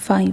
5।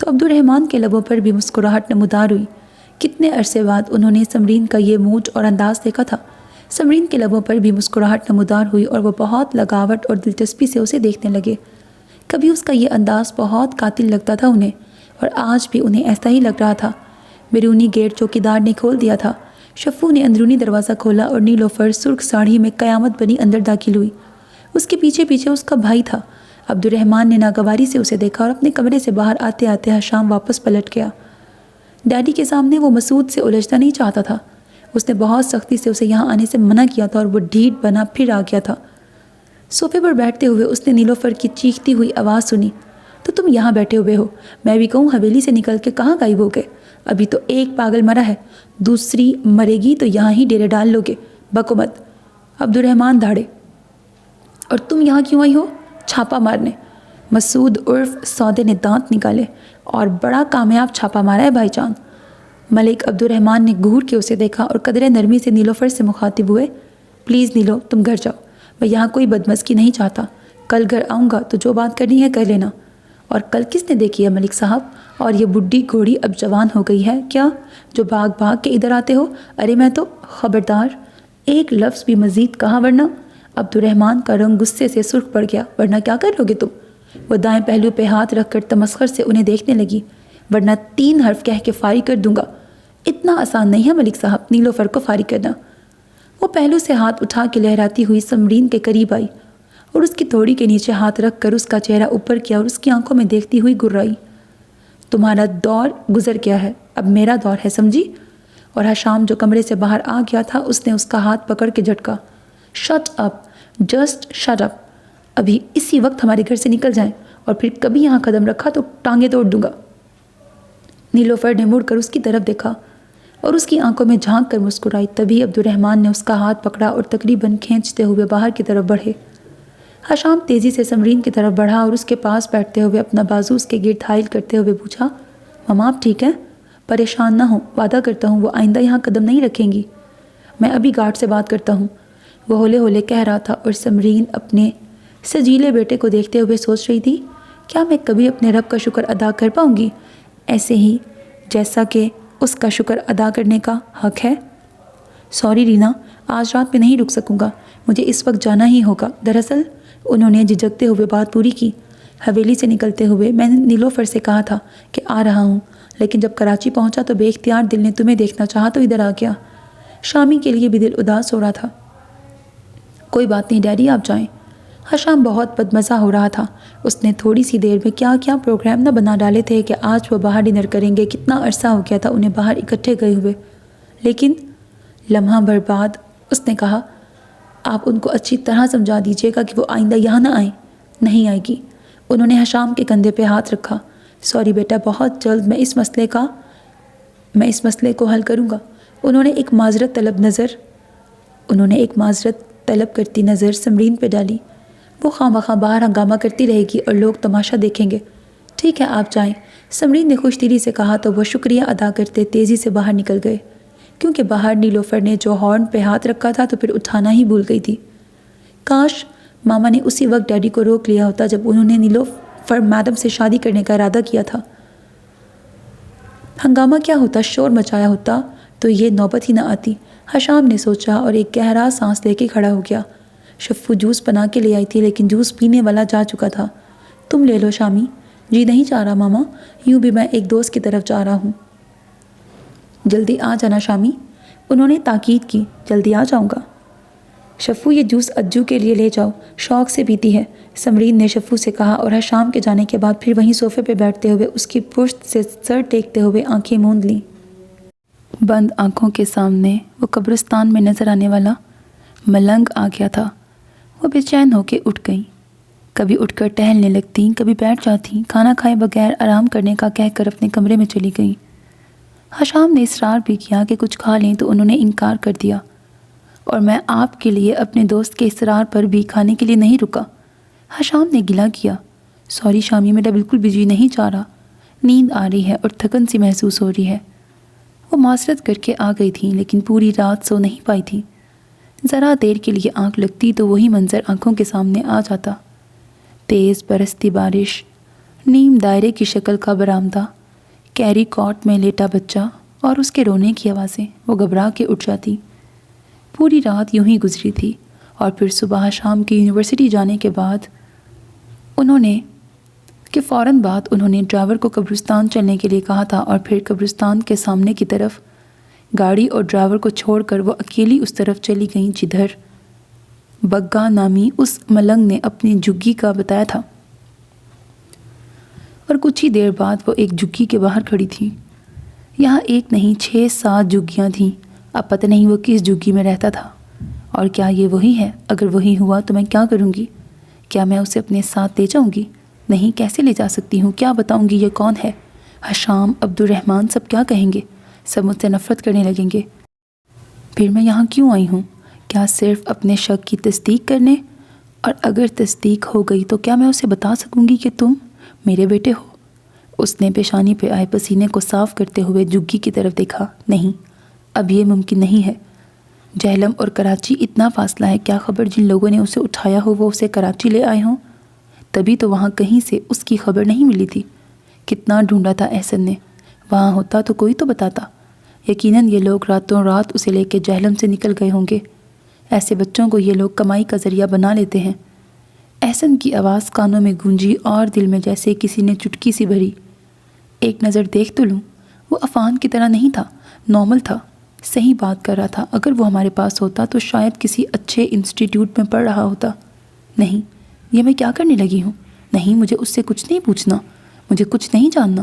تو عبد الرحمن کے لبوں پر بھی مسکراہٹ نمودار ہوئی۔ کتنے عرصے بعد انہوں نے سمرین کا یہ موڈ اور انداز دیکھا تھا۔ سمرین کے لبوں پر بھی مسکراہٹ نمودار ہوئی اور وہ بہت لگاوٹ اور دلچسپی سے اسے دیکھنے لگے۔ کبھی اس کا یہ انداز بہت قاتل لگتا تھا انہیں، اور آج بھی انہیں ایسا ہی لگ رہا تھا۔ بیرونی گیٹ چوکیدار نے کھول دیا تھا۔ شفو نے اندرونی دروازہ کھولا اور نیلوفر سرخ ساڑھی میں قیامت بنی اندر داخل ہوئی۔ اس کے پیچھے پیچھے اس کا بھائی تھا۔ عبد الرحمن نے ناگواری سے اسے دیکھا اور اپنے کمرے سے باہر آتے آتے حشام واپس پلٹ گیا۔ ڈیڈی کے سامنے وہ مسعود سے الجھنا نہیں چاہتا تھا۔ اس نے بہت سختی سے اسے یہاں آنے سے منع کیا تھا اور وہ ڈھیٹ بنا پھر آ گیا تھا۔ صوفے پر بیٹھتے ہوئے اس نے نیلوفر کی چیختی ہوئی آواز سنی، تو تم یہاں بیٹھے ہوئے ہو، میں بھی کہوں حویلی سے نکل کے کہاں غائب ہو گئے؟ ابھی تو ایک پاگل مرا ہے، دوسری مرے گی تو یہاں ہی ڈیرے ڈال لو گے، بکو مت۔ عبد الرحمن دھاڑے، اور تم یہاں کیوں آئی ہو؟ چھاپا مارنے۔ مسعود عرف سودے نے دانت نکالے، اور بڑا کامیاب چھاپا مارا ہے بھائی جان۔ ملک عبد الرحمن نے گھور کے اسے دیکھا اور قدرے نرمی سے نیلوفر سے مخاطب ہوئے، پلیز نیلو تم گھر جاؤ، میں یہاں کوئی بدمزگی نہیں چاہتا، کل گھر آؤں گا تو جو بات کرنی ہے کر لینا۔ اور کل کس نے دیکھی ہے ملک صاحب؟ اور یہ بڈھی گھوڑی اب جوان ہو گئی ہے کیا جو بھاگ بھاگ کے ادھر آتے ہو؟ ارے میں تو خبردار، ایک لفظ بھی مزید کہا ورنہ۔ عبد الرحمن کا رنگ غصے سے سرخ پڑ گیا۔ ورنہ کیا کر لو گے تم؟ وہ دائیں پہلو پہ ہاتھ رکھ کر تمسخر سے انہیں دیکھنے لگی۔ ورنہ 3 حرف کہہ کے فارغ کر دوں گا۔ اتنا آسان نہیں ہے ملک صاحب نیلوفر کو فارغ کرنا۔ وہ پہلو سے ہاتھ اٹھا کے لہراتی ہوئی سمرین کے قریب آئی اور اس کی تھوڑی کے نیچے ہاتھ رکھ کر اس کا چہرہ اوپر کیا اور اس کی آنکھوں میں دیکھتی ہوئی گرائی، تمہارا دور گزر گیا ہے، اب میرا دور ہے، سمجھی؟ اور حشام جو کمرے سے باہر آ گیا تھا اس نے اس کا ہاتھ پکڑ کے جھٹکا، shut up, just shut up, ابھی اسی وقت ہمارے گھر سے نکل جائیں اور پھر کبھی یہاں قدم رکھا تو ٹانگیں توڑ دوں گا۔ نیلوفر نے مڑ کر اس کی طرف دیکھا اور اس کی آنکھوں میں جھانک کر مسکرائی۔ تبھی عبد الرحمن نے اس کا ہاتھ پکڑا اور تقریباً کھینچتے ہوئے باہر کی طرف بڑھے۔ حشام تیزی سے سمرین کی طرف بڑھا اور اس کے پاس بیٹھتے ہوئے اپنا بازو اس کے گرد حائل کرتے ہوئے پوچھا، ماما آپ ٹھیک ہیں؟ پریشان نہ ہوں، وعدہ کرتا ہوں وہ آئندہ یہاں قدم نہیں رکھیں گی۔ میں ابھی گارڈ سے بات کرتا ہوں، وہ ہولے ہولے کہہ رہا تھا، اور سمرین اپنے سجیلے بیٹے کو دیکھتے ہوئے سوچ رہی تھی، کیا میں کبھی اپنے رب کا شکر ادا کر پاؤں گی ایسے ہی جیسا کہ اس کا شکر ادا کرنے کا حق ہے؟ سوری رینا، آج رات میں نہیں رک سکوں گا، مجھے اس وقت جانا ہی ہوگا۔ دراصل انہوں نے جھجکتے ہوئے بات پوری کی، حویلی سے نکلتے ہوئے میں نے نیلوفر سے کہا تھا کہ آ رہا ہوں، لیکن جب کراچی پہنچا تو بے اختیار دل نے تمہیں دیکھنا چاہا تو ادھر آ گیا۔ شامی کے لیے بھی دل اداس ہو رہا تھا۔ کوئی بات نہیں ڈیڈی، آپ جائیں۔ حشام بہت بدمزہ ہو رہا تھا۔ اس نے تھوڑی سی دیر میں کیا کیا پروگرام نہ بنا ڈالے تھے کہ آج وہ باہر ڈنر کریں گے۔ کتنا عرصہ ہو گیا تھا انہیں باہر اکٹھے گئے ہوئے، لیکن لمحہ بھر بعد اس نے کہا، آپ ان کو اچھی طرح سمجھا دیجیے گا کہ وہ آئندہ یہاں نہ آئیں۔ نہیں آئے گی۔ انہوں نے حشام کے کندھے پہ ہاتھ رکھا۔ سوری بیٹا، بہت جلد میں اس مسئلے کو حل کروں گا۔ انہوں نے ایک معذرت طلب کرتی نظر سمرین پہ ڈالی۔ وہ خواہ باہر ہنگامہ کرتی رہے گی اور لوگ تماشا دیکھیں گے۔ ٹھیک ہے آپ جائیں، سمرین نے خوش دلی سے کہا تو وہ شکریہ ادا کرتے تیزی سے باہر نکل گئے، کیونکہ باہر نیلوفر نے جو ہارن پہ ہاتھ رکھا تھا تو پھر اٹھانا ہی بھول گئی تھی۔ کاش ماما نے اسی وقت ڈیڈی کو روک لیا ہوتا جب انہوں نے نیلوفر میڈم سے شادی کرنے کا ارادہ کیا تھا۔ ہنگامہ کیا ہوتا، شور مچایا ہوتا تو یہ نوبت ہی نہ آتی، حشام نے سوچا اور ایک گہرا سانس لے کے کھڑا ہو گیا۔ شفو جوس بنا کے لے آئی تھی لیکن جوس پینے والا جا چکا تھا۔ تم لے لو شامی۔ جی نہیں چاہ رہا ماما، یوں بھی میں ایک دوست کی طرف جا رہا ہوں۔ جلدی آ جانا شامی، انہوں نے تاکید کی۔ جلدی آ جاؤں گا۔ شفو یہ جوس اجو کے لیے لے جاؤ، شوق سے پیتی ہے، سمرین نے شفو سے کہا، اور حشام کے جانے کے بعد پھر وہیں صوفے پہ بیٹھتے ہوئے اس کی پشت سے سر ٹیکتے ہوئے آنکھیں موند لیں۔ بند آنکھوں کے سامنے وہ قبرستان میں نظر آنے والا ملنگ آ گیا تھا۔ وہ بے چین ہو کے اٹھ گئیں، کبھی اٹھ کر ٹہلنے لگتیں، کبھی بیٹھ جاتیں، کھانا کھائے بغیر آرام کرنے کا کہہ کر اپنے کمرے میں چلی گئیں۔ حشام نے اصرار بھی کیا کہ کچھ کھا لیں تو انہوں نے انکار کر دیا، اور میں آپ کے لیے اپنے دوست کے اصرار پر بھی کھانے کے لیے نہیں رکا۔ حشام نے گلہ کیا، سوری شامی، میرا بالکل بھی جی نہیں چاہ رہا، نیند آ رہی ہے اور تھکن سی محسوس ہو رہی ہے۔ وہ معذرت کر کے آ گئی تھیں لیکن پوری رات سو نہیں پائی تھیں۔ ذرا دیر کے لیے آنکھ لگتی تو وہی منظر آنکھوں کے سامنے آ جاتا، تیز برستی بارش، نیم دائرے کی شکل کا برآمدہ، کیری کاٹ میں لیٹا بچہ اور اس کے رونے کی آوازیں وہ گھبرا کے اٹھ جاتی۔ پوری رات یوں ہی گزری تھی اور پھر صبح شام کی یونیورسٹی جانے کے بعد فوراً بعد انہوں نے ڈرائیور کو قبرستان چلنے کے لیے کہا تھا، اور پھر قبرستان کے سامنے کی طرف گاڑی اور ڈرائیور کو چھوڑ کر وہ اکیلی اس طرف چلی گئیں جدھر بگا نامی اس ملنگ نے اپنی جھگی کا بتایا تھا۔ اور کچھ ہی دیر بعد وہ ایک جھگی کے باہر کھڑی تھی۔ یہاں ایک نہیں 6-7 جھگیاں تھیں۔ اب پتہ نہیں وہ کس جھگی میں رہتا تھا، اور کیا یہ وہی ہے؟ اگر وہی ہوا تو میں کیا کروں گی؟ کیا میں اسے اپنے ساتھ لے جاؤں گی؟ نہیں، کیسے لے جا سکتی ہوں؟ کیا بتاؤں گی یہ کون ہے؟ حشام، عبد الرحمن، سب کیا کہیں گے؟ سب مجھ سے نفرت کرنے لگیں گے۔ پھر میں یہاں کیوں آئی ہوں؟ کیا صرف اپنے شک کی تصدیق کرنے؟ اور اگر تصدیق ہو گئی تو کیا میں اسے بتا سکوں گی کہ تم میرے بیٹے ہو؟ اس نے پیشانی پہ آئے پسینے کو صاف کرتے ہوئے جھگی کی طرف دیکھا۔ نہیں، اب یہ ممکن نہیں ہے۔ جہلم اور کراچی اتنا فاصلہ ہے، کیا خبر جن لوگوں نے اسے اٹھایا ہو وہ اسے کراچی لے آئے ہوں؟ تبھی تو وہاں کہیں سے اس کی خبر نہیں ملی تھی۔ کتنا ڈھونڈا تھا احسن نے، وہاں ہوتا تو کوئی تو بتاتا۔ یقیناً یہ لوگ راتوں رات اسے لے کے جہلم سے نکل گئے ہوں گے۔ ایسے بچوں کو یہ لوگ کمائی کا ذریعہ بنا لیتے ہیں۔ احسن کی آواز کانوں میں گونجی اور دل میں جیسے کسی نے چٹکی سی بھری۔ ایک نظر دیکھ تو لوں۔ وہ عفان کی طرح نہیں تھا، نارمل تھا، صحیح بات کر رہا تھا۔ اگر وہ ہمارے پاس ہوتا تو شاید کسی اچھے انسٹیٹیوٹ میں پڑھ رہا ہوتا۔ نہیں، یہ میں کیا کرنے لگی ہوں؟ نہیں، مجھے اس سے کچھ نہیں پوچھنا، مجھے کچھ نہیں جاننا۔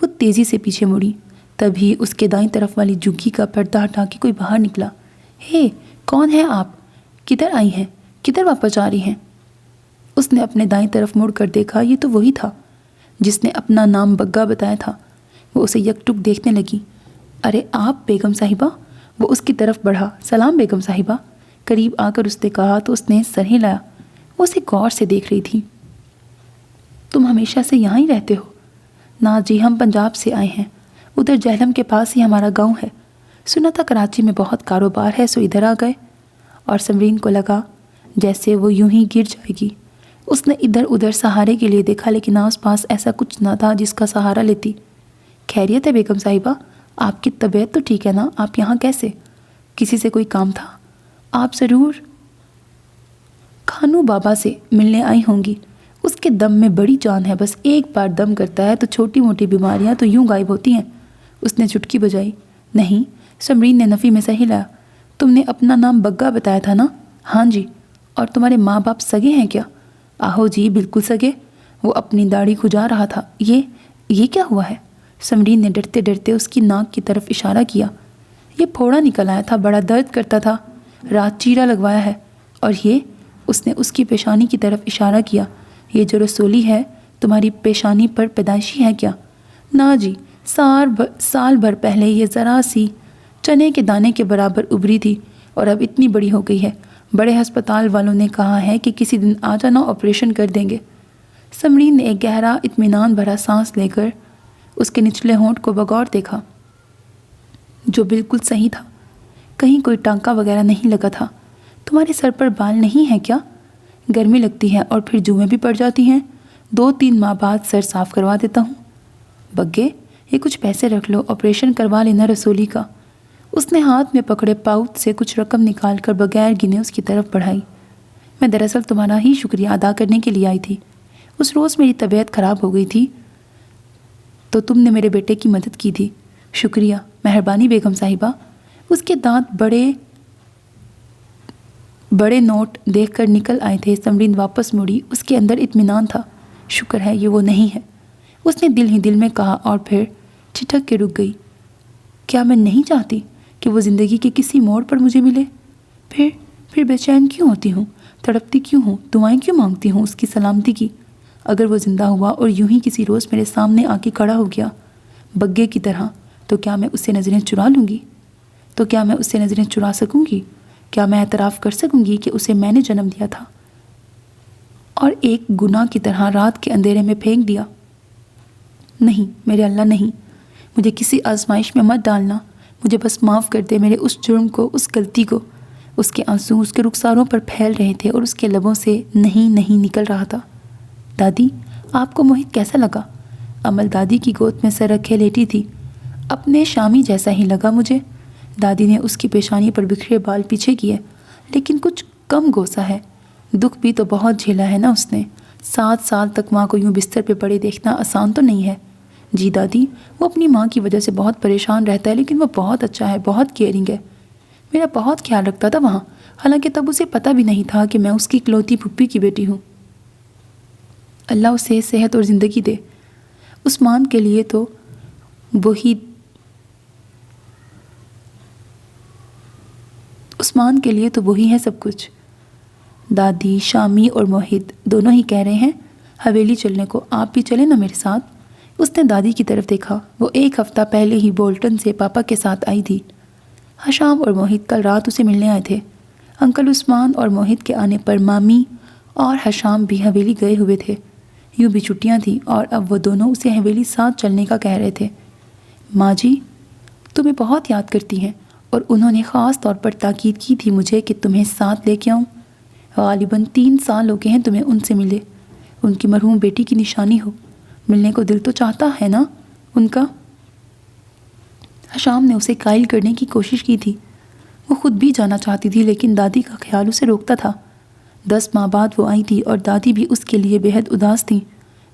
وہ تیزی سے پیچھے مڑی، تبھی اس کے دائیں طرف والی جھگی کا پردہ ہٹا کے کوئی باہر نکلا۔ ہے، کون ہے آپ؟ کدھر آئی ہیں؟ کدھر واپس جا رہی ہیں؟ اس نے اپنے دائیں طرف مڑ کر دیکھا، یہ تو وہی تھا جس نے اپنا نام بگا بتایا تھا۔ وہ اسے یک ٹک دیکھنے لگی۔ ارے آپ بیگم صاحبہ! وہ اس کی طرف بڑھا۔ سلام بیگم صاحبہ! قریب آ کر اس نے کہا تو اس نے سر ہلایا۔ وہ اسے غور سے دیکھ رہی تھی۔ تم ہمیشہ سے یہاں ہی رہتے ہو؟ نا جی، ہم پنجاب سے آئے ہیں، ادھر جہلم کے پاس ہی ہمارا گاؤں ہے۔ سنا تھا کراچی میں بہت کاروبار ہے، سو ادھر آ گئے۔ اور سمرین کو لگا جیسے وہ یوں ہی گر جائے گی۔ اس نے ادھر ادھر سہارے کے لیے دیکھا، لیکن آس پاس ایسا کچھ نہ تھا جس کا سہارا لیتی۔ خیریت ہے بیگم صاحبہ؟ آپ کی طبیعت تو ٹھیک ہے نا؟ آپ یہاں کیسے؟ کسی سے کوئی کام تھا؟ آپ ضرور کھانو بابا سے ملنے آئی ہوں گی۔ اس کے دم میں بڑی جان ہے، بس ایک بار دم کرتا ہے تو چھوٹی موٹی بیماریاں تو یوں غائب ہوتی ہیں۔ اس نے چٹکی بجائی۔ نہیں، سمرین نے نفی میں سر ہلایا۔ تم نے اپنا نام بگا بتایا تھا نا؟ ہاں جی۔ اور تمہارے ماں باپ سگے ہیں کیا؟ آہو جی، بالکل سگے۔ وہ اپنی داڑھی کھجا رہا تھا۔ یہ کیا ہوا ہے؟ سمرین نے ڈرتے ڈرتے اس کی ناک کی طرف اشارہ کیا۔ یہ پھوڑا نکل آیا تھا، بڑا درد کرتا تھا، رات چیرا لگوایا ہے۔ اور یہ؟ اس نے اس کی پیشانی کی طرف اشارہ کیا۔ یہ جو رسولی ہے تمہاری پیشانی پر پیدائشی ہے کیا؟ نا جی، سال بھر پہلے یہ ذرا سی چنے کے دانے کے برابر ابری تھی اور اب اتنی بڑی ہو گئی ہے۔ بڑے ہسپتال والوں نے کہا ہے کہ کسی دن آ جانا، آپریشن کر دیں گے۔ سمرین نے ایک گہرا اطمینان بھرا سانس لے کر اس کے نچلے ہونٹ کو بغور دیکھا، جو بالکل صحیح تھا، کہیں کوئی ٹانکا وغیرہ نہیں لگا تھا۔ تمہارے سر پر بال نہیں ہیں کیا؟ گرمی لگتی ہے اور پھر جوئیں بھی پڑ جاتی ہیں۔ 2-3 ماہ بعد سر صاف کروا دیتا ہوں۔ بگے، یہ کچھ پیسے رکھ لو، آپریشن کروا لینا رسولی کا۔ اس نے ہاتھ میں پکڑے پاؤچ سے کچھ رقم نکال کر بغیر گنے اس کی طرف بڑھائی۔ میں دراصل تمہارا ہی شکریہ ادا کرنے کے لیے آئی تھی۔ اس روز میری طبیعت خراب ہو گئی تھی تو تم نے میرے بیٹے کی مدد کی تھی۔ شکریہ، مہربانی بیگم صاحبہ۔ اس کے دانت بڑے نوٹ دیکھ کر نکل آئے تھے۔ سمرین واپس مڑی، اس کے اندر اطمینان تھا۔ شکر ہے یہ وہ نہیں ہے، اس نے دل ہی دل میں کہا، اور پھر چھٹک کے رک گئی۔ کیا میں نہیں چاہتی کہ وہ زندگی کے کسی موڑ پر مجھے ملے؟ پھر بے چین کیوں ہوتی ہوں، تڑپتی کیوں ہوں، دعائیں کیوں مانگتی ہوں اس کی سلامتی کی؟ اگر وہ زندہ ہوا اور یوں ہی کسی روز میرے سامنے آ کے کھڑا ہو گیا بگے کی طرح، تو کیا میں اس سے نظریں چرا لوں گی؟ تو کیا میں اس سے نظریں چرا سکوں گی؟ کیا میں اعتراف کر سکوں گی کہ اسے میں نے جنم دیا تھا اور ایک گناہ کی طرح رات کے اندھیرے میں پھینک دیا؟ نہیں میرے اللہ، نہیں، مجھے کسی آزمائش میں مت ڈالنا۔ مجھے بس معاف کر دے میرے اس جرم کو، اس غلطی کو۔ اس کے آنسو اس کے رخساروں پر پھیل رہے تھے اور اس کے لبوں سے نہیں نکل رہا تھا۔ دادی، آپ کو محیط کیسا لگا؟ امل دادی کی گود میں سر رکھے لیٹی تھی۔ اپنے شامی جیسا ہی لگا مجھے۔ دادی نے اس کی پیشانی پر بکھرے بال پیچھے کیے، لیکن کچھ کم گوسا ہے۔ دکھ بھی تو بہت جھیلا ہے نا اس نے۔ 7 سال تک ماں کو یوں بستر پہ پڑے دیکھنا آسان تو نہیں ہے۔ جی دادی، وہ اپنی ماں کی وجہ سے بہت پریشان رہتا ہے، لیکن وہ بہت اچھا ہے، بہت کیئرنگ ہے۔ میرا بہت خیال رکھتا تھا وہاں، حالانکہ تب اسے پتہ بھی نہیں تھا کہ میں اس کی اکلوتی پھپھی کی بیٹی ہوں۔ اللہ اسے صحت اور زندگی دے۔ عثمان کے لیے تو وہی ہے سب کچھ۔ دادی، شامی اور موہد دونوں ہی کہہ رہے ہیں حویلی چلنے کو، آپ بھی چلیں نا میرے ساتھ۔ اس نے دادی کی طرف دیکھا۔ وہ 1 ہفتہ پہلے ہی بولٹن سے پاپا کے ساتھ آئی تھی۔ حشام اور موہد کل رات اسے ملنے آئے تھے۔ انکل عثمان اور موہد کے آنے پر مامی اور حشام بھی حویلی گئے ہوئے تھے۔ یوں بھی چھٹیاں تھیں اور اب وہ دونوں اسے حویلی ساتھ چلنے کا کہہ رہے تھے۔ ماں جی تمہیں بہت یاد کرتی ہیں، اور انہوں نے خاص طور پر تاکید کی تھی مجھے کہ تمہیں ساتھ لے کے آؤں۔ غالباً 3 سال ہو گئے ہیں تمہیں ان سے ملے۔ ان کی مرحوم بیٹی کی نشانی ہو، ملنے کو دل تو چاہتا ہے نا ان کا۔ حشام نے اسے قائل کرنے کی کوشش کی تھی۔ وہ خود بھی جانا چاہتی تھی، لیکن دادی کا خیال اسے روکتا تھا۔ 10 ماہ بعد وہ آئی تھی اور دادی بھی اس کے لیے بے حد اداس تھیں۔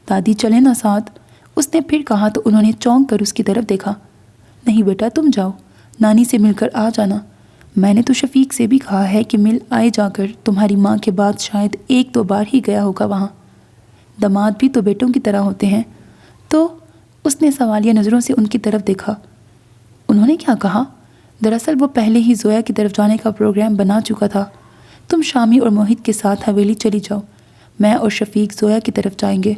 دادی چلے نا ساتھ، اس نے پھر کہا تو انہوں نے چونک کر اس کی طرف دیکھا۔ نہیں بیٹا تم جاؤ، نانی سے مل کر آ جانا۔ میں نے تو شفیق سے بھی کہا ہے کہ مل آئے جا کر، تمہاری ماں کے بعد شاید 1-2 بار ہی گیا ہوگا وہاں۔ داماد بھی تو بیٹوں کی طرح ہوتے ہیں۔ تو اس نے سوالیہ نظروں سے ان کی طرف دیکھا۔ انہوں نے کیا کہا؟ دراصل وہ پہلے ہی زویا کی طرف جانے کا پروگرام بنا چکا تھا۔ تم شامی اور موہد کے ساتھ حویلی چلی جاؤ، میں اور شفیق زویا کی طرف جائیں گے،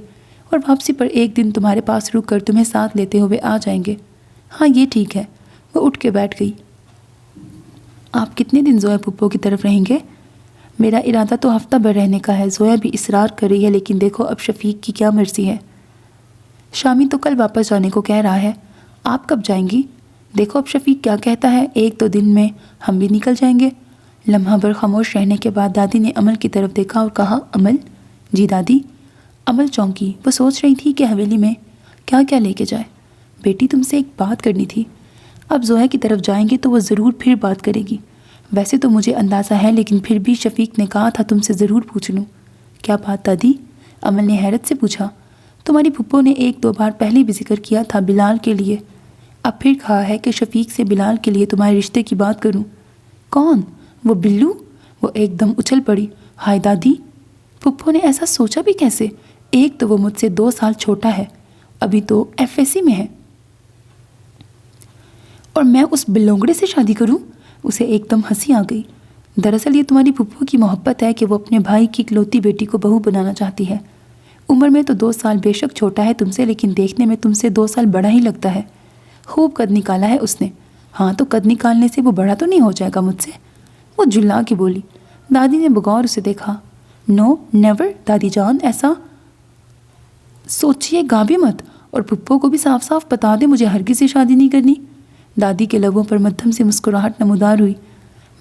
اور واپسی پر 1 دن تمہارے پاس رک کر تمہیں ساتھ لیتے ہوئے آ جائیں گے۔ ہاں یہ ٹھیک ہے۔ وہ اٹھ کے بیٹھ گئی۔ آپ کتنے دن زویا پھپھو کی طرف رہیں گے؟ میرا ارادہ تو ہفتہ بھر رہنے کا ہے۔ زویا بھی اصرار کر رہی ہے، لیکن دیکھو اب شفیق کی کیا مرضی ہے۔ شامی تو کل واپس جانے کو کہہ رہا ہے، آپ کب جائیں گی؟ دیکھو اب شفیق کیا کہتا ہے، 1-2 دن میں ہم بھی نکل جائیں گے۔ لمحہ بھر خاموش رہنے کے بعد دادی نے امل کی طرف دیکھا اور کہا، امل؟ جی دادی۔ امل چونکی۔ وہ سوچ رہی تھی کہ حویلی میں کیا کیا لے کے جائے۔ بیٹی تم سے ایک بات کرنی تھی۔ اب زویا کی طرف جائیں گے تو وہ ضرور پھر بات کرے گی۔ ویسے تو مجھے اندازہ ہے، لیکن پھر بھی شفیق نے کہا تھا تم سے ضرور پوچھ لوں۔ کیا بات دادی؟ امل نے حیرت سے پوچھا۔ تمہاری پھپھو نے 1-2 بار پہلے بھی ذکر کیا تھا بلال کے لیے، اب پھر کہا ہے کہ شفیق سے بلال کے لیے تمہارے رشتے کی بات کروں۔ کون؟ وہ بلو؟ وہ ایک دم اچھل پڑی۔ ہائے دادی، پھپھو نے ایسا سوچا بھی کیسے؟ ایک تو وہ مجھ سے 2 سال چھوٹا ہے، ابھی تو FSC میں ہے، اور میں اس بلونگڑے سے شادی کروں؟ اسے ایک دم ہنسی آ گئی۔ دراصل یہ تمہاری پھپھو کی محبت ہے کہ وہ اپنے بھائی کی اکلوتی بیٹی کو بہو بنانا چاہتی ہے۔ عمر میں تو 2 سال بے شک چھوٹا ہے تم سے، لیکن دیکھنے میں تم سے 2 سال بڑا ہی لگتا ہے۔ خوب قد نکالا ہے اس نے۔ ہاں تو قد نکالنے سے وہ بڑا تو نہیں ہو جائے گا مجھ سے؟ وہ جھلا کے بولی۔ دادی نے بغور اسے دیکھا۔ نو نیور دادی جان، ایسا سوچیے گا بھی مت، اور پھپھو کو بھی صاف صاف بتا دے مجھے ہرگز سے شادی نہیں کرنی۔ دادی کے لبوں پر مدھم سے مسکراہٹ نمودار ہوئی۔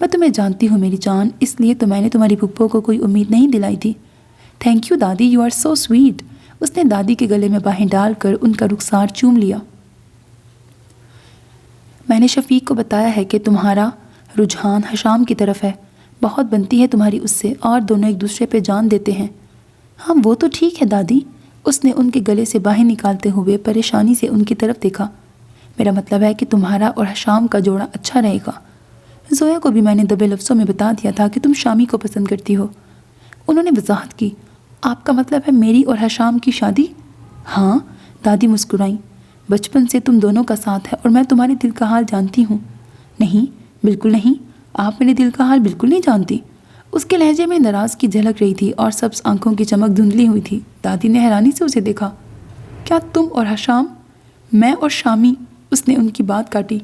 میں تمہیں جانتی ہوں میری جان، اس لیے تو میں نے تمہاری پھپھو کو کوئی امید نہیں دلائی تھی۔ تھینک یو دادی، یو آر سو سویٹ۔ اس نے دادی کے گلے میں باہیں ڈال کر ان کا رخسار چوم لیا۔ میں نے شفیق کو بتایا ہے کہ تمہارا رجحان حشام کی طرف ہے، بہت بنتی ہے تمہاری اس سے، اور دونوں ایک دوسرے پہ جان دیتے ہیں۔ ہاں وہ تو ٹھیک ہے دادی۔ اس نے ان کے گلے سے باہیں نکالتے ہوئے پریشانی سے ان کی طرف دیکھا۔ میرا مطلب ہے کہ تمہارا اور حشام کا جوڑا اچھا رہے گا۔ زویا کو بھی میں نے دبے لفظوں میں بتا دیا تھا کہ تم شامی کو پسند کرتی ہو۔ انہوں نے وضاحت کی۔ آپ کا مطلب ہے میری اور حشام کی شادی؟ ہاں، دادی مسکرائیں۔ بچپن سے تم دونوں کا ساتھ ہے، اور میں تمہارے دل کا حال جانتی ہوں۔ نہیں، بالکل نہیں، آپ میرے دل کا حال بالکل نہیں جانتی۔ اس کے لہجے میں ناراض کی جھلک رہی تھی اور سبز آنکھوں کی چمک دھندلی ہوئی تھی۔ دادی نے حیرانی سے اسے دیکھا۔ کیا تم اور حشام؟ میں اور شامی، اس نے ان کی بات کاٹی۔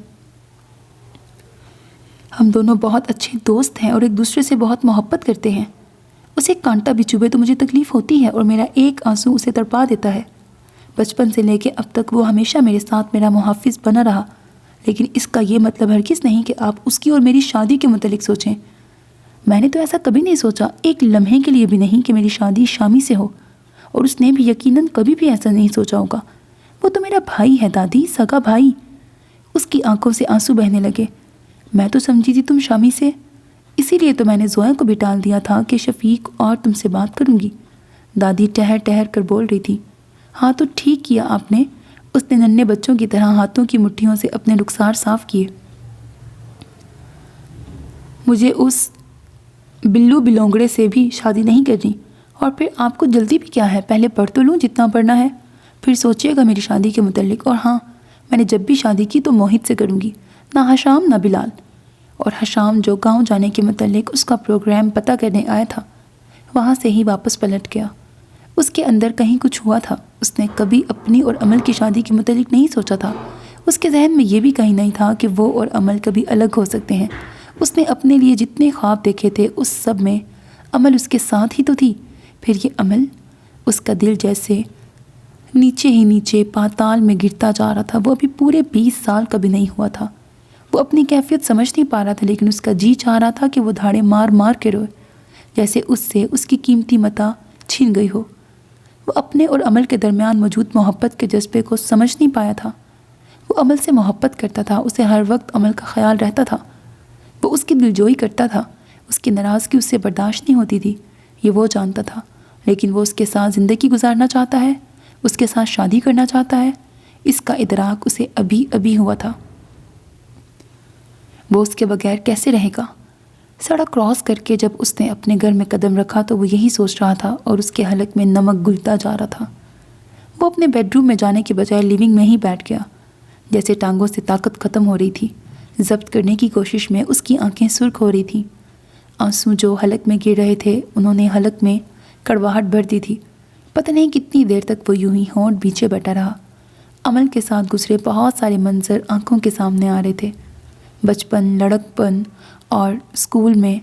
ہم دونوں بہت اچھے دوست ہیں اور ایک دوسرے سے بہت محبت کرتے ہیں۔ اسے کانٹا بھی چبھے تو مجھے تکلیف ہوتی ہے، اور میرا ایک آنسو اسے تڑپا دیتا ہے۔ بچپن سے لے کے اب تک وہ ہمیشہ میرے ساتھ میرا محافظ بنا رہا، لیکن اس کا یہ مطلب ہرگز نہیں کہ آپ اس کی اور میری شادی کے متعلق سوچیں۔ میں نے تو ایسا کبھی نہیں سوچا، ایک لمحے کے لیے بھی نہیں، کہ میری شادی شامی سے ہو، اور اس نے بھی یقیناً کبھی بھی ایسا نہیں سوچا ہوگا۔ وہ تو میرا بھائی ہے دادی، سگا بھائی۔ اس کی آنکھوں سے آنسو بہنے لگے۔ میں تو سمجھی تھی تم شامی سے، اسی لیے تو میں نے زویا کو بھی ٹال دیا تھا کہ شفیق اور تم سے بات کروں گی۔ دادی ٹہر ٹہر کر بول رہی تھی۔ ہاں تو ٹھیک کیا آپ نے، اس نے ننھے بچوں کی طرح ہاتھوں کی مٹھیوں سے اپنے رخسار صاف کیے۔ مجھے اس بلو بلونگڑے سے بھی شادی نہیں کرنی، اور پھر آپ کو جلدی بھی کیا ہے؟ پہلے پڑھ تو لوں جتنا پڑھنا ہے، پھر سوچیے گا میری شادی کے متعلق۔ اور ہاں، میں نے جب بھی شادی کی تو موہت سے کروں گی، نہ حشام نہ بلال۔ اور حشام جو گاؤں جانے کے متعلق اس کا پروگرام پتہ کرنے آیا تھا، وہاں سے ہی واپس پلٹ گیا۔ اس کے اندر کہیں کچھ ہوا تھا۔ اس نے کبھی اپنی اور عمل کی شادی کے متعلق نہیں سوچا تھا۔ اس کے ذہن میں یہ بھی کہیں نہیں تھا کہ وہ اور عمل کبھی الگ ہو سکتے ہیں۔ اس نے اپنے لیے جتنے خواب دیکھے تھے اس سب میں عمل اس کے ساتھ ہی تو تھی۔ پھر یہ عمل، اس کا دل جیسے نیچے ہی نیچے پاتال میں گرتا جا رہا تھا۔ وہ ابھی پورے 20 سال کا بھی نہیں ہوا تھا۔ وہ اپنی کیفیت سمجھ نہیں پا رہا تھا، لیکن اس کا جی چاہ رہا تھا کہ وہ دھاڑے مار مار کے روئے، جیسے اس سے اس کی قیمتی متاع چھین گئی ہو۔ وہ اپنے اور عمل کے درمیان موجود محبت کے جذبے کو سمجھ نہیں پایا تھا۔ وہ عمل سے محبت کرتا تھا، اسے ہر وقت عمل کا خیال رہتا تھا، وہ اس کی دلجوئی کرتا تھا، اس کی ناراضگی اس سے برداشت نہیں ہوتی تھی، یہ وہ جانتا تھا۔ لیکن وہ اس کے ساتھ زندگی گزارنا چاہتا ہے، اس کے ساتھ شادی کرنا چاہتا ہے، اس کا ادراک اسے ابھی ابھی ہوا تھا۔ وہ اس کے بغیر کیسے رہے گا؟ سڑک کراس کر کے جب اس نے اپنے گھر میں قدم رکھا تو وہ یہی سوچ رہا تھا، اور اس کے حلق میں نمک گھلتا جا رہا تھا۔ وہ اپنے بیڈ روم میں جانے کے بجائے لیونگ میں ہی بیٹھ گیا، جیسے ٹانگوں سے طاقت ختم ہو رہی تھی۔ ضبط کرنے کی کوشش میں اس کی آنکھیں سرخ ہو رہی تھیں۔ آنسو جو حلق میں گر رہے تھے انہوں نے حلق میں کڑواہٹ بھر دی تھی۔ پتہ نہیں کتنی دیر تک وہ یوں ہی ہونٹ بیچے بیٹھا رہا۔ عمل کے ساتھ گزرے بہت سارے منظر آنکھوں کے سامنے آ رہے تھے۔ بچپن، لڑکپن اور اسکول میں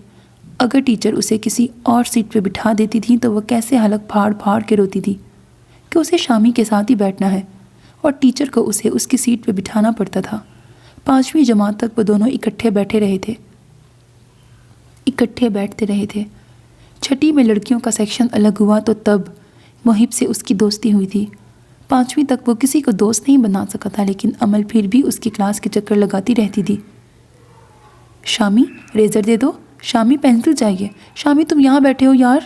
اگر ٹیچر اسے کسی اور سیٹ پہ بٹھا دیتی تھی تو وہ کیسے حلق پھاڑ پھاڑ کے روتی تھی کہ اسے شامی کے ساتھ ہی بیٹھنا ہے، اور ٹیچر کو اسے اس کی سیٹ پہ بٹھانا پڑتا تھا۔ 5ویں جماعت تک وہ دونوں اکٹھے بیٹھتے رہے تھے۔ 6ٹھی میں لڑکیوں کا سیکشن الگ ہوا تو تب محب سے اس کی دوستی ہوئی تھی۔ 5ویں تک وہ کسی کو دوست نہیں بنا سکا تھا، لیکن عمل پھر بھی اس کی کلاس کے چکر لگاتی رہتی تھی۔ شامی ریزر دے دو، شامی پینسل چاہیے، شامی تم یہاں بیٹھے ہو یار۔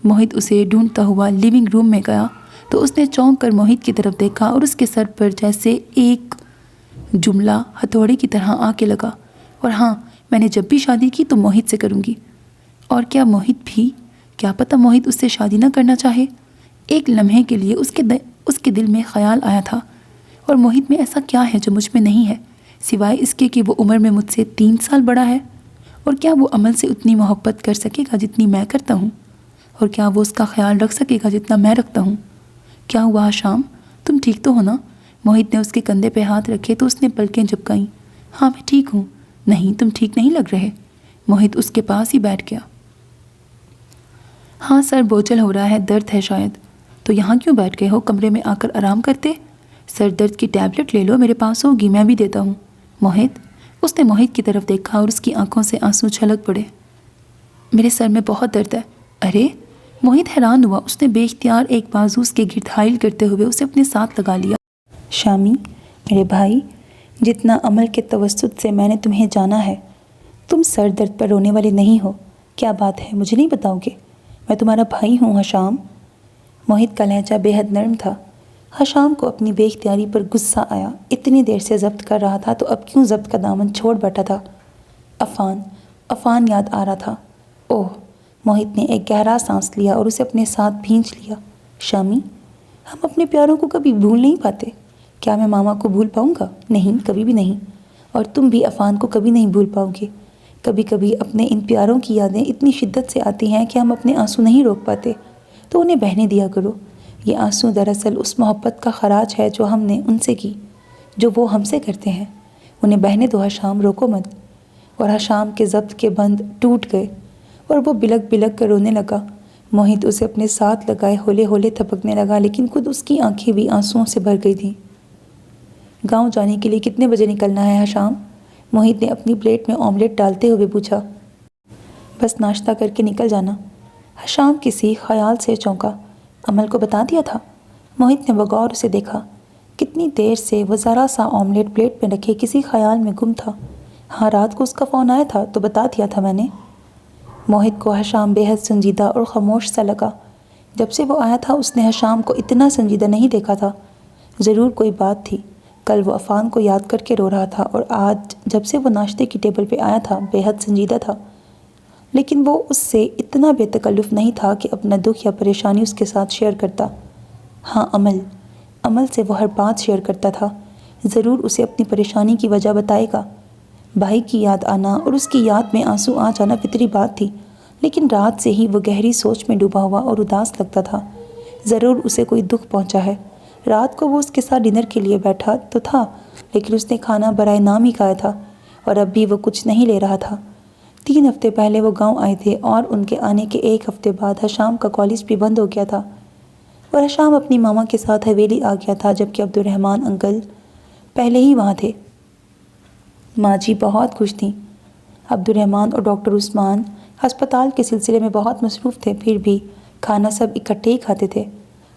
موہت اسے ڈھونڈتا ہوا لیونگ روم میں گیا تو اس نے چونک کر موہت کی طرف دیکھا، اور اس کے سر پر جیسے ایک جملہ ہتھوڑے کی طرح آ کے لگا۔ اور ہاں، میں نے جب بھی شادی کی تو موہت سے کروں گی۔ اور کیا موہت بھی؟ کیا پتہ موہت اس سے شادی نہ کرنا چاہے۔ ایک لمحے کے لیے اس کے دل میں خیال آیا تھا، اور موہت میں ایسا کیا ہے جو مجھ میں نہیں ہے، سوائے اس کے کہ وہ عمر میں مجھ سے 3 سال بڑا ہے؟ اور کیا وہ عمل سے اتنی محبت کر سکے گا جتنی میں کرتا ہوں؟ اور کیا وہ اس کا خیال رکھ سکے گا جتنا میں رکھتا ہوں؟ کیا ہوا شام، تم ٹھیک تو ہو نا؟ موہت نے اس کے کندھے پہ ہاتھ رکھے تو اس نے پلکیں جھپکائیں۔ ہاں میں ٹھیک ہوں۔ نہیں، تم ٹھیک نہیں لگ رہے۔ موہت اس کے پاس ہی بیٹھ گیا۔ ہاں سر بوجھل ہو رہا ہے، درد ہے شاید۔ تو یہاں کیوں بیٹھ گئے ہو؟ کمرے میں آ کر آرام کرتے۔ سر درد کی ٹیبلٹ لے لو، میرے پاس ہوگی، میں بھی دیتا ہوں۔ موہت، اس نے موہت کی طرف دیکھا اور اس کی آنکھوں سے آنسو چھلک پڑے۔ میرے سر میں بہت درد ہے۔ ارے! موہت حیران ہوا۔ اس نے بے اختیار ایک بازو اس کے گرد حائل کرتے ہوئے اسے اپنے ساتھ لگا لیا۔ شامی، میرے بھائی، جتنا عمل کے توسط سے میں نے تمہیں جانا ہے، تم سر درد پر رونے والے نہیں ہو۔ کیا بات ہے، مجھے نہیں بتاؤ گے؟ میں تمہارا بھائی ہوں حشام۔ موہت کا لہجہ بے حد نرم تھا۔ حشام کو اپنی بے اختیاری پر غصہ آیا۔ اتنی دیر سے ضبط کر رہا تھا تو اب کیوں ضبط کا دامن چھوڑ بیٹھا تھا؟ عفان یاد آ رہا تھا۔ اوہ! موہت نے ایک گہرا سانس لیا اور اسے اپنے ساتھ بھینچ لیا۔ شامی، ہم اپنے پیاروں کو کبھی بھول نہیں پاتے۔ کیا میں ماما کو بھول پاؤں گا؟ نہیں، کبھی بھی نہیں۔ اور تم بھی عفان کو کبھی نہیں بھول پاؤ گے۔ کبھی کبھی اپنے ان پیاروں کی یادیں اتنی شدت سے آتی ہیں کہ ہم اپنے آنسو نہیں روک پاتے، تو انہیں بہنے دیا کرو۔ یہ آنسو دراصل اس محبت کا خراج ہے جو ہم نے ان سے کی، جو وہ ہم سے کرتے ہیں۔ انہیں بہنے دو حشام، روکو مت۔ اور حشام کے ضبط کے بند ٹوٹ گئے اور وہ بلک بلک کر رونے لگا۔ موہت اسے اپنے ساتھ لگائے ہولے ہولے تھپکنے لگا، لیکن خود اس کی آنکھیں بھی آنسوؤں سے بھر گئی تھیں۔ گاؤں جانے کے لیے کتنے بجے نکلنا ہے حشام؟ موہت نے اپنی پلیٹ میں آملیٹ ڈالتے ہوئے پوچھا۔ بس ناشتہ کر کے نکل جانا۔ حشام کسی خیال سے چونکا۔ عمل کو بتا دیا تھا؟ موہت نے بغور اسے دیکھا۔ کتنی دیر سے وہ ذرا سا آملیٹ پلیٹ میں رکھے کسی خیال میں گم تھا۔ ہاں، رات کو اس کا فون آیا تھا تو بتا دیا تھا میں نے۔ موہت کو حشام بے حد سنجیدہ اور خاموش سا لگا۔ جب سے وہ آیا تھا اس نے حشام کو اتنا سنجیدہ نہیں دیکھا تھا۔ ضرور کوئی بات تھی۔ کل وہ عفان کو یاد کر کے رو رہا تھا اور آج جب سے وہ ناشتے کی ٹیبل پہ آیا تھا بے حد سنجیدہ تھا، لیکن وہ اس سے اتنا بے تکلف نہیں تھا کہ اپنا دکھ یا پریشانی اس کے ساتھ شیئر کرتا۔ ہاں، عمل سے وہ ہر بات شیئر کرتا تھا۔ ضرور اسے اپنی پریشانی کی وجہ بتائے گا۔ بھائی کی یاد آنا اور اس کی یاد میں آنسو آ جانا فطری بات تھی، لیکن رات سے ہی وہ گہری سوچ میں ڈوبا ہوا اور اداس لگتا تھا۔ ضرور اسے کوئی دکھ پہنچا ہے۔ رات کو وہ اس کے ساتھ ڈنر کے لیے بیٹھا تو تھا، لیکن اس نے کھانا برائے نام ہی کھایا تھا اور اب بھی وہ کچھ نہیں لے رہا تھا۔ 3 ہفتے پہلے وہ گاؤں آئے تھے اور ان کے آنے کے 1 ہفتے بعد حشام کا کالج بھی بند ہو گیا تھا اور حشام اپنی ماما کے ساتھ حویلی آ گیا تھا، جبکہ عبدالرحمن انکل پہلے ہی وہاں تھے۔ ماں جی بہت خوش تھیں۔ عبدالرحمن اور ڈاکٹر عثمان ہسپتال کے سلسلے میں بہت مصروف تھے، پھر بھی کھانا سب اکٹھے ہی کھاتے تھے۔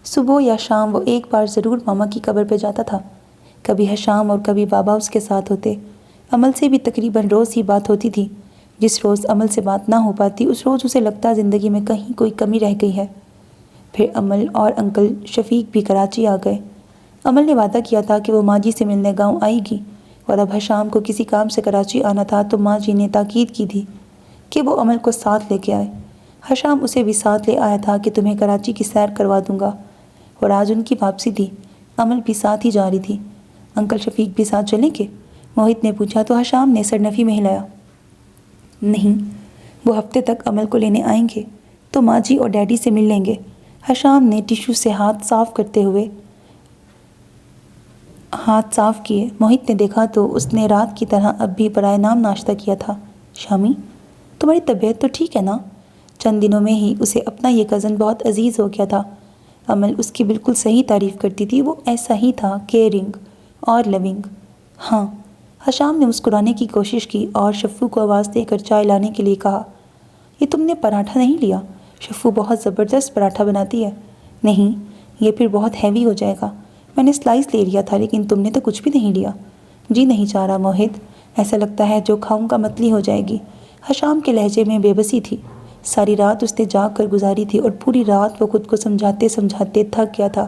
صبح یا شام وہ ایک بار ضرور ماما کی قبر پہ جاتا تھا۔ کبھی حشام اور کبھی بابا اس کے ساتھ ہوتے۔ عمل سے بھی تقریباً روز ہی بات ہوتی تھی۔ جس روز عمل سے بات نہ ہو پاتی اس روز اسے لگتا زندگی میں کہیں کوئی کمی رہ گئی ہے۔ پھر عمل اور انکل شفیق بھی کراچی آ گئے۔ عمل نے وعدہ کیا تھا کہ وہ ماں جی سے ملنے گاؤں آئے گی اور اب حشام کو کسی کام سے کراچی آنا تھا تو ماں جی نے تاکید کی تھی کہ وہ عمل کو ساتھ لے کے آئے۔ حشام اسے بھی ساتھ لے آیا تھا کہ تمہیں کراچی کی سیر کروا دوں گا، اور آج ان کی واپسی تھی۔ عمل بھی ساتھ ہی جا رہی تھی۔ انکل شفیق بھی ساتھ چلیں گے؟ موہت نے پوچھا تو حشام نے سرنفی میں ہلایا۔ نہیں، وہ ہفتے تک عمل کو لینے آئیں گے تو ماں جی اور ڈیڈی سے مل لیں گے۔ حشام نے ٹیشو سے ہاتھ صاف کرتے ہوئے ہاتھ صاف کیے۔ موہت نے دیکھا تو اس نے رات کی طرح اب بھی برائے نام ناشتہ کیا تھا۔ شامی، تمہاری طبیعت تو ٹھیک ہے نا؟ چند دنوں میں ہی اسے اپنا یہ کزن بہت عزیز ہو گیا تھا۔ عمل اس کی بالکل صحیح تعریف کرتی تھی، وہ ایسا ہی تھا، کیئرنگ اور لونگ۔ ہاں، حشام نے مسکرانے کی کوشش کی اور شفو کو آواز دے کر چائے لانے کے لیے کہا۔ یہ تم نے پراٹھا نہیں لیا؟ شفو بہت زبردست پراٹھا بناتی ہے۔ نہیں، یہ پھر بہت ہیوی ہو جائے گا۔ میں نے سلائس لے لیا تھا لیکن تم نے تو کچھ بھی نہیں لیا۔ جی نہیں چاہ رہا موہت، ایسا لگتا ہے جو کھاؤں گا متلی ہو جائے گی۔ حشام کے لہجے میں بے بسی تھی۔ ساری رات اس نے جاگ کر گزاری تھی اور پوری رات وہ خود کو سمجھاتے سمجھاتے تھک گیا تھا،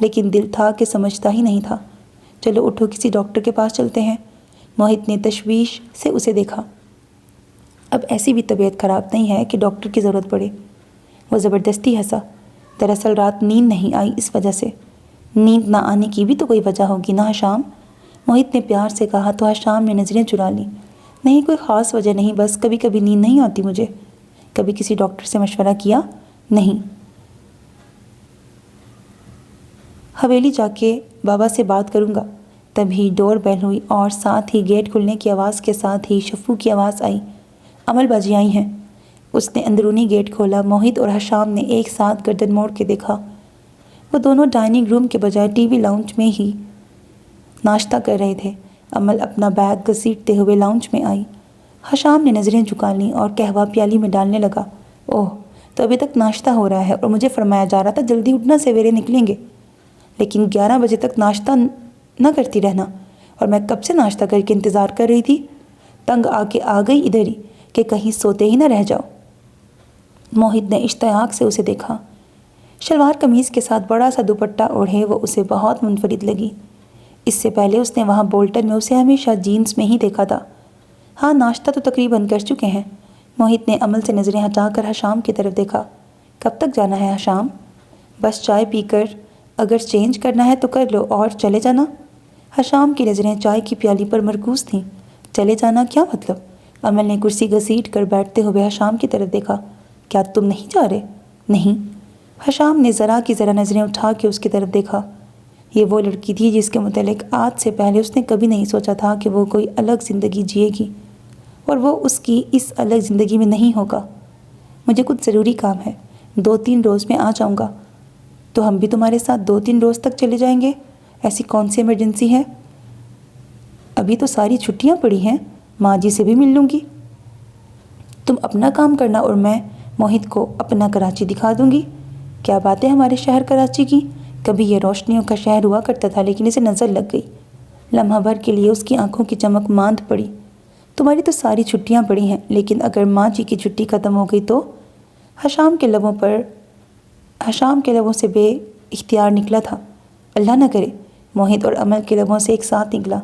لیکن دل تھا کہ سمجھتا ہی نہیں تھا۔ چلو اٹھو، کسی ڈاکٹر کے پاس چلتے ہیں۔ موہت نے تشویش سے اسے دیکھا۔ اب ایسی بھی طبیعت خراب نہیں ہے کہ ڈاکٹر کی ضرورت پڑے۔ وہ زبردستی ہنسا۔ دراصل رات نیند نہیں آئی، اس وجہ سے۔ نیند نہ آنے کی بھی تو کوئی وجہ ہوگی نا حشام؟ موہت نے پیار سے کہا تو حشام نے نظریں چرا لیں۔ نہیں، کوئی خاص وجہ نہیں، بس کبھی کبھی نیند نہیں آتی مجھے۔ کبھی کسی ڈاکٹر سے مشورہ کیا؟ نہیں۔ حویلی جا کے بابا سے بات کروں گا۔ تبھی ڈور بیل ہوئی اور ساتھ ہی گیٹ کھلنے کی آواز کے ساتھ ہی شفو کی آواز آئی۔ عمل باجی آئی ہیں۔ اس نے اندرونی گیٹ کھولا۔ موہت اور حشام نے ایک ساتھ گردن موڑ کے دیکھا۔ وہ دونوں ڈائننگ روم کے بجائے ٹی وی لاؤنج میں ہی ناشتہ کر رہے تھے۔ عمل اپنا بیگ گھسیٹتے ہوئے لاؤنج میں آئی۔ حشام نے نظریں جھکا لیں اور قہوہ پیالی میں ڈالنے لگا۔ اوہ، تو ابھی تک ناشتہ ہو رہا ہے اور مجھے فرمایا جا رہا تھا جلدی اٹھنا، سویرے نکلیں گے، لیکن 11 بجے تک ناشتہ نہ کرتی رہنا، اور میں کب سے ناشتہ کر کے انتظار کر رہی تھی۔ تنگ آ کے آ گئی ادھر ہی کہ کہیں سوتے ہی نہ رہ جاؤ۔ موہت نے اشتیاق سے اسے دیکھا۔ شلوار قمیض کے ساتھ بڑا سا دوپٹہ اوڑھے وہ اسے بہت منفرد لگی۔ اس سے پہلے اس نے وہاں بولٹن میں اسے ہمیشہ جینز میں ہی دیکھا تھا۔ ہاں، ناشتہ تو تقریباً کر چکے ہیں۔ موہت نے عمل سے نظریں ہٹا کر حشام کی طرف دیکھا۔ کب تک جانا ہے حشام؟ بس چائے پی کر، اگر چینج کرنا ہے تو کر لو اور چلے جانا۔ حشام کی نظریں چائے کی پیالی پر مرکوز تھیں۔ چلے جانا کیا مطلب؟ عمل نے کرسی گھسیٹ کر بیٹھتے ہوئے حشام کی طرف دیکھا۔ کیا تم نہیں جا رہے؟ نہیں۔ حشام نے ذرا کی ذرا نظریں اٹھا کے اس کی طرف دیکھا۔ یہ وہ لڑکی تھی جس کے متعلق آج سے پہلے اس نے کبھی نہیں سوچا تھا کہ وہ کوئی الگ زندگی جیے گی، اور وہ اس کی اس الگ زندگی میں نہیں ہوگا۔ مجھے کچھ ضروری کام ہے، 2-3 روز میں آ جاؤں گا۔ تو ہم بھی تمہارے ساتھ 2-3 روز تک چلے جائیں گے۔ ایسی کون سی ایمرجنسی ہے؟ ابھی تو ساری چھٹیاں پڑی ہیں، ماں جی سے بھی مل لوں گی۔ تم اپنا کام کرنا اور میں موہت کو اپنا کراچی دکھا دوں گی۔ کیا بات ہے ہمارے شہر کراچی کی کبھی یہ روشنیوں کا شہر ہوا کرتا تھا، لیکن اسے نظر لگ گئی۔ لمحہ بھر کے لیے اس کی آنکھوں کی چمک ماند پڑی۔ تمہاری تو ساری چھٹیاں پڑی ہیں، لیکن اگر ماں جی کی چھٹی ختم ہو گئی تو؟ حشام کے لبوں سے بے اختیار نکلا تھا۔ اللہ نہ کرے۔ موہت اور امل کے لبوں سے ایک ساتھ نکلا۔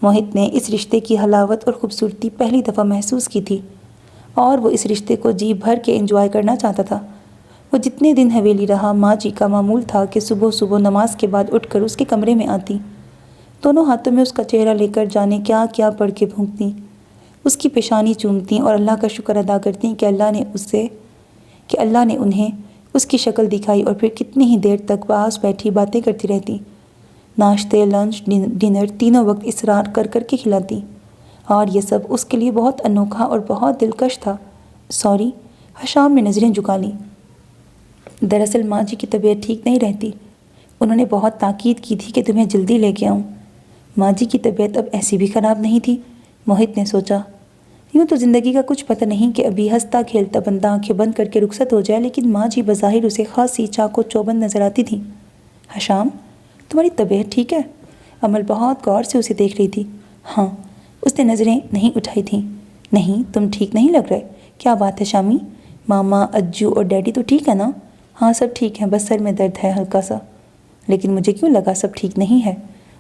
موہت نے اس رشتے کی حلاوت اور خوبصورتی پہلی دفعہ محسوس کی تھی، اور وہ اس رشتے کو جی بھر کے انجوائے کرنا چاہتا تھا۔ وہ جتنے دن حویلی رہا، ماں جی کا معمول تھا کہ صبح صبح نماز کے بعد اٹھ کر اس کے کمرے میں آتی، دونوں ہاتھوں میں اس کا چہرہ لے کر جانے کیا کیا پڑھ کے بھونکتی، اس کی پیشانی چومتی اور اللہ کا شکر ادا کرتی کہ اللہ نے انہیں اس کی شکل دکھائی، اور پھر کتنی ہی دیر تک پاس بیٹھی باتیں کرتی رہتی۔ ناشتے، لنچ، ڈنر تینوں وقت اصرار کر کر کے کھلاتی، اور یہ سب اس کے لیے بہت انوکھا اور بہت دلکش تھا۔ سوری، حشام نے نظریں جھکا لیں۔ دراصل ماں جی کی طبیعت ٹھیک نہیں رہتی، انہوں نے بہت تاکید کی تھی کہ تمہیں جلدی لے کے آؤں۔ ماں جی کی طبیعت اب ایسی بھی خراب نہیں تھی، موہت نے سوچا۔ یوں تو زندگی کا کچھ پتہ نہیں کہ ابھی ہنستا کھیلتا بندہ آنکھیں بند کر کے رخصت ہو جائے، لیکن ماں جی بظاہر اسے خاصی چاق و چوبند نظر آتی تھیں۔ حشام، تمہاری طبیعت ٹھیک ہے؟ امل بہت غور سے اسے دیکھ رہی تھی۔ ہاں، اس نے نظریں نہیں اٹھائی تھیں۔ نہیں، تم ٹھیک نہیں لگ رہے۔ کیا بات ہے شامی؟ ماما، اجو اور ڈیڈی تو ٹھیک ہے نا؟ ہاں سب ٹھیک ہیں، بس سر میں درد ہے ہلکا سا۔ لیکن مجھے کیوں لگا سب ٹھیک نہیں ہے؟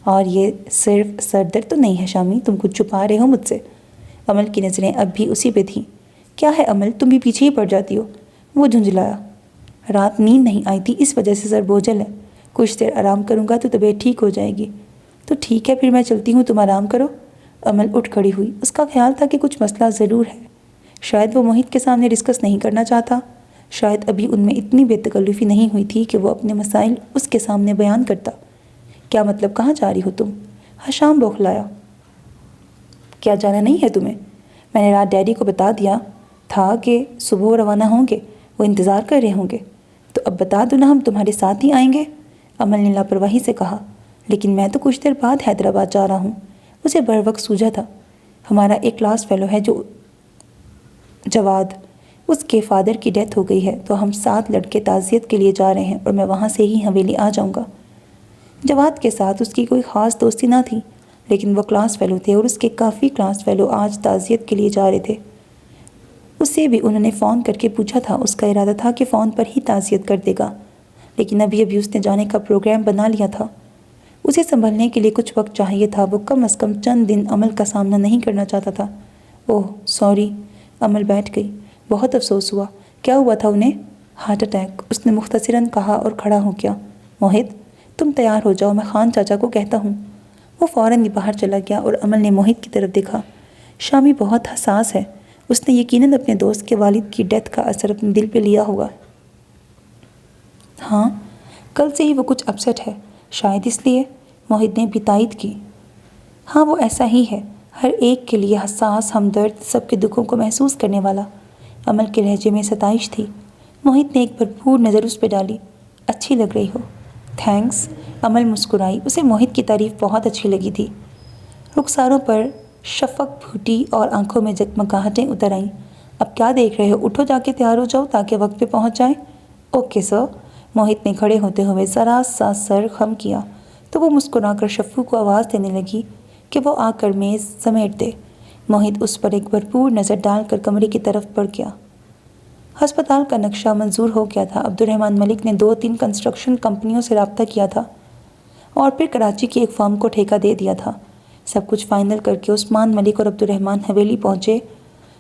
اور یہ صرف سر درد تو نہیں ہے شامی، تم کچھ چھپا رہے ہو مجھ سے۔ امل کی نظریں اب بھی اسی پہ تھیں۔ کیا ہے امل، تم بھی پیچھے ہی پڑ جاتی ہو؟ وہ جھنجھلایا۔ رات نیند نہیں آئی تھی، اس وجہ سے سر بوجھل ہے۔ کچھ دیر آرام کروں گا تو طبیعت ٹھیک ہو جائے گی۔ تو ٹھیک ہے، پھر میں چلتی ہوں، تم آرام کرو۔ امل اٹھ کھڑی ہوئی۔ اس کا خیال تھا کہ کچھ مسئلہ ضرور ہے۔ شاید وہ موہت کے سامنے ڈسکس نہیں کرنا چاہتا، شاید ابھی ان میں اتنی بے تکلفی نہیں ہوئی تھی کہ وہ اپنے مسائل اس کے سامنے بیان کرتا۔ کیا مطلب، کہاں جا رہی ہو تم؟ حشام بوکھلایا۔ کیا جانا نہیں ہے تمہیں؟ میں نے رات ڈیڈی کو بتا دیا تھا کہ صبح روانہ ہوں گے، وہ انتظار کر رہے ہوں گے۔ تو اب بتا دو نا، ہم تمہارے ساتھ ہی آئیں گے۔ امل نے لاپرواہی سے کہا۔ لیکن میں تو کچھ دیر بعد حیدرآباد جا رہا ہوں۔ اسے بر وقت سوجھا تھا۔ ہمارا ایک کلاس فیلو ہے جو جواد، اس کے فادر کی ڈیتھ ہو گئی ہے، تو ہم 7 لڑکے تعزیت کے لیے جا رہے ہیں، اور میں وہاں سے ہی حویلی آ جاؤں گا۔ جواد کے ساتھ اس کی کوئی خاص دوستی نہ تھی، لیکن وہ کلاس فیلو تھے، اور اس کے کافی کلاس فیلو آج تعزیت کے لیے جا رہے تھے۔ اس سے بھی انہوں نے فون کر کے پوچھا تھا، اس کا ارادہ تھا کہ فون پر ہی تعزیت کر دے گا، لیکن ابھی اس نے جانے کا پروگرام بنا لیا تھا۔ اسے سنبھلنے کے لیے کچھ وقت چاہیے تھا، وہ کم از کم چند دن عمل کا سامنا نہیں کرنا چاہتا تھا۔ اوہ سوری، عمل بیٹھ گئی۔ بہت افسوس ہوا۔ کیا ہوا تھا انہیں؟ ہارٹ اٹیک، اس نے مختصراً کہا اور کھڑا ہو گیا۔ موہت، تم تیار ہو جاؤ، میں خان چاچا کو کہتا ہوں۔ وہ فوراً باہر چلا گیا، اور عمل نے موہت کی طرف دیکھا۔ شامی بہت حساس ہے، اس نے یقیناً اپنے دوست کے والد کی ڈیتھ کا اثر اپنے دل پہ لیا ہوگا۔ ہاں، کل سے ہی وہ کچھ اپسیٹ ہے، شاید اس لیے، موہت نے بھی تائید کی۔ ہاں وہ ایسا ہی ہے، ہر ایک کے لیے حساس، ہمدرد، سب کے دکھوں کو محسوس کرنے والا۔ عمل کے لہجے میں ستائش تھی۔ موہت نے ایک بھرپور نظر اس پہ ڈالی۔ اچھی لگ رہی ہو۔ تھینکس، عمل مسکرائی، اسے موہت کی تعریف بہت اچھی لگی تھی۔ رخساروں پر شفق پھوٹی اور آنکھوں میں جگمگاہٹیں اتر آئیں۔ اب کیا دیکھ رہے ہو، اٹھو، جا کے تیار ہو جاؤ تاکہ وقت پہ پہنچ جائیں۔ اوکے سر، موہت نے کھڑے ہوتے ہوئے ذرا سا سر خم کیا، تو وہ مسکرا کر شفو کو آواز دینے لگی کہ وہ آ کر میز سمیٹ دے۔ موہت اس پر ایک بھرپور نظر ڈال کر کمرے کی طرف بڑھ گیا۔ ہسپتال کا نقشہ منظور ہو گیا تھا۔ عبد الرحمن ملک نے 2-3 کنسٹرکشن کمپنیوں سے رابطہ کیا تھا، اور پھر کراچی کی ایک فرم کو ٹھیکہ دے دیا تھا۔ سب کچھ فائنل کر کے عثمان ملک اور عبد الرحمن حویلی پہنچے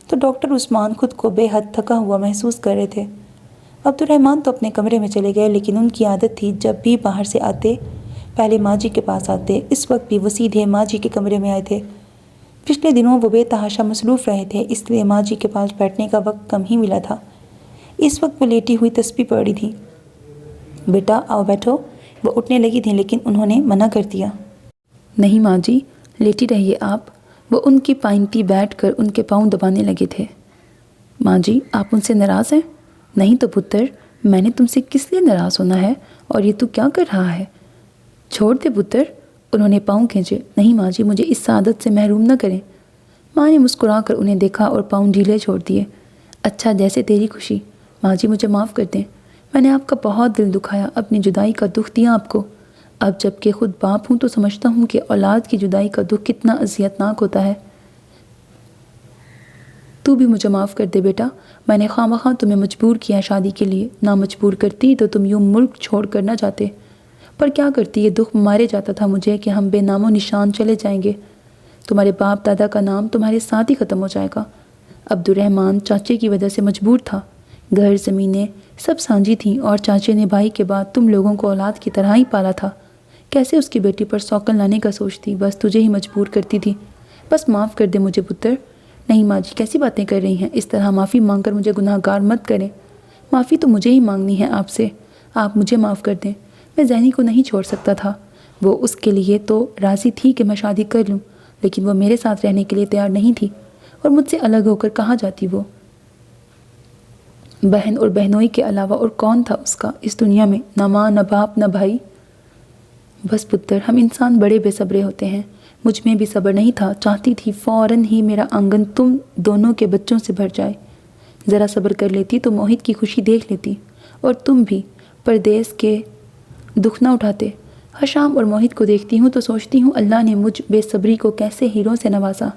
تو ڈاکٹر عثمان خود کو بے حد تھکا ہوا محسوس کر رہے تھے۔ عبد الرحمن تو اپنے کمرے میں چلے گئے، لیکن ان کی عادت تھی جب بھی باہر سے آتے پہلے ماں جی کے پاس آتے۔ اس وقت بھی وہ سیدھے ماں جی کے کمرے میں آئے تھے۔ پچھلے دنوں وہ بے تحاشا مصروف رہے تھے، اس لیے ماں جی کے پاس بیٹھنے کا وقت کم ہی ملا تھا۔ اس وقت وہ لیٹی ہوئی تسبیح پڑھ رہی تھی۔ بیٹا آؤ بیٹھو، وہ اٹھنے لگی تھیں، لیکن انہوں نے منع کر دیا۔ نہیں ماں جی، لیٹی رہیے آپ۔ وہ ان کی پائنٹی بیٹھ کر ان کے پاؤں دبانے لگے تھے۔ ماں جی، آپ ان سے ناراض ہیں؟ نہیں تو پتر، میں نے تم سے کس لیے ناراض ہونا ہے، اور یہ تو کیا کر رہا ہے؟ چھوڑ دے پتر، انہوں نے پاؤں کھینچے۔ نہیں ماں جی، مجھے اس سعادت سے محروم نہ کریں۔ ماں نے مسکرا کر انہیں دیکھا اور پاؤں ڈھیلے چھوڑ دیے۔ اچھا، جیسے تیری خوشی۔ ماں جی مجھے معاف کر دیں۔ میں نے آپ کا بہت دل دکھایا، اپنی جدائی کا دکھ دیا آپ کو۔ اب جب کہ خود باپ ہوں تو سمجھتا ہوں کہ اولاد کی جدائی کا دکھ کتنا اذیتناک ہوتا ہے۔ تو بھی مجھے معاف کر دے بیٹا، میں نے خواہ تمہیں مجبور کیا شادی کے لیے، نہ مجبور کرتی تو تم یوں ملک چھوڑ کر نہ جاتے۔ پر کیا کرتی، یہ دکھ مارے جاتا تھا مجھے کہ ہم بے نام و نشان چلے جائیں گے، تمہارے باپ دادا کا نام تمہارے ساتھ ہی ختم ہو جائے گا۔ عبدالرحمن چاچے کی وجہ سے مجبور تھا، گھر زمینیں سب سانجی تھیں، اور چاچے نے بھائی کے بعد تم لوگوں کو اولاد کی طرح ہی پالا تھا۔ کیسے اس کی بیٹی پر سوکن لانے کا سوچتی، بس تجھے ہی مجبور کرتی تھی۔ بس معاف کر دے مجھے پتر۔ نہیں ماں جی، کیسی باتیں کر رہی ہیں، اس طرح معافی مانگ کر مجھے گناہ گار مت کریں۔ معافی تو مجھے ہی مانگنی ہے آپ سے، آپ مجھے معاف کر دیں۔ میں ذہنی کو نہیں چھوڑ سکتا تھا، وہ اس کے لیے تو راضی تھی کہ میں شادی کر لوں، لیکن وہ میرے ساتھ رہنے کے لیے تیار نہیں تھی، اور مجھ سے الگ ہو کر کہاں جاتی وہ؟ بہن اور بہنوئی کے علاوہ اور کون تھا اس کا اس دنیا میں؟ نہ ماں، نہ باپ، نہ بھائی۔ بس پتر، ہم انسان بڑے بے صبرے ہوتے ہیں، مجھ میں بھی صبر نہیں تھا، چاہتی تھی فوراً ہی میرا آنگن تم دونوں کے بچوں سے بھر جائے۔ ذرا صبر کر لیتی تو موہت کی خوشی دیکھ لیتی، اور تم بھی پردیس کے دکھ نہ اٹھاتے۔ حشام اور موہت کو دیکھتی ہوں تو سوچتی ہوں اللہ نے مجھ بے صبری کو کیسے ہیروں سے نوازا،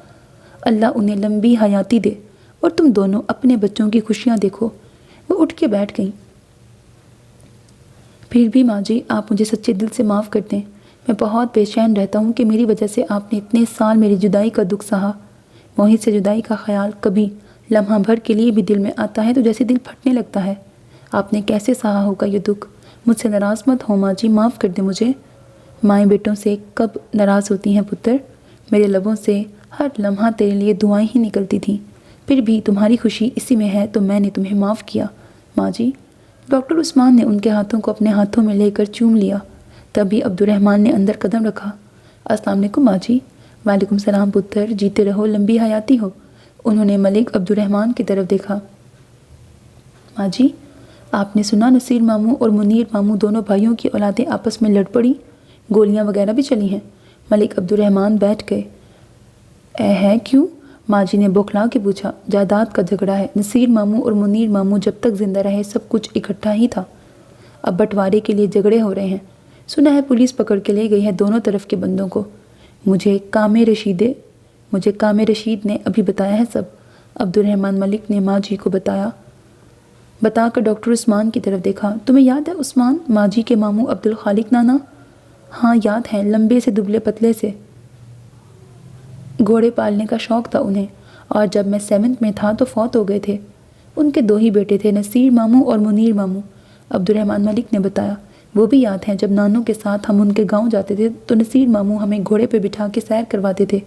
اللہ انہیں لمبی حیاتی دے، اور تم دونوں اپنے بچوں کی خوشیاں دیکھو۔ وہ اٹھ کے بیٹھ گئیں۔ پھر بھی ماں جی، آپ مجھے سچے دل سے معاف کر دیں، میں بہت بے چین رہتا ہوں کہ میری وجہ سے آپ نے اتنے سال میری جدائی کا دکھ سہا۔ موہت سے جدائی کا خیال کبھی لمحہ بھر کے لیے بھی دل میں آتا ہے تو جیسے دل پھٹنے لگتا ہے۔ آپ نے کیسے سہا ہوگا یہ دکھ؟ مجھ سے ناراض مت ہو ماں جی، معاف کر دیں مجھے۔ مائیں بیٹوں سے کب ناراض ہوتی ہیں پتر؟ میرے لبوں سے ہر لمحہ تیرے لیے دعائیں ہی نکلتی تھیں، پھر بھی تمہاری خوشی اسی میں ہے تو میں نے تمہیں معاف کیا ماں جی۔ ڈاکٹر عثمان نے ان کے ہاتھوں کو اپنے ہاتھوں میں لے کر چوم لیا، تبھی عبدالرحمن نے اندر قدم رکھا۔ السلام علیکم ماں جی۔ وعلیکم السلام پتر، جیتے رہو، لمبی حیاتی ہو۔ انہوں نے ملک عبدالرحمن کی طرف دیکھا۔ ماں جی، آپ نے سنا نصیر ماموں اور منیر ماموں دونوں بھائیوں کی اولادیں آپس میں لڑ پڑی، گولیاں وغیرہ بھی چلی ہیں؟ ملک عبدالرحمن بیٹھ گئے۔ ہے کیوں؟ ماں جی نے بوکھلا کے پوچھا۔ جائیداد کا جھگڑا ہے، نصیر ماموں اور منیر ماموں جب تک زندہ رہے سب کچھ اکٹھا ہی تھا، اب بٹوارے کے لیے جھگڑے ہو رہے ہیں، سنا ہے پولیس پکڑ کے لے گئی ہے دونوں طرف کے بندوں کو۔ مجھے کام رشید نے ابھی بتایا ہے سب۔ عبدالرحمن ملک نے ماں جی کو بتا کر ڈاکٹر عثمان کی طرف دیکھا۔ تمہیں یاد ہے عثمان، ماں جی کے ماموں عبدالخالق نانا؟ ہاں یاد ہیں، لمبے سے دبلے پتلے سے، گھوڑے پالنے کا شوق تھا انہیں، اور جب میں 7 میں تھا تو فوت ہو گئے تھے۔ ان کے 2 ہی بیٹے تھے، نصیر ماموں اور منیر ماموں، عبدالرحمن ملک نے بتایا۔ وہ بھی یاد ہیں، جب نانوں کے ساتھ ہم ان کے گاؤں جاتے تھے تو نصیر ماموں ہمیں گھوڑے پہ بٹھا کے سیر کرواتے تھے،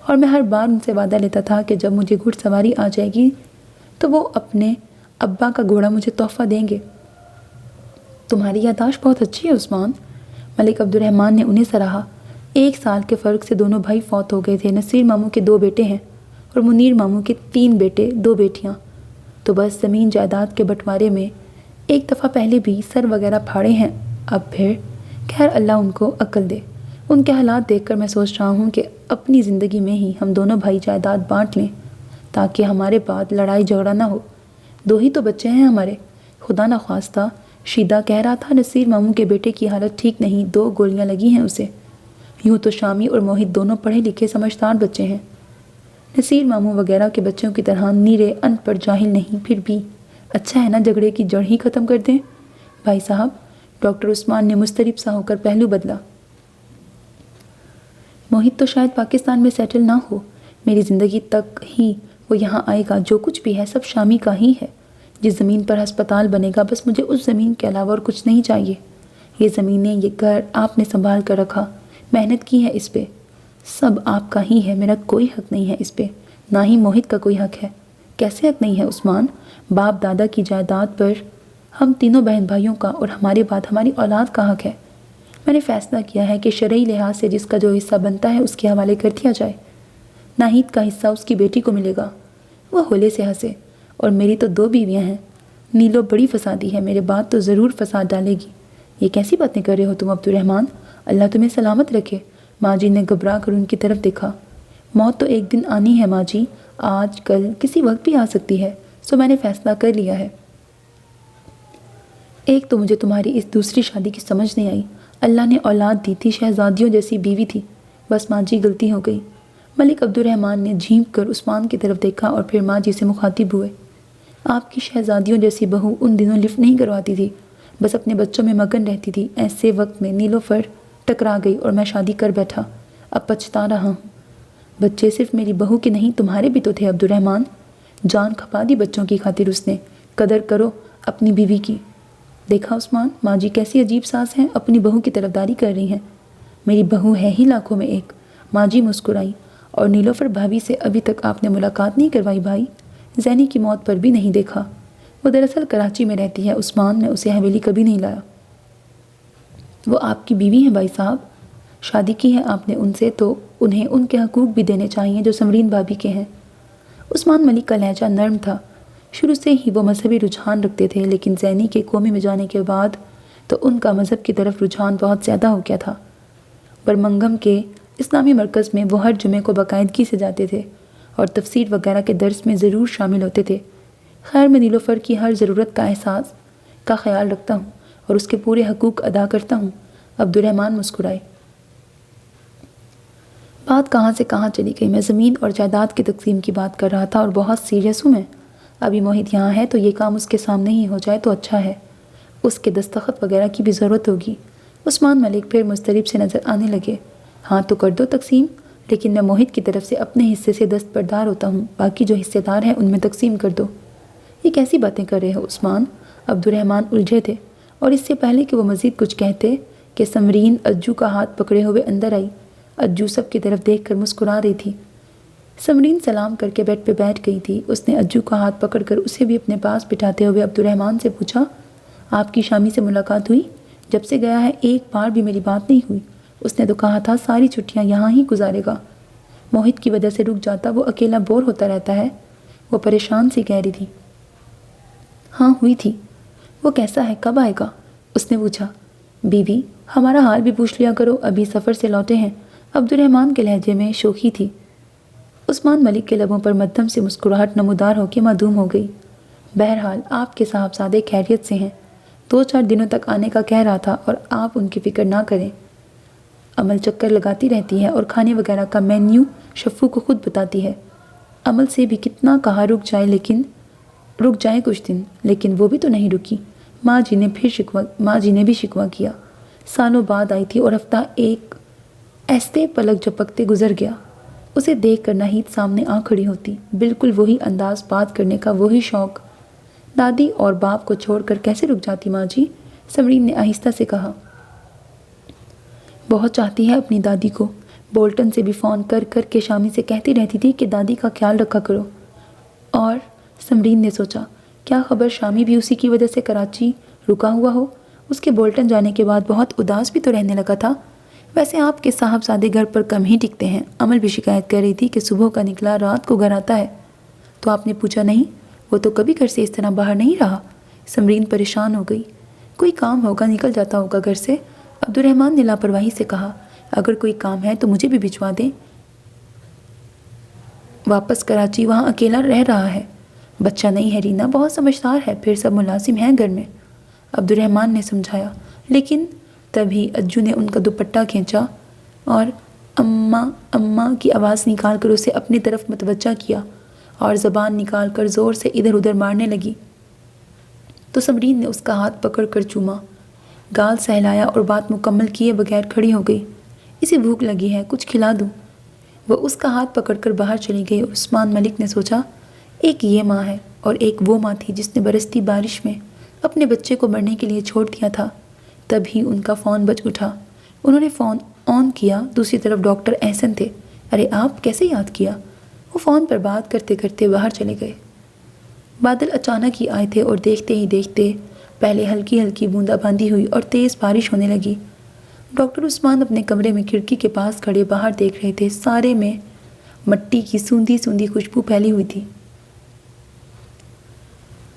اور میں ہر بار ان سے وعدہ لیتا تھا کہ جب مجھے گھڑ سواری آ جائے گی تو وہ اپنے ابا کا گھوڑا مجھے تحفہ دیں گے۔ تمہاری یادداشت بہت اچھی ہے عثمان، ملک عبدالرحمن نے انہیں سراہا۔ 1 سال کے فرق سے دونوں بھائی فوت ہو گئے تھے، نصیر ماموں کے 2 بیٹے ہیں اور منیر ماموں کے 3 بیٹے 2 بیٹیاں، تو بس زمین جائیداد کے بٹوارے میں ایک دفعہ پہلے بھی سر وغیرہ پھاڑے ہیں، اب پھر خیر اللہ ان کو عقل دے۔ ان کے حالات دیکھ کر میں سوچ رہا ہوں کہ اپنی زندگی میں ہی ہم دونوں بھائی جائیداد بانٹ لیں تاکہ ہمارے بعد لڑائی جھگڑا نہ ہو۔ 2 ہی تو بچے ہیں ہمارے۔ خدا نخواستہ شیدہ کہہ رہا تھا نصیر ماموں کے بیٹے کی حالت ٹھیک نہیں، 2 گولیاں لگی ہیں اسے۔ یوں تو شامی اور موہت دونوں پڑھے لکھے سمجھدار بچے ہیں، نصیر ماموں وغیرہ کے بچوں کی طرح نیرے ان پڑھ جاہل نہیں، پھر بھی اچھا ہے نا جھگڑے کی جڑ ہی ختم کر دیں۔ بھائی صاحب، ڈاکٹر عثمان نے مضطرب سا ہو کر پہلو بدلا۔ موہت تو شاید پاکستان میں سیٹل نہ ہو، میری زندگی تک ہی وہ یہاں آئے گا، جو کچھ بھی ہے سب شامی کا ہی ہے۔ جس زمین پر ہسپتال بنے گا بس مجھے اس زمین کے علاوہ اور کچھ نہیں چاہیے۔ یہ زمینیں، یہ گھر آپ نے سنبھال کر رکھا، محنت کی ہے اس پہ، سب آپ کا ہی ہے، میرا کوئی حق نہیں ہے اس پہ، نہ ہی موہت کا کوئی حق ہے۔ کیسے حق نہیں ہے عثمان؟ باپ دادا کی جائیداد پر ہم تینوں بہن بھائیوں کا اور ہمارے بعد ہماری اولاد کا حق ہے۔ میں نے فیصلہ کیا ہے کہ شرعی لحاظ سے جس کا جو حصہ بنتا ہے اس کے حوالے کر دیا جائے۔ ناہید کا حصہ اس کی بیٹی کو ملے گا۔ وہ ہولے سے ہنسے۔ اور میری تو 2 بیویاں ہیں، نیلو بڑی فسادی ہے، میرے بعد تو ضرور فساد ڈالے گی۔ یہ کیسی باتیں کر رہے ہو تم عبدالرحمن؟ اللہ تمہیں سلامت رکھے۔ ماں جی نے گھبرا کر ان کی طرف دیکھا۔ موت تو ایک دن آنی ہے ماں جی، آج کل کسی وقت بھی آ سکتی ہے، سو میں نے فیصلہ کر لیا ہے۔ ایک تو مجھے تمہاری اس دوسری شادی کی سمجھ نہیں آئی۔ اللہ نے اولاد دی تھی، شہزادیوں جیسی بیوی تھی، بس ماں جی غلطی ہو گئی۔ ملک عبد الرحمن نے جھینک کر عثمان کی طرف دیکھا اور پھر ماں جی سے مخاطب ہوئے۔ آپ کی شہزادیوں جیسی بہو ان دنوں لفٹ نہیں کرواتی تھی، بس اپنے بچوں میں مگن رہتی تھی۔ ایسے وقت میں نیلوفر ٹکرا گئی اور میں شادی کر بیٹھا، اب پچھتا رہا ہوں۔ بچے صرف میری بہو کے نہیں تمہارے بھی تو تھے عبد الرحمن، جان کھپا دی بچوں کی خاطر اس نے۔ قدر کرو اپنی بیوی کی۔ دیکھا عثمان، ماں جی کیسی عجیب ساس ہیں، اپنی بہو کی طرفداری کر رہی ہیں۔ میری بہو ہے ہی لاکھوں میں ایک۔ ماں جی مسکرائی۔ اور نیلوفر بھابھی سے ابھی تک آپ نے ملاقات نہیں کروائی بھائی؟ زینی کی موت پر بھی نہیں دیکھا؟ وہ دراصل کراچی میں رہتی ہے عثمان، میں اسے حویلی کبھی نہیں لایا۔ وہ آپ کی بیوی ہیں بھائی صاحب، شادی کی ہے آپ نے ان سے تو انہیں ان کے حقوق بھی دینے چاہیے جو سمرین بھابھی کے ہیں۔ عثمان ملک کا لہجہ نرم تھا، شروع سے ہی وہ مذہبی رجحان رکھتے تھے، لیکن زینی کے قومی میں جانے کے بعد تو ان کا مذہب کی طرف رجحان بہت زیادہ ہو گیا تھا۔ برمنگھم کے اسلامی مرکز میں وہ ہر جمعے کو باقاعدگی سے جاتے تھے اور تفسیر وغیرہ کے درس میں ضرور شامل ہوتے تھے۔ خیر، میں نیلوفر کی ہر ضرورت کا احساس کا خیال رکھتا ہوں اور اس کے پورے حقوق ادا کرتا ہوں۔ عبد الرحمن مسکرائے۔ بات کہاں سے کہاں چلی گئی، میں زمین اور جائیداد کی تقسیم کی بات کر رہا تھا اور بہت سیریس ہوں میں۔ ابھی موہت یہاں ہے تو یہ کام اس کے سامنے ہی ہو جائے تو اچھا ہے، اس کے دستخط وغیرہ کی بھی ضرورت ہوگی۔ عثمان ملک پھر مضطرب سے نظر آنے لگے۔ ہاں تو کر دو تقسیم، لیکن میں موہت کی طرف سے اپنے حصے سے دستبردار ہوتا ہوں، باقی جو حصے دار ہیں ان میں تقسیم کر دو۔ یہ کیسی باتیں کر رہے ہو عثمان؟ عبد الرحمن الجھے تھے، اور اس سے پہلے کہ وہ مزید کچھ کہتے کہ سمرین اجو کا ہاتھ پکڑے ہوئے اندر آئی۔ اجو سب کی طرف دیکھ کر مسکرا رہی تھی۔ سمرین سلام کر کے بیڈ پہ بیٹھ گئی تھی۔ اس نے اجو کا ہاتھ پکڑ کر اسے بھی اپنے پاس بٹھاتے ہوئے عبد الرحمن سے پوچھا، آپ کی شامی سے ملاقات ہوئی؟ جب سے گیا ہے ایک بار بھی میری بات نہیں ہوئی۔ اس نے تو کہا تھا ساری چھٹیاں یہاں ہی گزارے گا، موہت کی وجہ سے رک جاتا، وہ اکیلا بور ہوتا رہتا ہے۔ وہ پریشان سی کہہ رہی تھی۔ ہاں ہوئی تھی۔ وہ کیسا ہے، کب آئے گا؟ اس نے پوچھا۔ بیوی ہمارا حال بھی پوچھ لیا کرو، ابھی سفر سے لوٹے ہیں۔ عبد الرحمن کے لہجے میں شوخی تھی۔ عثمان ملک کے لبوں پر مدھم سے مسکراہٹ نمودار ہو کے معدوم ہو گئی۔ بہرحال آپ کے صاحبزادے خیریت سے ہیں، 2-4 دنوں تک آنے کا کہہ رہا تھا، اور آپ ان کی فکر نہ کریں۔ عمل چکر لگاتی رہتی ہے اور کھانے وغیرہ کا مینیو شفو کو خود بتاتی ہے۔ عمل سے بھی کتنا کہا رک جائے کچھ دن، لیکن وہ بھی تو نہیں رکی۔ ماں جی نے بھی شکوہ کیا۔ سالوں بعد آئی تھی اور ہفتہ ایک ایسے پلک جھپکتے گزر گیا۔ اسے دیکھ کر ناہید سامنے آ کھڑی ہوتی، بالکل وہی انداز بات کرنے کا، وہی شوق۔ دادی اور باپ کو چھوڑ کر کیسے رک جاتی ماں جی؟ سمرین نے آہستہ سے کہا۔ بہت چاہتی ہے اپنی دادی کو، بولٹن سے بھی فون کر کر کے شامی سے کہتی رہتی تھی کہ دادی کا خیال رکھا کرو۔ اور سمرین نے سوچا، کیا خبر شامی بھی اسی کی وجہ سے کراچی رکا ہوا ہو؟ اس کے بولٹن جانے کے بعد بہت اداس بھی تو رہنے لگا تھا۔ ویسے آپ کے صاحبزادے گھر پر کم ہی ٹکتے ہیں، عمل بھی شکایت کر رہی تھی کہ صبح کا نکلا رات کو گھر آتا ہے۔ تو آپ نے پوچھا نہیں؟ وہ تو کبھی گھر سے اس طرح باہر نہیں رہا۔ سمرین پریشان ہو گئی۔ کوئی کام ہوگا، نکل جاتا ہوگا گھر سے۔ عبد الرحمن نے لاپرواہی سے کہا، اگر کوئی کام ہے تو مجھے بھی بھجوا دیں، واپس کراچی وہاں اکیلا رہ رہا ہے۔ بچہ نہیں ہے رینا، بہت سمجھدار ہے، پھر سب ملازم ہیں گھر میں، عبد الرحمن نے سمجھایا۔ لیکن تبھی اجو نے ان کا دوپٹہ کھینچا اور اماں اماں کی آواز نکال کر اسے اپنی طرف متوجہ کیا اور زبان نکال کر زور سے ادھر ادھر مارنے لگی۔ تو سمرین نے اس کا ہاتھ پکڑ کر چوما، گال سہلایا اور بات مکمل کیے بغیر کھڑی ہو گئی۔ اسے بھوک لگی ہے، کچھ کھلا دوں؟ وہ اس کا ہاتھ پکڑ کر باہر چلی گئی۔ عثمان ملک نے سوچا، ایک یہ ماں ہے اور ایک وہ ماں تھی جس نے برستی بارش میں اپنے بچے کو مرنے کے لیے چھوڑ دیا تھا۔ تبھی ان کا فون بج اٹھا۔ انہوں نے فون آن کیا، دوسری طرف ڈاکٹر احسن تھے۔ ارے آپ کیسے یاد کیا؟ وہ فون پر بات کرتے کرتے باہر چلے گئے۔ بادل اچانک ہی آئے تھے اور دیکھتے ہی دیکھتے پہلے ہلکی ہلکی بوندا باندی ہوئی اور تیز بارش ہونے لگی۔ ڈاکٹر عثمان اپنے کمرے میں کھڑکی کے پاس کھڑے باہر دیکھ رہے تھے۔ سارے میں مٹی کی سوندھی سوندھی خوشبو پھیلی ہوئی تھی۔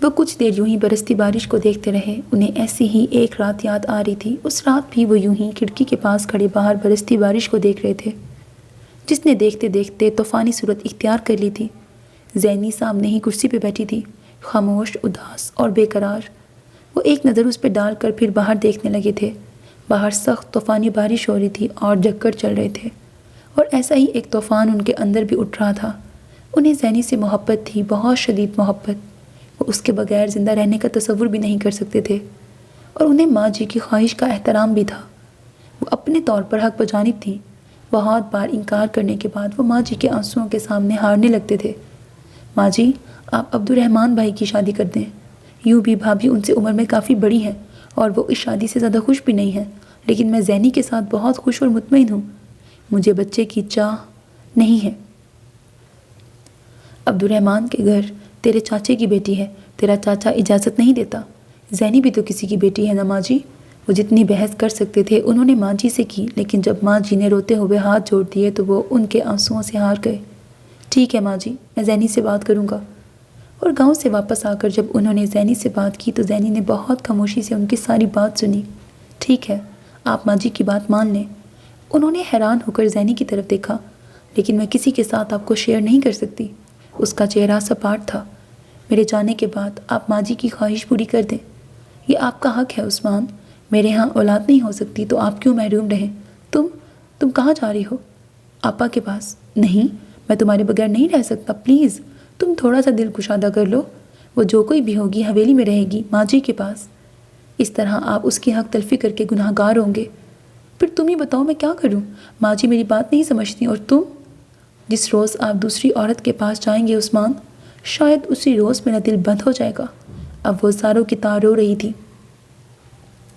وہ کچھ دیر یوں ہی برستی بارش کو دیکھتے رہے۔ انہیں ایسی ہی ایک رات یاد آ رہی تھی۔ اس رات بھی وہ یوں ہی کھڑکی کے پاس کھڑے باہر برستی بارش کو دیکھ رہے تھے، جس نے دیکھتے دیکھتے طوفانی صورت اختیار کر لی تھی۔ زینی سامنے ہی کرسی پہ بیٹھی تھی، خاموش، اداس اور بے قرار۔ وہ ایک نظر اس پہ ڈال کر پھر باہر دیکھنے لگے تھے۔ باہر سخت طوفانی بارش ہو رہی تھی اور جھکڑ چل رہے تھے، اور ایسا ہی ایک طوفان ان کے اندر بھی اٹھ رہا تھا۔ انہیں زینی سے محبت تھی، بہت شدید محبت۔ وہ اس کے بغیر زندہ رہنے کا تصور بھی نہیں کر سکتے تھے، اور انہیں ماں جی کی خواہش کا احترام بھی تھا۔ وہ اپنے طور پر حق بجانب تھیں۔ بہت بار انکار کرنے کے بعد وہ ماں جی کے آنسوؤں کے سامنے ہارنے لگتے تھے۔ ماں جی، آپ عبد الرحمن بھائی کی شادی کر دیں۔ یوں بھی بھابھی ان سے عمر میں کافی بڑی ہیں اور وہ اس شادی سے زیادہ خوش بھی نہیں ہیں، لیکن میں زینی کے ساتھ بہت خوش اور مطمئن ہوں۔ مجھے بچے کی چاہ نہیں ہے۔ عبد الرحمن کے گھر تیرے چاچے کی بیٹی ہے، تیرا چاچا اجازت نہیں دیتا۔ زینی بھی تو کسی کی بیٹی ہے نا ماں جی۔ وہ جتنی بحث کر سکتے تھے انہوں نے ماں جی سے کی، لیکن جب ماں جی نے روتے ہوئے ہاتھ جوڑ دیے تو وہ ان کے آنسوؤں سے ہار گئے۔ ٹھیک ہے ماں جی، میں زینی سے بات کروں گا۔ اور گاؤں سے واپس آ کر جب انہوں نے زینی سے بات کی تو زینی نے بہت خاموشی سے ان کی ساری بات سنی۔ ٹھیک ہے، آپ ماں جی کی بات مان لیں۔ انہوں نے حیران ہو کر زینی کی طرف دیکھا۔ لیکن میں کسی کے ساتھ آپ کو شیئر نہیں کر سکتی۔ اس کا چہرہ سپاٹ تھا۔ میرے جانے کے بعد آپ ماں جی کی خواہش پوری کر دیں۔ یہ آپ کا حق ہے عثمان۔ میرے ہاں اولاد نہیں ہو سکتی تو آپ کیوں محروم رہیں؟ تم کہاں جا رہی ہو؟ آپا کے پاس۔ نہیں، میں تمہارے بغیر نہیں رہ سکتا، پلیز تم تھوڑا سا دل کشادہ کر لو۔ وہ جو کوئی بھی ہوگی حویلی میں رہے گی، ماں جی کے پاس۔ اس طرح آپ اس کی حق تلفی کر کے گناہ گار ہوں گے۔ پھر تم ہی بتاؤ میں کیا کروں؟ ماں جی میری بات نہیں سمجھتی، اور تم جس روز آپ دوسری عورت کے پاس جائیں گے عثمان، شاید اسی روز میرا دل بند ہو جائے گا۔ اب وہ زاروں کی طرح رو رہی تھی۔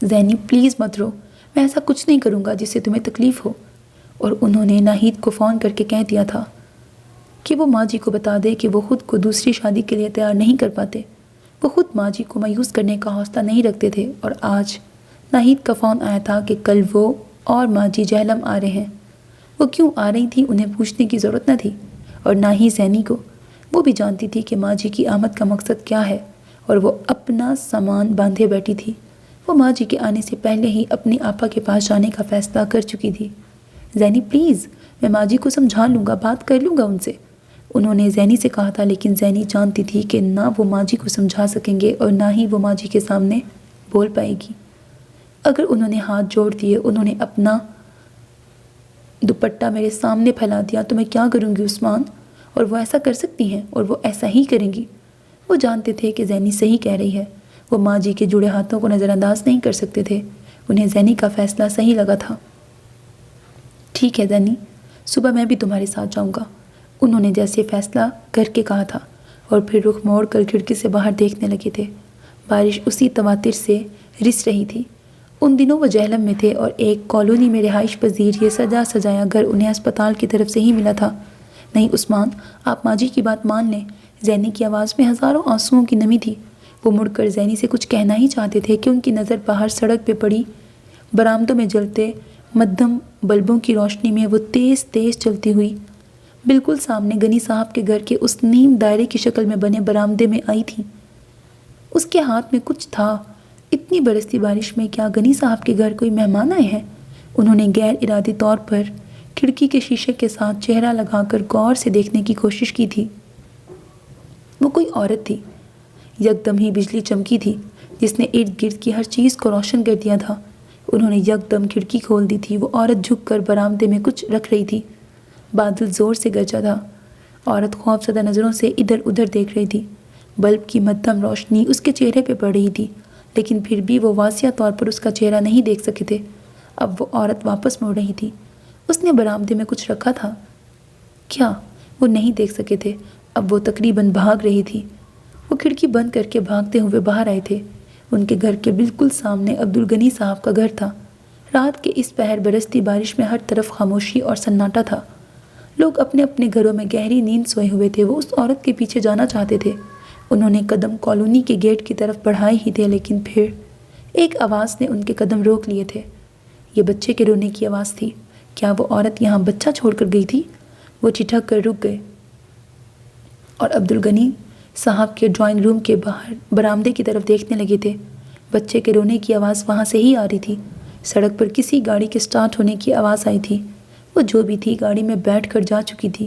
زینی پلیز مت رو، میں ایسا کچھ نہیں کروں گا جس سے تمہیں تکلیف ہو۔ اور انہوں نے ناہید کو فون کر کے کہہ دیا تھا کہ وہ ماں جی کو بتا دے کہ وہ خود کو دوسری شادی کے لیے تیار نہیں کر پاتے۔ وہ خود ماں جی کو مایوس کرنے کا حوصلہ نہیں رکھتے تھے، اور آج ناہید کا فون آیا تھا کہ کل وہ اور ماں جی جہلم آ رہے ہیں۔ وہ کیوں آ رہی تھی انہیں پوچھنے کی ضرورت نہ تھی، اور نہ ہی زینی کو۔ وہ بھی جانتی تھی کہ ماں جی کی آمد کا مقصد کیا ہے، اور وہ اپنا سامان باندھے بیٹھی تھی۔ وہ ماں جی کے آنے سے پہلے ہی اپنی آپا کے پاس جانے کا فیصلہ کر چکی تھی۔ زینی پلیز، میں ماں جی کو سمجھا لوں گا، بات کر لوں گا ان سے، انہوں نے زینی سے کہا تھا، لیکن زینی جانتی تھی کہ نہ وہ ماں جی کو سمجھا سکیں گے اور نہ ہی وہ ماں جی کے سامنے بول پائے گی۔ اگر انہوں نے ہاتھ جوڑ دیے، انہوں نے اپنا دوپٹہ میرے سامنے پھیلا دیا تو میں کیا کروں گی عثمان؟ اور وہ ایسا کر سکتی ہیں، اور وہ ایسا ہی کریں گی۔ وہ جانتے تھے کہ زینی صحیح کہہ رہی ہے۔ وہ ماں جی کے جڑے ہاتھوں کو نظر انداز نہیں کر سکتے تھے۔ انہیں زینی کا فیصلہ صحیح لگا تھا۔ ٹھیک ہے زینی، صبح میں بھی تمہارے ساتھ جاؤں گا، انہوں نے جیسے فیصلہ کر کے کہا تھا، اور پھر رخ موڑ کر کھڑکی سے باہر دیکھنے لگے تھے۔ بارش اسی تواتر سے رس رہی تھی۔ ان دنوں وہ جہلم میں تھے، اور ایک کالونی میں رہائش پذیر یہ سجا سجایا گھر انہیں اسپتال کی طرف سے ہی ملا تھا۔ نہیں عثمان، آپ ماں جی کی بات مان لیں۔ زینی کی آواز میں ہزاروں آنسوؤں کی نمی تھی۔ وہ مڑ کر زینی سے کچھ کہنا ہی چاہتے تھے کہ ان کی نظر باہر سڑک پہ پڑی برآمدوں میں جلتے مدھم بلبوں کی روشنی میں وہ تیز تیز چلتی ہوئی بالکل سامنے گنی صاحب کے گھر کے اس نیم دائرے کی شکل میں بنے برآمدے میں آئی تھی۔ اس کے ہاتھ میں کچھ تھا۔ اتنی برستی بارش میں کیا گنی صاحب کے گھر کوئی مہمان آئے ہیں؟ انہوں نے غیر ارادی طور پر کھڑکی کے شیشے کے ساتھ چہرہ لگا کر غور سے دیکھنے کی کوشش کی تھی۔ وہ کوئی عورت تھی۔ یکدم ہی بجلی چمکی تھی جس نے ارد گرد کی ہر چیز کو روشن کر دیا تھا۔ انہوں نے یکدم کھڑکی کھول دی تھی۔ وہ عورت جھک کر برآمدے میں کچھ رکھ رہی تھی۔ بادل زور سے گرجا تھا۔ عورت خوفزدہ نظروں سے ادھر ادھر دیکھ رہی تھی۔ بلب کی مدھم روشنی اس کے چہرے پہ پڑ رہی تھی، لیکن پھر بھی وہ واضح طور پر اس کا چہرہ نہیں دیکھ سکے تھے۔ اب وہ عورت واپس مڑ رہی تھی۔ اس نے برآمدے میں کچھ رکھا تھا کیا؟ وہ نہیں دیکھ سکے تھے۔ اب وہ تقریباً بھاگ رہی تھی۔ وہ کھڑکی بند کر کے بھاگتے ہوئے باہر آئے تھے۔ ان کے گھر کے بالکل سامنے عبد الغنی صاحب کا گھر تھا۔ رات کے اس پہر برستی بارش میں ہر طرف خاموشی اور سناٹا تھا۔ لوگ اپنے اپنے گھروں میں گہری نیند سوئے ہوئے تھے۔ وہ اس عورت کے پیچھے جانا چاہتے تھے۔ انہوں نے قدم کالونی کے گیٹ کی طرف بڑھائے ہی تھے، لیکن پھر ایک آواز نے ان کے قدم روک لیے تھے۔ یہ بچے کے رونے کی آواز تھی۔ کیا وہ عورت یہاں بچہ چھوڑ کر گئی تھی؟ وہ ٹھٹک کر رک گئے اور عبد الغنی صاحب کے ڈرائنگ روم کے باہر برآمدے کی طرف دیکھنے لگے تھے۔ بچے کے رونے کی آواز وہاں سے ہی آ رہی تھی۔ سڑک پر کسی گاڑی کے سٹارٹ ہونے کی آواز آئی تھی۔ وہ جو بھی تھی گاڑی میں بیٹھ کر جا چکی تھی۔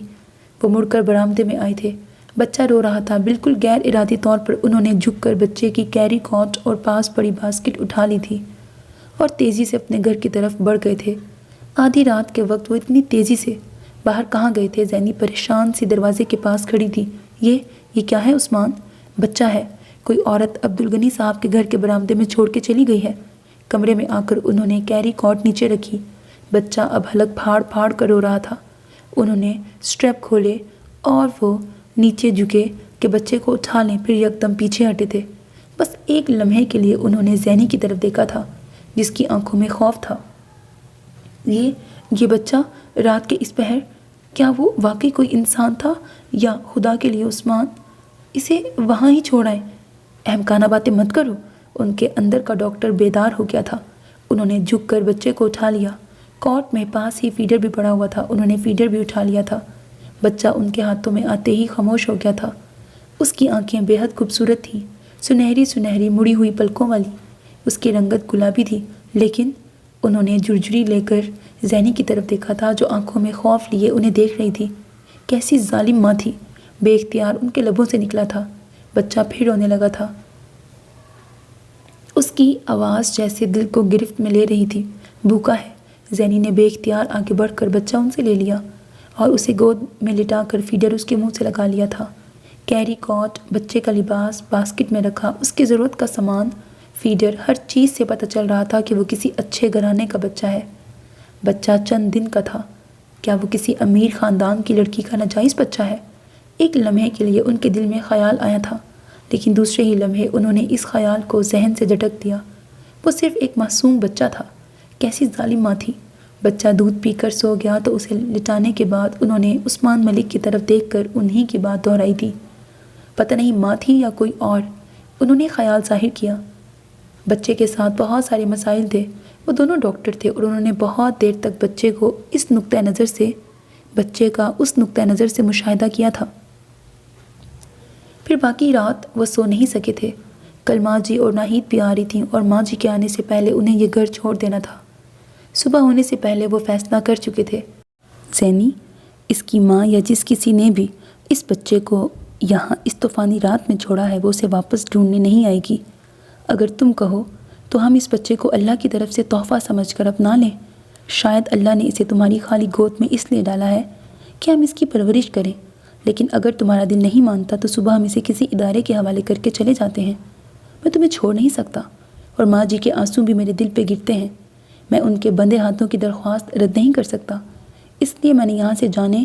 وہ مڑ کر برآمدے میں آئے تھے۔ بچہ رو رہا تھا۔ بالکل غیر ارادی طور پر انہوں نے جھک کر بچے کی کیری کاٹ اور پاس پڑی باسکٹ اٹھا لی تھی اور تیزی سے اپنے گھر کی طرف بڑھ گئے تھے۔ آدھی رات کے وقت وہ اتنی تیزی سے باہر کہاں گئے تھے؟ زینی پریشان سی دروازے کے پاس کھڑی تھی۔ یہ کیا ہے عثمان؟ بچہ ہے، کوئی عورت عبدالغنی صاحب کے گھر کے برآمدے میں چھوڑ کے چلی گئی ہے۔ کمرے میں آ کر انہوں نے کیری کاٹ نیچے رکھی۔ بچہ اب حلق پھاڑ پھاڑ کر رو رہا تھا۔ انہوں نے سٹریپ کھولے اور وہ نیچے جھکے کہ بچے کو اٹھا لیں، پھر یکدم پیچھے ہٹے تھے۔ بس ایک لمحے کے لیے انہوں نے زینی کی طرف دیکھا تھا جس کی آنکھوں میں خوف تھا۔ یہ بچہ رات کے اس پہر، کیا وہ واقعی کوئی انسان تھا؟ یا خدا کے لیے عثمان، اسے وہاں ہی چھوڑ آئے۔ احمقانہ باتیں مت کرو۔ ان کے اندر کا ڈاکٹر بیدار ہو گیا تھا۔ انہوں نے جھک کر بچے کو اٹھا لیا۔ کاٹ میں پاس ہی فیڈر بھی پڑا ہوا تھا، انہوں نے فیڈر بھی اٹھا لیا تھا۔ بچہ ان کے ہاتھوں میں آتے ہی خاموش ہو گیا تھا۔ اس کی آنکھیں بے حد خوبصورت تھیں، سنہری سنہری مڑی ہوئی پلکوں والی۔ اس کی رنگت گلابی تھی، لیکن انہوں نے جھرجھری لے کر زینی کی طرف دیکھا تھا جو آنکھوں میں خوف لیے انہیں دیکھ رہی تھی۔ کیسی ظالم ماں تھی! بے اختیار ان کے لبوں سے نکلا تھا۔ بچہ پھر رونے لگا تھا۔ اس کی آواز جیسے دل کو گرفت میں لے رہی تھی۔ بھوکا ہے۔ زینی نے بے اختیار آگے بڑھ کر بچہ ان سے لے لیا اور اسے گود میں لٹا کر فیڈر اس کے منہ سے لگا لیا تھا۔ کیری کاٹ، بچے کا لباس باسکٹ میں رکھا، اس کی ضرورت کا سامان، فیڈر، ہر چیز سے پتہ چل رہا تھا کہ وہ کسی اچھے گھرانے کا بچہ ہے۔ بچہ چند دن کا تھا۔ کیا وہ کسی امیر خاندان کی لڑکی کا ناجائز بچہ ہے؟ ایک لمحے کے لیے ان کے دل میں خیال آیا تھا، لیکن دوسرے ہی لمحے انہوں نے اس خیال کو ذہن سے جھٹک دیا۔ وہ صرف ایک معصوم بچہ تھا۔ کیسی ظالم ماں تھی! بچہ دودھ پی کر سو گیا تو اسے لٹانے کے بعد انہوں نے عثمان ملک کی طرف دیکھ کر انہی کی بات دہرائی تھی۔ پتہ نہیں ماں تھی یا کوئی اور، انہوں نے خیال ظاہر کیا۔ بچے کے ساتھ بہت سارے مسائل تھے۔ وہ دونوں ڈاکٹر تھے اور انہوں نے بہت دیر تک بچے کا اس نقطۂ نظر سے مشاہدہ کیا تھا۔ پھر باقی رات وہ سو نہیں سکے تھے۔ کل ماں جی اور ناہید بھی آ رہی تھیں اور ماں جی کے آنے سے پہلے انہیں یہ گھر چھوڑ دینا تھا۔ صبح ہونے سے پہلے وہ فیصلہ کر چکے تھے۔ زینی، اس کی ماں یا جس کسی نے بھی اس بچے کو یہاں اس طوفانی رات میں چھوڑا ہے وہ اسے واپس ڈھونڈنے نہیں آئے گی۔ اگر تم کہو تو ہم اس بچے کو اللہ کی طرف سے تحفہ سمجھ کر اپنا لیں۔ شاید اللہ نے اسے تمہاری خالی گود میں اس لیے ڈالا ہے کہ ہم اس کی پرورش کریں، لیکن اگر تمہارا دل نہیں مانتا تو صبح ہم اسے کسی ادارے کے حوالے کر کے چلے جاتے ہیں۔ میں تمہیں چھوڑ نہیں سکتا، اور ماں جی کے آنسو بھی میرے دل پہ گرتے ہیں۔ میں ان کے بندے ہاتھوں کی درخواست رد نہیں کر سکتا، اس لیے میں نے یہاں سے جانے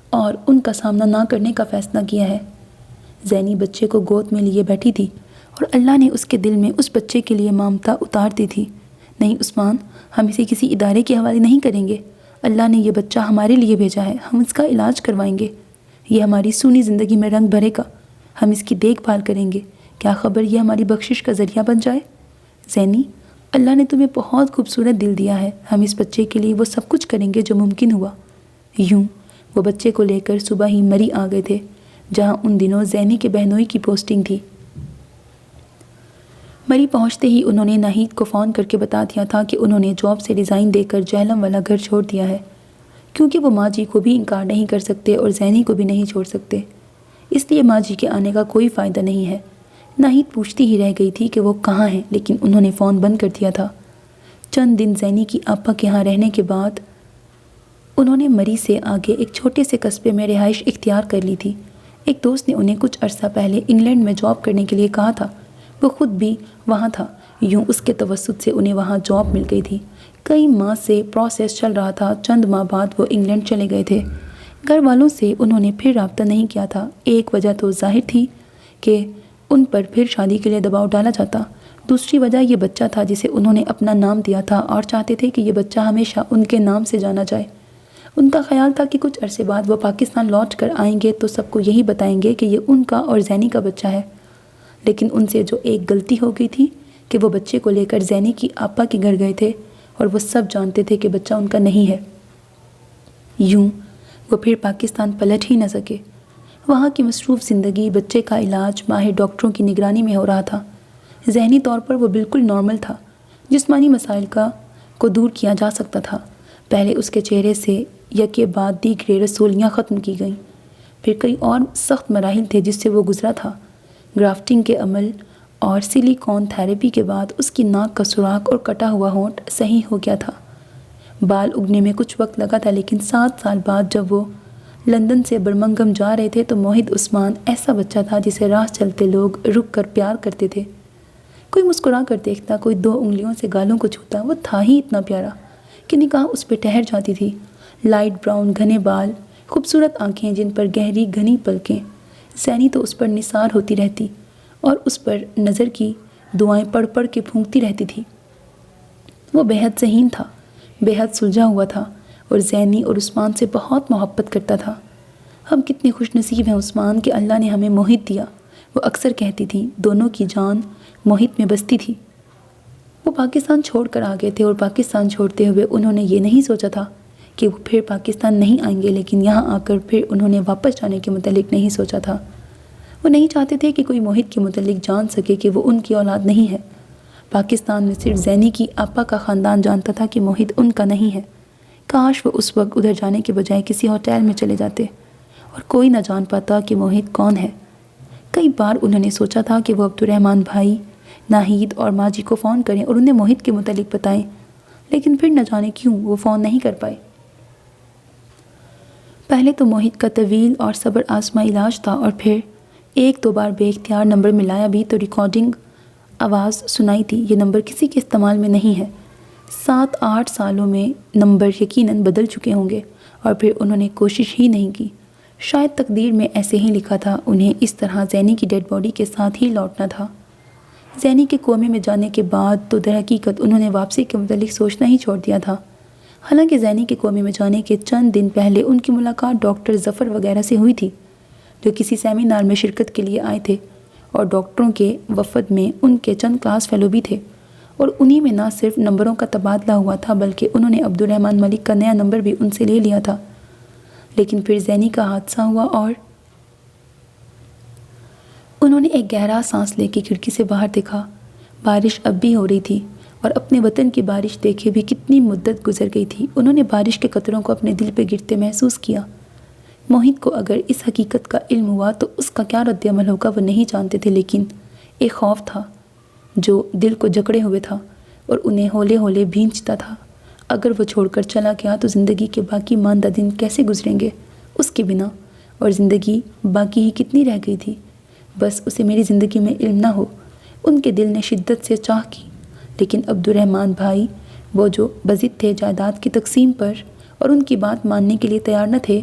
اور ان کا سامنا نہ کرنے کا فیصلہ کیا ہے۔ زینی بچے کو گود میں لیے بیٹھی تھی اور اللہ نے اس کے دل میں اس بچے کے لیے ممتا اتار دی تھی۔ نہیں عثمان، ہم اسے کسی ادارے کے حوالے نہیں کریں گے۔ اللہ نے یہ بچہ ہمارے لیے بھیجا ہے، ہم اس کا علاج کروائیں گے۔ یہ ہماری سونی زندگی میں رنگ بھرے گا، ہم اس کی دیکھ بھال کریں گے۔ کیا خبر یہ ہماری بخشش کا ذریعہ بن جائے؟ زینی، اللہ نے تمہیں بہت خوبصورت دل دیا ہے، ہم اس بچے کے لیے وہ سب کچھ کریں گے جو ممکن ہوا۔ یوں وہ بچے کو لے کر صبح ہی مری آ گئے تھے، جہاں ان دنوں زینی کے بہنوئی کی پوسٹنگ تھی۔ مری پہنچتے ہی انہوں نے ناہید کو فون کر کے بتا دیا تھا کہ انہوں نے جاب سے ریزائن دے کر جہلم والا گھر چھوڑ دیا ہے، کیونکہ وہ ماں جی کو بھی انکار نہیں کر سکتے اور زینی کو بھی نہیں چھوڑ سکتے، اس لیے ماں جی کے آنے کا کوئی فائدہ نہیں ہے۔ ناہید پوچھتی ہی رہ گئی تھی کہ وہ کہاں ہیں، لیکن انہوں نے فون بند کر دیا تھا۔ چند دن زینی کی آپا کے ہاں رہنے کے بعد انہوں نے مری سے آگے ایک چھوٹے سے قصبے میں رہائش اختیار کر لی تھی۔ ایک دوست نے انہیں کچھ عرصہ پہلے انگلینڈ میں جاب کرنے کے لیے کہا تھا، وہ خود بھی وہاں تھا، یوں اس کے توسط سے انہیں وہاں جاب مل گئی تھی۔ کئی ماہ سے پروسیس چل رہا تھا، چند ماہ بعد وہ انگلینڈ چلے گئے تھے۔ گھر والوں سے انہوں نے پھر رابطہ نہیں کیا تھا۔ ایک وجہ تو ظاہر تھی کہ ان پر پھر شادی کے لیے دباؤ ڈالا جاتا، دوسری وجہ یہ بچہ تھا جسے انہوں نے اپنا نام دیا تھا اور چاہتے تھے کہ یہ بچہ ہمیشہ ان کے نام سے جانا جائے۔ ان کا خیال تھا کہ کچھ عرصے بعد وہ پاکستان لوٹ کر آئیں گے تو سب کو یہی بتائیں گے کہ یہ ان کا اور زینی کا بچہ ہے، لیکن ان سے جو ایک غلطی ہو گئی تھی کہ وہ بچے کو لے کر زینی کی آپا کے گھر گئے تھے اور وہ سب جانتے تھے کہ بچہ ان کا نہیں ہے۔ یوں وہ پھر پاکستان پلٹ ہی نہ سکے۔ وہاں کی مصروف زندگی، بچے کا علاج ماہر ڈاکٹروں کی نگرانی میں ہو رہا تھا۔ ذہنی طور پر وہ بالکل نارمل تھا، جسمانی مسائل کو دور کیا جا سکتا تھا۔ پہلے اس کے چہرے سے یکے بعد دیگرے رسولیاں ختم کی گئیں۔ پھر کئی اور سخت مراحل تھے جس سے وہ گزرا تھا۔ گرافٹنگ کے عمل اور سلیکون تھراپی کے بعد اس کی ناک کا سوراخ اور کٹا ہوا ہونٹ صحیح ہو گیا تھا۔ بال اگنے میں کچھ وقت لگا تھا، لیکن 7 سال بعد جب وہ لندن سے برمنگھم جا رہے تھے تو موحد عثمان ایسا بچہ تھا جسے راہ چلتے لوگ رک کر پیار کرتے تھے۔ کوئی مسکرا کر دیکھتا، کوئی 2 انگلیوں سے گالوں کو چھوتا، وہ تھا ہی اتنا پیارا کہ نگاہ اس پہ ٹھہر جاتی تھی۔ لائٹ براؤن گھنے بال، خوبصورت آنکھیں جن پر گہری گھنی پلکیں۔ زینی تو اس پر نثار ہوتی رہتی اور اس پر نظر کی دعائیں پڑھ پڑھ کے پھونکتی رہتی تھی۔ وہ بے حد ذہین تھا، بے حد سلجھا ہوا تھا اور زینی اور عثمان سے بہت محبت کرتا تھا۔ ہم کتنے خوش نصیب ہیں عثمان کہ اللہ نے ہمیں موحد دیا، وہ اکثر کہتی تھی۔ دونوں کی جان موحد میں بستی تھی۔ وہ پاکستان چھوڑ کر آ گئے تھے اور پاکستان چھوڑتے ہوئے انہوں نے یہ نہیں سوچا تھا کہ وہ پھر پاکستان نہیں آئیں گے، لیکن یہاں آ کر پھر انہوں نے واپس جانے کے متعلق نہیں سوچا تھا۔ وہ نہیں چاہتے تھے کہ کوئی موحد کے متعلق جان سکے کہ وہ ان کی اولاد نہیں ہے۔ پاکستان میں صرف زینی کی آپا کا خاندان جانتا تھا کہ موحد ان کا نہیں ہے۔ کاش وہ اس وقت ادھر جانے کے بجائے کسی ہوٹل میں چلے جاتے اور کوئی نہ جان پاتا کہ موحد کون ہے۔ کئی بار انہوں نے سوچا تھا کہ وہ عبدالرحمن بھائی، ناہید اور ماجی کو فون کریں اور انہیں موحد کے متعلق بتائیں، لیکن پھر نہ جانے کیوں وہ فون نہیں کر پائے۔ پہلے تو موحد کا طویل اور صبر آزما علاج تھا اور پھر 1-2 بار بے اختیار نمبر ملایا بھی تو ریکارڈنگ آواز سنائی تھی۔ یہ نمبر کسی کے استعمال میں نہیں ہے۔ 7-8 سالوں میں نمبر یقیناً بدل چکے ہوں گے اور پھر انہوں نے کوشش ہی نہیں کی۔ شاید تقدیر میں ایسے ہی لکھا تھا، انہیں اس طرح زینی کی ڈیڈ باڈی کے ساتھ ہی لوٹنا تھا۔ زینی کے کومے میں جانے کے بعد تو در حقیقت انہوں نے واپسی کے متعلق سوچنا ہی چھوڑ دیا تھا۔ حالانکہ زینی کے کومے میں جانے کے چند دن پہلے ان کی ملاقات ڈاکٹر ظفر وغیرہ سے ہوئی تھی، جو کسی سیمینار میں شرکت کے لیے آئے تھے، اور ڈاکٹروں کے وفد میں ان کے چند کلاس فیلو بھی تھے، اور انہی میں نہ صرف نمبروں کا تبادلہ ہوا تھا بلکہ انہوں نے عبدالرحمن ملک کا نیا نمبر بھی ان سے لے لیا تھا۔ لیکن پھر زینی کا حادثہ ہوا اور انہوں نے ایک گہرا سانس لے کے کھڑکی سے باہر دیکھا۔ بارش اب بھی ہو رہی تھی اور اپنے وطن کی بارش دیکھے بھی کتنی مدت گزر گئی تھی۔ انہوں نے بارش کے قطروں کو اپنے دل پہ گرتے محسوس کیا۔ موحد کو اگر اس حقیقت کا علم ہوا تو اس کا کیا رد عمل ہوگا وہ نہیں جانتے تھے، لیکن ایک خوف تھا جو دل کو جکڑے ہوئے تھا اور انہیں ہولے ہولے بھینچتا تھا۔ اگر وہ چھوڑ کر چلا گیا تو زندگی کے باقی ماندہ دن کیسے گزریں گے اس کے بنا، اور زندگی باقی ہی کتنی رہ گئی تھی۔ بس اسے میری زندگی میں علم نہ ہو، ان کے دل نے شدت سے چاہ کی۔ لیکن عبدالرحمن بھائی، وہ جو بضد تھے جائیداد کی تقسیم پر اور ان کی بات ماننے کے لیے تیار نہ تھے،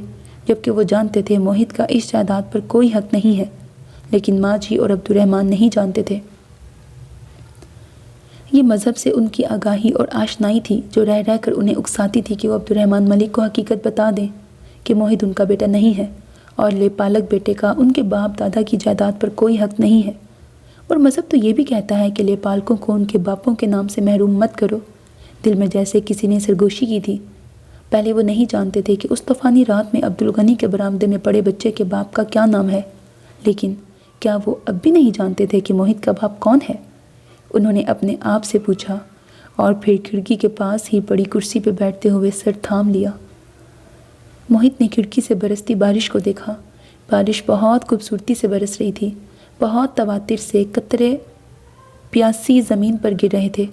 جبکہ وہ جانتے تھے موحد کا اس جائیداد پر کوئی حق نہیں ہے، لیکن ماجی اور عبدالرحمن نہیں جانتے تھے۔ یہ مذہب سے ان کی آگاہی اور آشنائی تھی جو رہ رہ کر انہیں اکساتی تھی کہ وہ عبدالرحمن ملک کو حقیقت بتا دیں کہ موحد ان کا بیٹا نہیں ہے اور لے پالک بیٹے کا ان کے باپ دادا کی جائیداد پر کوئی حق نہیں ہے۔ اور مذہب تو یہ بھی کہتا ہے کہ لے پالکوں کو ان کے باپوں کے نام سے محروم مت کرو۔ دل میں جیسے کسی نے سرگوشی کی تھی۔ پہلے وہ نہیں جانتے تھے کہ اس طوفانی رات میں عبدالغنی کے برآمدے میں پڑے بچے کے باپ کا کیا نام ہے، لیکن کیا وہ اب بھی نہیں جانتے تھے کہ موحد کا باپ کون ہے؟ انہوں نے اپنے آپ سے پوچھا اور پھر کھڑکی کے پاس ہی پڑی کرسی پہ بیٹھتے ہوئے سر تھام لیا۔ موحد نے کھڑکی سے برستی بارش کو دیکھا۔ بارش بہت خوبصورتی سے برس رہی تھی، بہت تواتر سے قطرے پیاسی زمین پر گر رہے تھے۔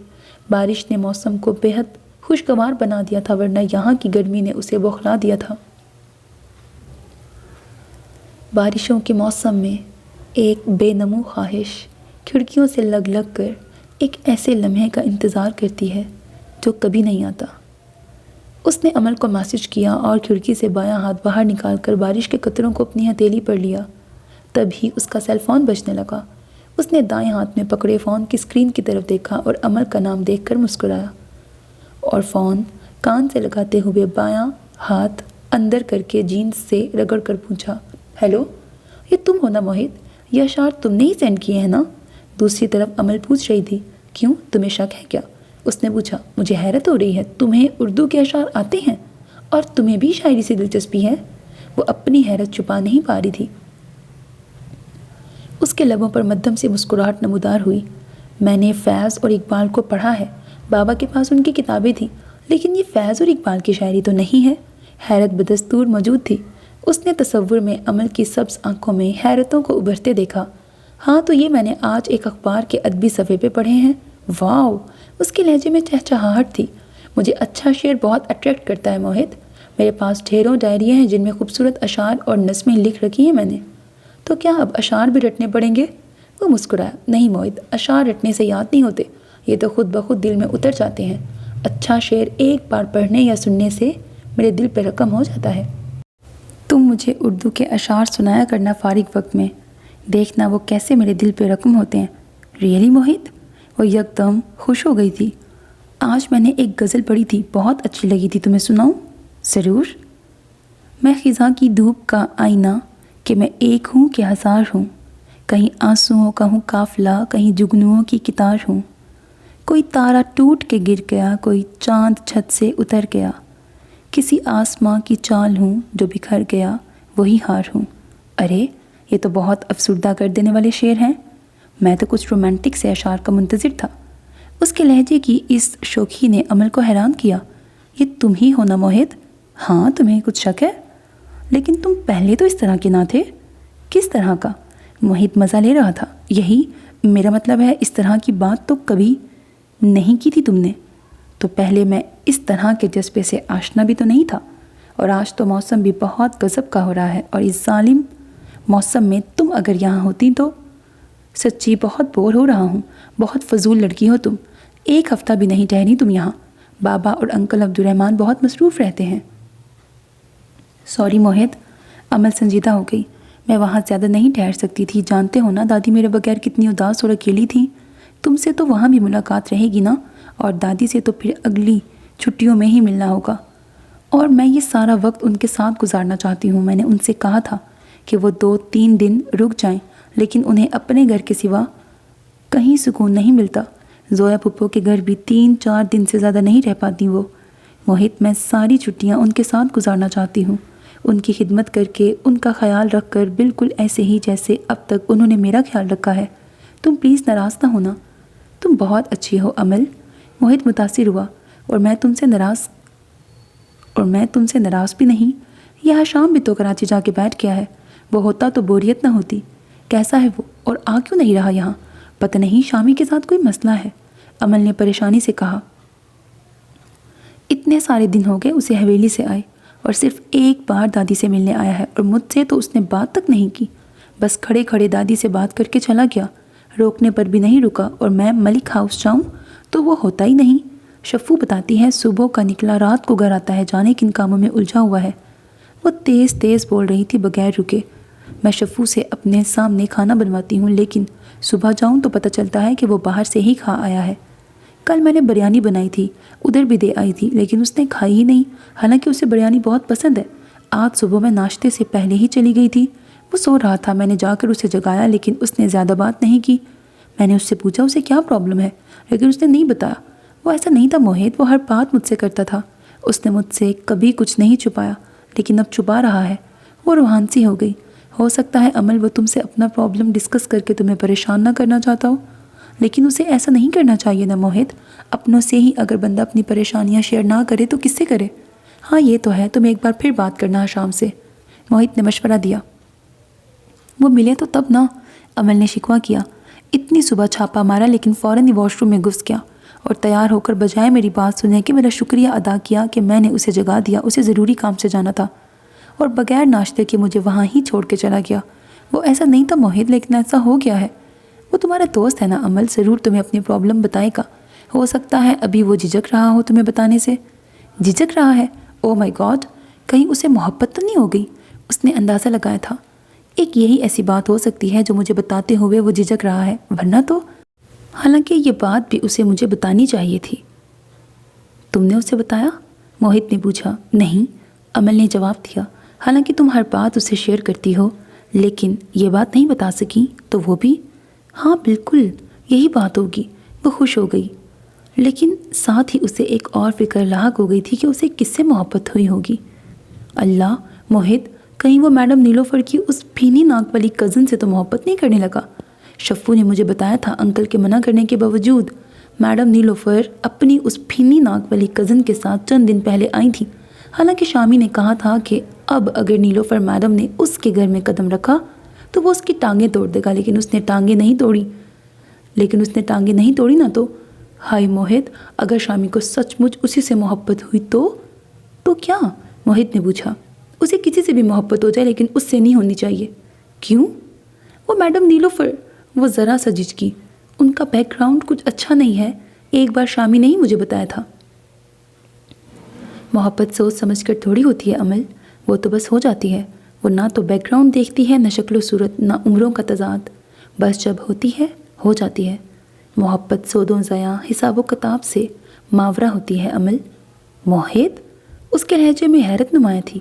بارش نے موسم کو بے حد خوشگوار بنا دیا تھا، ورنہ یہاں کی گرمی نے اسے بوکھلا دیا تھا۔ بارشوں کے موسم میں ایک بے نمو خواہش کھڑکیوں سے لگ لگ کر ایک ایسے لمحے کا انتظار کرتی ہے جو کبھی نہیں آتا۔ اس نے عمل کو میسج کیا اور کھڑکی سے بایاں ہاتھ باہر نکال کر بارش کے قطروں کو اپنی ہتھیلی پر لیا۔ تب ہی اس کا سیل فون بجنے لگا۔ اس نے دائیں ہاتھ میں پکڑے فون کی اسکرین کی طرف دیکھا اور عمل کا نام دیکھ کر مسکرایا، اور فون کان سے لگاتے ہوئے بایاں ہاتھ اندر کر کے جینز سے رگڑ کر پوچھا، ہیلو، یہ تم ہو نا موحد؟ یہ اشعار تم نے ہی سینڈ کیے ہیں نا؟ دوسری طرف عمل پوچھ رہی تھی، کیوں، تمہیں شک ہے کیا؟ اس نے پوچھا، مجھے حیرت ہو رہی ہے، تمہیں اردو کے اشعار آتے ہیں اور تمہیں بھی شاعری سے دلچسپی ہے؟ وہ اپنی حیرت چھپا نہیں پا رہی تھی۔ اس کے لبوں پر مدھم سی مسکراہٹ نمودار ہوئی۔ میں نے فیض اور اقبال کو پڑھا ہے، بابا کے پاس ان کی کتابیں تھیں، لیکن یہ فیض اور اقبال کی شاعری تو نہیں ہے۔ حیرت بدستور موجود تھی۔ اس نے تصور میں عمل کی سبز آنکھوں میں حیرتوں کو ابھرتے دیکھا۔ ہاں تو یہ میں نے آج ایک اخبار کے ادبی صفحے پہ پڑھے ہیں۔ واو! اس کے لہجے میں چہچہاہٹ تھی۔ مجھے اچھا شعر بہت اٹریکٹ کرتا ہے موہت۔ میرے پاس ڈھیروں ڈائریاں ہیں جن میں خوبصورت اشعار اور نظمیں لکھ رکھی ہیں میں نے۔ تو کیا اب اشعار بھی رٹنے پڑیں گے؟ وہ مسکرایا۔ نہیں موہت، اشعار رٹنے سے یاد نہیں ہوتے، یہ تو خود بخود دل میں اتر جاتے ہیں۔ اچھا شعر ایک بار پڑھنے یا سننے سے میرے دل پہ رقم ہو جاتا ہے۔ تم مجھے اردو کے اشعار سنایا کرنا فارغ وقت میں، دیکھنا وہ کیسے میرے دل پہ رقم ہوتے ہیں۔ ریئلی موہت؟ وہ یکدم خوش ہو گئی تھی۔ آج میں نے ایک غزل پڑھی تھی، بہت اچھی لگی تھی، تمہیں سناؤں؟ ضرور۔ میں خزاں کی دھوپ کا آئینہ کہ میں ایک ہوں کہ ہزار ہوں، کہیں آنسوؤں کا ہوں قافلہ، کہیں جگنوؤں کی کتار ہوں، کوئی تارا ٹوٹ کے گر گیا، کوئی چاند چھت سے اتر گیا، کسی آسماں کی چال ہوں جو بکھر گیا وہی ہار ہوں۔ ارے یہ تو بہت افسردہ کر دینے والے شعر ہیں۔ میں تو کچھ رومانٹک سے اشعار کا منتظر تھا۔ اس کے لہجے کی اس شوخی نے عمل کو حیران کیا۔ یہ تم ہی ہو نا موہت؟ ہاں، تمہیں کچھ شک ہے؟ لیکن تم پہلے تو اس طرح کے نہ تھے۔ کس طرح کا؟ موہت مزہ لے رہا تھا۔ یہی میرا مطلب ہے، اس طرح کی بات تو کبھی نہیں کی تھی تم نے۔ تو پہلے میں اس طرح کے جذبے سے آشنا بھی تو نہیں تھا، اور آج تو موسم بھی بہت غضب کا ہو رہا ہے، اور اس ظالم موسم میں تم اگر یہاں ہوتی تو۔ سچی بہت بور ہو رہا ہوں، بہت فضول لڑکی ہو تم۔ ایک ہفتہ بھی نہیں ٹھہری تم یہاں، بابا اور انکل عبدالرحمن بہت مصروف رہتے ہیں۔ سوری موہت، عمل سنجیدہ ہو گئی۔ میں وہاں زیادہ نہیں ٹھہر سکتی تھی، جانتے ہو نا دادی میرے بغیر کتنی اداس اور اکیلی تھی۔ تم سے تو وہاں بھی ملاقات رہے گی نا، اور دادی سے تو پھر اگلی چھٹیوں میں ہی ملنا ہوگا، اور میں یہ سارا وقت ان کے ساتھ گزارنا چاہتی ہوں۔ میں نے ان سے کہا تھا کہ وہ 2-3 دن رک جائیں، لیکن انہیں اپنے گھر کے سوا کہیں سکون نہیں ملتا۔ زویا پھپھو کے گھر بھی 3-4 دن سے زیادہ نہیں رہ پاتی وہ۔ موہت، میں ساری چھٹیاں ان کے ساتھ گزارنا چاہتی ہوں، ان کی خدمت کر کے، ان کا خیال رکھ کر، بالکل ایسے ہی جیسے اب تک انہوں نے میرا خیال رکھا ہے۔ تم پلیز ناراض نہ ہونا۔ تم بہت اچھی ہو عمل۔ موہت متاثر ہوا۔ اور میں تم سے ناراض بھی نہیں۔ یہ شام بھی تو کراچی جا کے بیٹھ گیا ہے، وہ ہوتا تو بوریت نہ ہوتی۔ کیسا ہے وہ، اور آ کیوں نہیں رہا یہاں؟ پتہ نہیں شامی کے ساتھ کوئی مسئلہ ہے، عمل نے پریشانی سے کہا۔ اتنے سارے دن ہو گئے اسے حویلی سے آئے، اور صرف ایک بار دادی سے ملنے آیا ہے، اور مجھ سے تو اس نے بات تک نہیں کی۔ بس کھڑے کھڑے دادی سے بات کر کے چلا گیا، روکنے پر بھی نہیں رکا۔ اور میں ملک ہاؤس جاؤں تو وہ ہوتا ہی نہیں۔ شفو بتاتی ہے صبح کا نکلا رات کو گھر آتا ہے، جانے کن کاموں میں الجھا ہوا ہے۔ وہ تیز تیز بول رہی تھی بغیر رکے۔ میں شفو سے اپنے سامنے کھانا بنواتی ہوں، لیکن صبح جاؤں تو پتہ چلتا ہے کہ وہ باہر سے ہی کھا آیا ہے۔ کل میں نے بریانی بنائی تھی، ادھر بھی دے آئی تھی، لیکن اس نے کھائی ہی نہیں، حالانکہ اسے بریانی بہت پسند ہے۔ آج صبح میں ناشتے سے پہلے ہی چلی گئی تھی۔ وہ سو رہا تھا، میں نے جا کر اسے جگایا، لیکن اس نے زیادہ بات نہیں کی۔ میں نے اس سے پوچھا اسے کیا پرابلم ہے، لیکن اس نے نہیں بتایا۔ وہ ایسا نہیں تھا موہت، وہ ہر بات مجھ سے کرتا تھا۔ اس نے مجھ سے کبھی کچھ نہیں چھپایا، لیکن اب چھپا رہا ہے۔ وہ روحان سی ہو گئی۔ ہو سکتا ہے عمل وہ تم سے اپنا پرابلم ڈسکس کر کے تمہیں پریشان نہ کرنا چاہتا ہو، لیکن اسے ایسا نہیں کرنا چاہیے نا موہت۔ اپنوں سے ہی اگر بندہ اپنی پریشانیاں شیئر نہ کرے تو کس سے کرے؟ ہاں یہ تو ہے، تم ایک بار پھر بات کرنا شام سے، موہت نے مشورہ دیا۔ وہ ملے تو تب نہ، عمل نے شکوہ کیا۔ اتنی صبح چھاپا مارا، لیکن فوراً ہی واش روم میں گھس گیا، اور تیار ہو کر بجائے میری بات سننے کے میرا شکریہ ادا کیا کہ میں نے اسے جگا دیا۔ اسے ضروری کام سے جانا تھا، اور بغیر ناشتے کے مجھے وہاں ہی چھوڑ کے چلا گیا۔ وہ ایسا نہیں تھا موہت، لیکن ایسا ہو گیا ہے۔ وہ تمہارا دوست ہے نا عمل، ضرور تمہیں اپنی پرابلم بتائے گا۔ ہو سکتا ہے ابھی وہ جھجک رہا ہو تمہیں بتانے سے۔ جھجک رہا ہے؟ او مائی گاڈ، کہیں اسے محبت تو نہیں ہو گئی؟ اس نے اندازہ لگایا تھا۔ ایک یہی ایسی بات ہو سکتی ہے جو مجھے بتاتے ہوئے وہ جھجک رہا ہے، ورنہ تو۔ حالانکہ یہ بات بھی اسے مجھے بتانی چاہیے تھی۔ تم نے اسے بتایا؟ موہت نے پوچھا۔ نہیں، عمل نے جواب دیا۔ حالانکہ تم ہر بات اسے شیئر کرتی ہو، لیکن یہ بات نہیں بتا سکی تو وہ بھی؟ ہاں بالکل یہی بات ہوگی۔ وہ خوش ہو گئی، لیکن ساتھ ہی اسے ایک اور فکر لاحق ہو گئی تھی کہ اسے کس سے محبت ہوئی ہوگی۔ اللہ موہت، کہیں وہ میڈم نیلوفر کی اس بھینی ناک والی کزن سے تو محبت نہیں کرنے لگا؟ شفو نے مجھے بتایا تھا انکل کے منع کرنے کے باوجود میڈم نیلوفر اپنی اس بھینی ناک والی کزن کے ساتھ چند دن پہلے آئی تھی۔ حالانکہ شامی نے کہا تھا کہ اب اگر نیلوفر میڈم نے اس کے گھر میں قدم رکھا تو وہ اس کی ٹانگیں توڑ دے گا، لیکن اس نے ٹانگیں نہیں توڑی نا تو ہائے موہت، اگر شامی کو سچ مچ اسی سے محبت ہوئی تو کیا؟ موہت نے پوچھا۔ اسے کسی سے بھی محبت ہو جائے لیکن اس سے نہیں ہونی چاہیے۔ کیوں؟ وہ میڈم نیلوفر، وہ ذرا سا جھجکی، ان کا بیک گراؤنڈ کچھ اچھا نہیں ہے، ایک بار شامی نے ہی مجھے بتایا تھا۔ محبت سوچ سمجھ کر تھوڑی ہوتی ہے عمل، وہ تو بس ہو جاتی ہے۔ وہ نہ تو بیک گراؤنڈ دیکھتی ہے، نہ شکل و صورت، نہ عمروں کا تضاد، بس جب ہوتی ہے ہو جاتی ہے۔ محبت سودوں ضیاع حساب و کتاب سے ماورا ہوتی ہے عمل۔ موہت، اس کے لہجے میں حیرت نمایاں تھی۔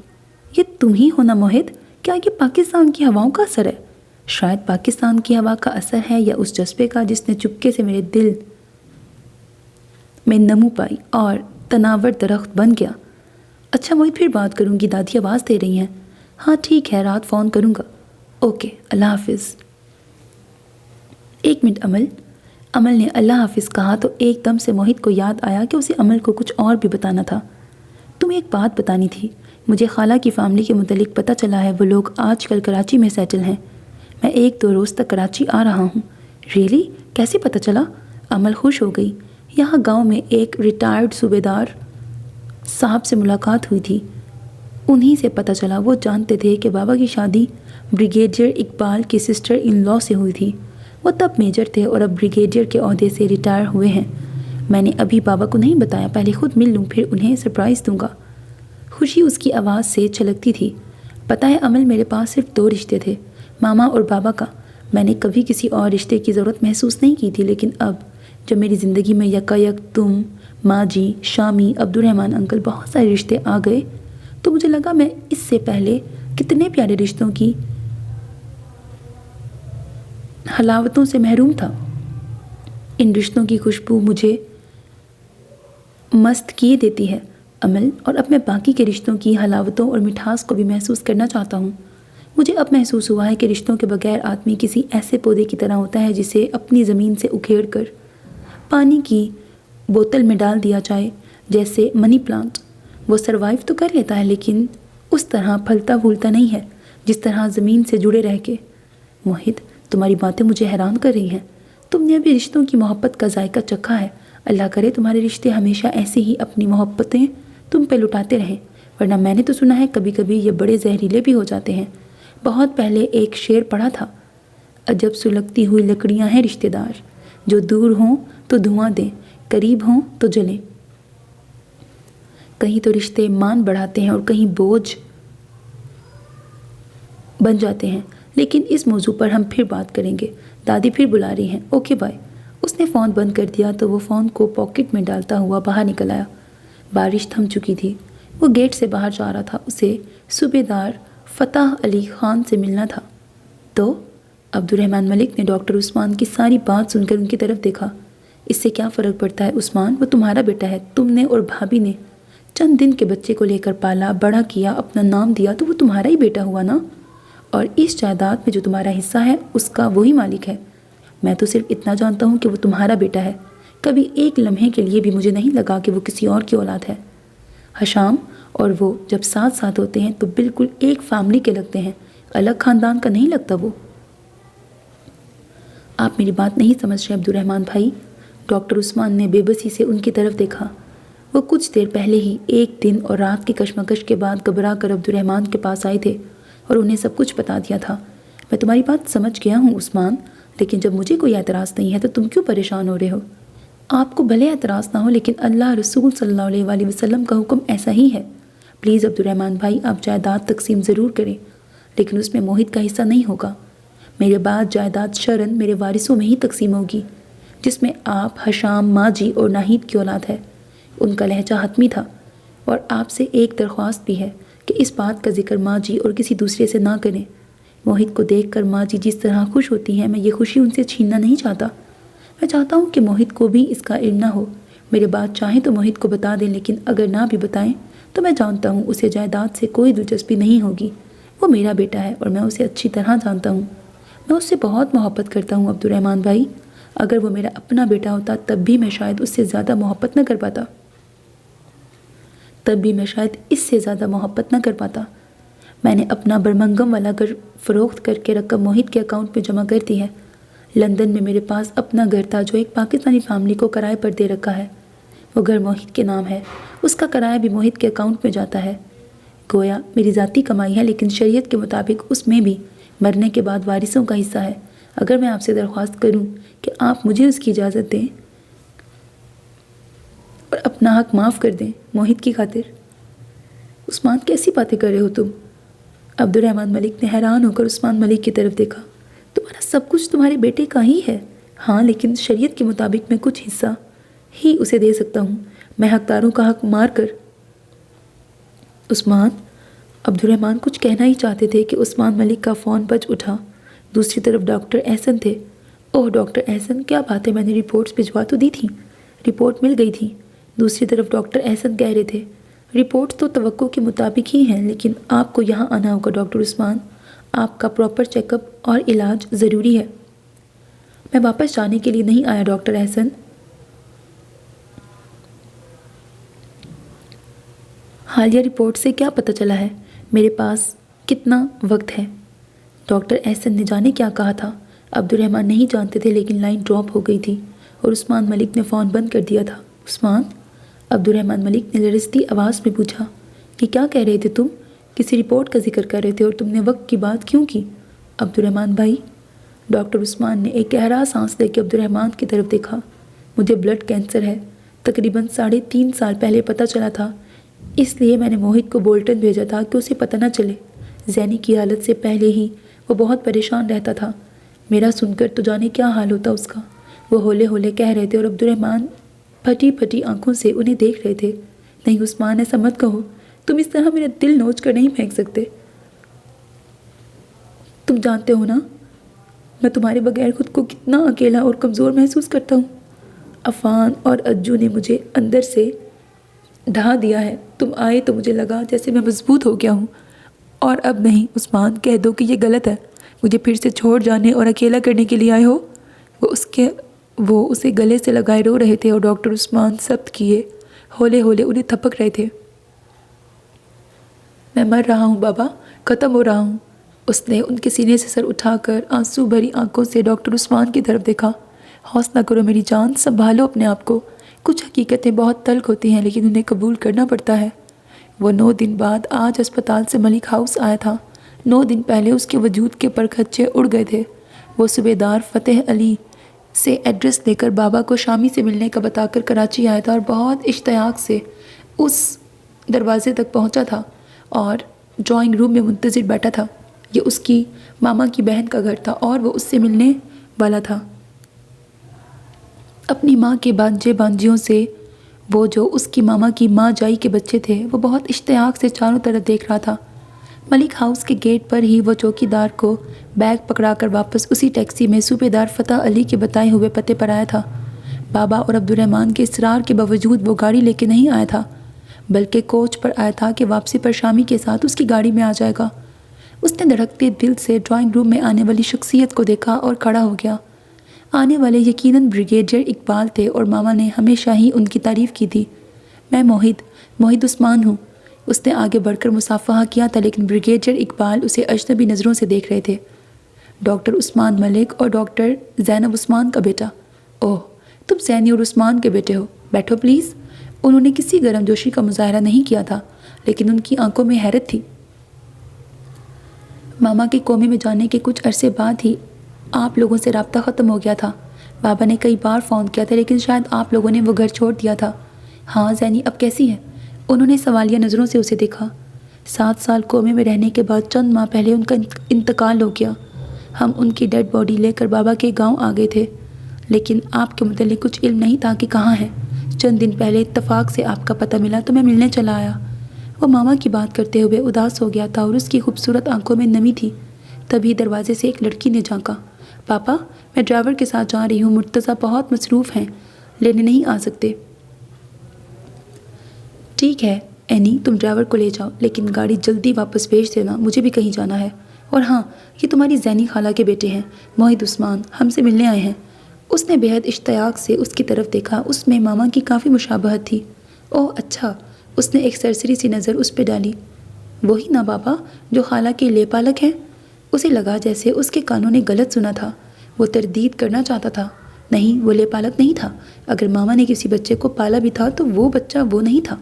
یہ تم ہی ہو نا موہت؟ کیا یہ پاکستان کی ہواؤں کا اثر ہے؟ شاید پاکستان کی ہوا کا اثر ہے یا اس جذبے کا جس نے چپکے سے میرے دل میں نمو پائی اور تناور درخت بن گیا۔ اچھا موہت، پھر بات کروں گی، دادی آواز دے رہی ہیں۔ ہاں ٹھیک ہے، رات فون کروں گا۔ اوکے، اللہ حافظ۔ ایک منٹ عمل نے اللہ حافظ کہا تو ایک دم سے موہت کو یاد آیا کہ اسے عمل کو کچھ اور بھی بتانا تھا۔ تمہیں ایک بات بتانی تھی، مجھے خالہ کی فیملی کے متعلق پتہ چلا ہے، وہ لوگ آج کل کراچی میں سیٹل ہیں۔ میں 1-2 روز تک کراچی آ رہا ہوں۔ ریئلی؟ کیسے پتہ چلا؟ عمل خوش ہو گئی۔ یہاں گاؤں میں ایک ریٹائرڈ صوبیدار صاحب سے ملاقات ہوئی تھی، انہی سے پتہ چلا۔ وہ جانتے تھے کہ بابا کی شادی بریگیڈیئر اقبال کی سسٹر ان لا سے ہوئی تھی۔ وہ تب میجر تھے اور اب بریگیڈیئر کے عہدے سے ریٹائر ہوئے ہیں۔ میں نے ابھی بابا کو نہیں بتایا، پہلے خود مل لوں پھر انہیں سرپرائز دوں گا۔ خوشی اس کی آواز سے چھلکتی تھی۔ پتہ ہے عمل، میرے پاس صرف 2 رشتے تھے، ماما اور بابا کا۔ میں نے کبھی کسی اور رشتے کی ضرورت محسوس نہیں کی تھی، لیکن اب جب میری زندگی میں یکایک تم، ماں جی، شامی، عبدالرحمن انکل، بہت سارے رشتے آ گئے تو مجھے لگا میں اس سے پہلے کتنے پیارے رشتوں کی حلاوتوں سے محروم تھا۔ ان رشتوں کی خوشبو مجھے مست کیے دیتی ہے عمل، اور اب میں باقی کے رشتوں کی حلاوتوں اور مٹھاس کو بھی محسوس کرنا چاہتا ہوں۔ مجھے اب محسوس ہوا ہے کہ رشتوں کے بغیر آدمی کسی ایسے پودے کی طرح ہوتا ہے جسے اپنی زمین سے اکھیڑ کر پانی کی بوتل میں ڈال دیا جائے، جیسے منی پلانٹ۔ وہ سروائیو تو کر لیتا ہے لیکن اس طرح پھلتا پھولتا نہیں ہے جس طرح زمین سے جڑے رہ کے۔ موہت، تمہاری باتیں مجھے حیران کر رہی ہیں۔ تم نے ابھی رشتوں کی محبت کا ذائقہ چکھا ہے۔ اللہ کرے تمہارے رشتے ہمیشہ ایسے ہی اپنی محبتیں تم پہ لٹاتے رہیں، ورنہ میں نے تو سنا ہے کبھی کبھی یہ بڑے زہریلے بھی ہو جاتے ہیں۔ بہت پہلے ایک شعر پڑھا تھا، عجب سلگتی ہوئی لکڑیاں ہیں رشتے دار، جو دور ہوں تو دھواں دیں، قریب ہوں تو جلیں۔ کہیں تو رشتے مان بڑھاتے ہیں اور کہیں بوجھ بن جاتے ہیں، لیکن اس موضوع پر ہم پھر بات کریں گے۔ دادی پھر بلا رہی ہیں، اوکے بائے۔ اس نے فون بند کر دیا تو وہ فون کو پاکٹ میں ڈالتا ہوا باہر نکل آیا۔ بارش تھم چکی تھی، وہ گیٹ سے باہر جا رہا تھا۔ اسے صوبیدار فتح علی خان سے ملنا تھا۔ تو عبدالرحمن ملک نے ڈاکٹر عثمان کی ساری بات سن کر ان کی طرف دیکھا۔ اس سے کیا فرق پڑتا ہے عثمان، وہ تمہارا بیٹا ہے، تم نے اور بھابھی نے چند دن کے بچے کو لے کر پالا بڑا کیا، اپنا نام دیا، تو وہ تمہارا ہی بیٹا ہوا نا، اور اس جائیداد میں جو تمہارا حصہ ہے اس کا وہی مالک ہے۔ میں تو صرف اتنا جانتا ہوں کہ وہ تمہارا بیٹا ہے، کبھی ایک لمحے کے لیے بھی مجھے نہیں لگا کہ وہ کسی اور کی اولاد ہے۔ حشام اور وہ جب ساتھ ساتھ ہوتے ہیں تو بالکل ایک فیملی کے لگتے ہیں، الگ خاندان کا نہیں لگتا وہ۔ آپ میری بات نہیں سمجھ رہے عبدالرحمن بھائی، ڈاکٹر عثمان نے بے بسی سے ان کی طرف دیکھا۔ وہ کچھ دیر پہلے ہی ایک دن اور رات کی کشمکش کے بعد گھبرا کر عبدالرحمن کے پاس آئے تھے اور انہیں سب کچھ بتا دیا تھا۔ میں تمہاری بات سمجھ گیا ہوں عثمان، لیکن جب مجھے کوئی اعتراض نہیں ہے تو تم کیوں پریشان ہو رہے ہو؟ آپ کو بھلے اعتراض نہ ہو لیکن اللہ رسول صلی اللہ علیہ وآلہ وسلم کا حکم ایسا ہی ہے۔ پلیز عبدالرحمن بھائی، آپ جائیداد تقسیم ضرور کریں، لیکن اس میں موہت کا حصہ نہیں ہوگا۔ میرے بعد جائیداد شرعاً میرے وارثوں میں ہی تقسیم ہوگی، جس میں آپ، حشام، ماں جی اور ناہید کی اولاد ہے۔ ان کا لہجہ حتمی تھا۔ اور آپ سے ایک درخواست بھی ہے کہ اس بات کا ذکر ماں جی اور کسی دوسرے سے نہ کریں۔ موہت کو دیکھ کر ماں جی جس طرح خوش ہوتی ہیں، میں یہ خوشی ان سے چھیننا نہیں چاہتا۔ میں چاہتا ہوں کہ موہت کو بھی اس کا علم نہ ہو۔ میرے بات چاہیں تو موہت کو بتا دیں، لیکن اگر نہ بھی بتائیں تو میں جانتا ہوں اسے جائیداد سے کوئی دلچسپی نہیں ہوگی۔ وہ میرا بیٹا ہے اور میں اسے اچھی طرح جانتا ہوں۔ میں اس سے بہت محبت کرتا ہوں عبدالرحمن بھائی۔ اگر وہ میرا اپنا بیٹا ہوتا تب بھی میں شاید اس سے زیادہ محبت نہ کر پاتا۔ تب بھی میں شاید اس سے زیادہ محبت نہ کر پاتا۔ میں نے اپنا برمنگم والا گھر فروخت کر کے رقم موہت کے اکاؤنٹ میں جمع کر دی ہے۔ لندن میں میرے پاس اپنا گھر تھا جو ایک پاکستانی فیملی کو کرائے پر دے رکھا ہے۔ وہ گھر موہت کے نام ہے، اس کا کرایہ بھی موہت کے اکاؤنٹ میں جاتا ہے۔ گویا میری ذاتی کمائی ہے، لیکن شریعت کے مطابق اس میں بھی مرنے کے بعد وارثوں کا حصہ ہے۔ اگر میں آپ سے درخواست کروں کہ آپ مجھے اس کی اجازت دیں اور اپنا حق معاف کر دیں موہت کی خاطر۔ عثمان کیسی باتیں کر رہے ہو تم؟ عبد الرحمن ملک نے حیران ہو کر عثمان ملک کی طرف دیکھا۔ تمہارا سب کچھ تمہارے بیٹے کا ہی ہے۔ ہاں، لیکن شریعت کے مطابق میں کچھ حصہ ہی اسے دے سکتا ہوں، میں حقداروں کا حق مار کر۔ عثمان، عبد الرحمن کچھ کہنا ہی چاہتے تھے کہ عثمان ملک کا فون بج اٹھا۔ دوسری طرف ڈاکٹر احسن تھے۔ اوہ ڈاکٹر احسن، کیا بات ہے، میں نے رپورٹس بھجوا تو دی تھی، رپورٹ مل گئی تھی۔ دوسری طرف ڈاکٹر احسن کہہ رہے تھے، رپورٹس تو توقع کے مطابق ہی ہیں، لیکن آپ کو یہاں آنا ہوگا ڈاکٹر عثمان، آپ کا پراپر چیک اپ اور علاج ضروری ہے۔ میں واپس جانے کے لیے نہیں آیا ڈاکٹر احسن۔ حالیہ رپورٹ سے کیا پتہ چلا ہے؟ میرے پاس کتنا وقت ہے؟ ڈاکٹر احسن نے جانے کیا کہا تھا، عبد الرحمن نہیں جانتے تھے، لیکن لائن ڈراپ ہو گئی تھی اور عثمان ملک نے فون بند کر دیا تھا۔ عثمان، عبد الرحمن ملک نے لرزتی آواز میں پوچھا، یہ کیا کہہ رہے تھے تم؟ کسی رپورٹ کا ذکر کر رہے تھے اور تم نے وقت کی بات کیوں کی؟ عبد الرحمن بھائی، ڈاکٹر عثمان نے ایک گہرا سانس لے کے عبد الرحمن کی طرف دیکھا، مجھے بلڈ کینسر ہے، تقریباً 3.5 سال پہلے پتہ چلا تھا، اس لیے میں نے موہت کو بولٹن بھیجا تھا کہ اسے پتہ نہ چلے۔ ذہنی کی حالت سے پہلے ہی وہ بہت پریشان رہتا تھا، میرا سن کر تو جانے کیا حال ہوتا اس کا۔ وہ ہولے ہولے کہہ رہے تھے اور عبد الرحمن پھٹی پھٹی آنکھوں سے انہیں دیکھ رہے تھے۔ نہیں عثمان، ایسا مت کہو، تم اس طرح میرا دل نوچ کر نہیں پھینک سکتے۔ تم جانتے ہو نا میں تمہارے بغیر خود کو کتنا اکیلا اور کمزور محسوس کرتا ہوں۔ عفان اور اجو نے مجھے اندر سے ڈھا دیا ہے، تم آئے تو مجھے لگا جیسے میں مضبوط ہو گیا ہوں، اور اب نہیں۔ عثمان، کہہ دو کہ یہ غلط ہے، مجھے پھر سے چھوڑ جانے اور اکیلا کرنے کے لیے آئے ہو۔ وہ اسے گلے سے لگائے رو رہے تھے اور ڈاکٹر عثمان سخت کیے ہولے ہولے انہیں تھپک رہے تھے۔ میں مر رہا ہوں بابا، ختم ہو رہا ہوں۔ اس نے ان کے سینے سے سر اٹھا کر آنسو بھری آنکھوں سے ڈاکٹر عثمان کی طرف دیکھا۔ حوصلہ کرو میری جان، سنبھالو اپنے آپ کو، کچھ حقیقتیں بہت تلخ ہوتی ہیں لیکن انہیں قبول کرنا پڑتا ہے۔ وہ 9 دن بعد آج اسپتال سے ملک ہاؤس آیا تھا۔ 9 دن پہلے اس کے وجود کے پرخچے اڑ گئے تھے۔ وہ صوبیدار فتح علی سے ایڈریس لے کر بابا کو شامی سے ملنے کا بتا کر کراچی آیا تھا اور بہت اشتیاق سے اس دروازے تک پہنچا تھا اور ڈرائنگ روم میں منتظر بیٹھا تھا۔ یہ اس کی ماما کی بہن کا گھر تھا اور وہ اس سے ملنے والا تھا۔ اپنی ماں کے بانجے بانجیوں سے وہ جو اس کی ماما کی ماں جائی کے بچے تھے، وہ بہت اشتیاق سے چاروں طرف دیکھ رہا تھا۔ ملک ہاؤس کے گیٹ پر ہی وہ چوکیدار کو بیگ پکڑا کر واپس اسی ٹیکسی میں صوبیدار فتح علی کے بتائے ہوئے پتے پر آیا تھا۔ بابا اور عبد الرحمن کے اصرار کے باوجود وہ گاڑی لے کے نہیں آیا تھا، بلکہ کوچ پر آیا تھا کہ واپسی پر شامی کے ساتھ اس کی گاڑی میں آ جائے گا۔ اس نے دھڑکتے دل سے ڈرائنگ روم میں آنے والی شخصیت کو دیکھا اور کھڑا ہو گیا۔ آنے والے یقیناً بریگیڈیئر اقبال تھے اور ماما نے ہمیشہ ہی ان کی تعریف کی تھی۔ میں موہد عثمان ہوں۔ اس نے آگے بڑھ کر مصافحہ کیا تھا، لیکن بریگیڈیئر اقبال اسے اجنبی نظروں سے دیکھ رہے تھے۔ ڈاکٹر عثمان ملک اور ڈاکٹر زینب عثمان کا بیٹا۔ اوہ، تم زینی اور عثمان کے بیٹے ہو، بیٹھو پلیز۔ انہوں نے کسی گرم جوشی کا مظاہرہ نہیں کیا تھا، لیکن ان کی آنکھوں میں حیرت تھی۔ ماما کے کومے میں جانے کے کچھ عرصے بعد ہی آپ لوگوں سے رابطہ ختم ہو گیا تھا۔ بابا نے کئی بار فون کیا تھا، لیکن شاید آپ لوگوں نے وہ گھر چھوڑ دیا تھا۔ ہاں زینی اب کیسی ہے؟ انہوں نے سوالیہ نظروں سے اسے دیکھا۔ 7 سال کومے میں رہنے کے بعد چند ماہ پہلے ان کا انتقال ہو گیا۔ ہم ان کی ڈیڈ باڈی لے کر بابا کے گاؤں آ گئے تھے، لیکن آپ کے متعلق کچھ علم نہیں تھا کہ کہاں ہے۔ چند دن پہلے اتفاق سے آپ کا پتہ ملا تو میں ملنے چلا آیا۔ وہ ماما کی بات کرتے ہوئے اداس ہو گیا تھا اور اس کی خوبصورت آنکھوں میں نمی تھی۔ تبھی دروازے سے ایک لڑکی نے جھانکا۔ پاپا، میں ڈرائیور کے ساتھ جا رہی ہوں، مرتضیٰ بہت مصروف ہیں، لینے نہیں آ سکتے۔ ٹھیک ہے اینی، تم ڈرائیور کو لے جاؤ، لیکن گاڑی جلدی واپس بھیج دینا، مجھے بھی کہیں جانا ہے۔ اور ہاں، یہ تمہاری زینی خالہ کے بیٹے ہیں، موہد عثمان، ہم سے ملنے آئے ہیں۔ اس نے بے حد اشتیاق سے اس کی طرف دیکھا، اس میں ماما کی کافی مشابہت تھی۔ اوہ اچھا، اس نے ایک سرسری سی نظر اس پہ ڈالی۔ وہی نا بابا جو خالہ کے لے پالک ہے؟ اسے لگا جیسے اس کے کانوں نے غلط سنا تھا۔ وہ تردید کرنا چاہتا تھا۔ نہیں، وہ لے پالک نہیں تھا۔ اگر ماما نے کسی بچے کو پالا بھی تھا تو وہ بچہ وہ نہیں تھا۔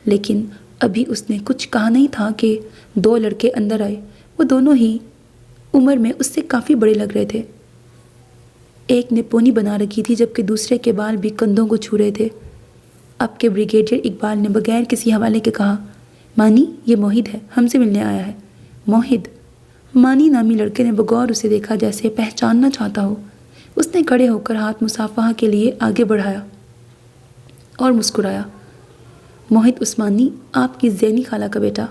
لیکن ابھی اس نے کچھ کہا نہیں تھا کہ دو لڑکے اندر آئے۔ وہ دونوں ہی عمر میں اس سے کافی بڑے لگ رہے تھے۔ ایک نے پونی بنا رکھی تھی جبکہ دوسرے کے بال بھی کندھوں کو چھو رہے تھے۔ اب کے بریگیڈیئر اقبال نے بغیر کسی حوالے کے کہا، مانی یہ موہد ہے، ہم سے ملنے آیا ہے۔ موہد؟ مانی نامی لڑکے نے بغور اسے دیکھا جیسے پہچاننا چاہتا ہو۔ اس نے کھڑے ہو کر ہاتھ مصافحہ کے لیے آگے بڑھایا اور مسکرایا۔ موہد عثمانی، آپ کی زینی خالہ کا بیٹا۔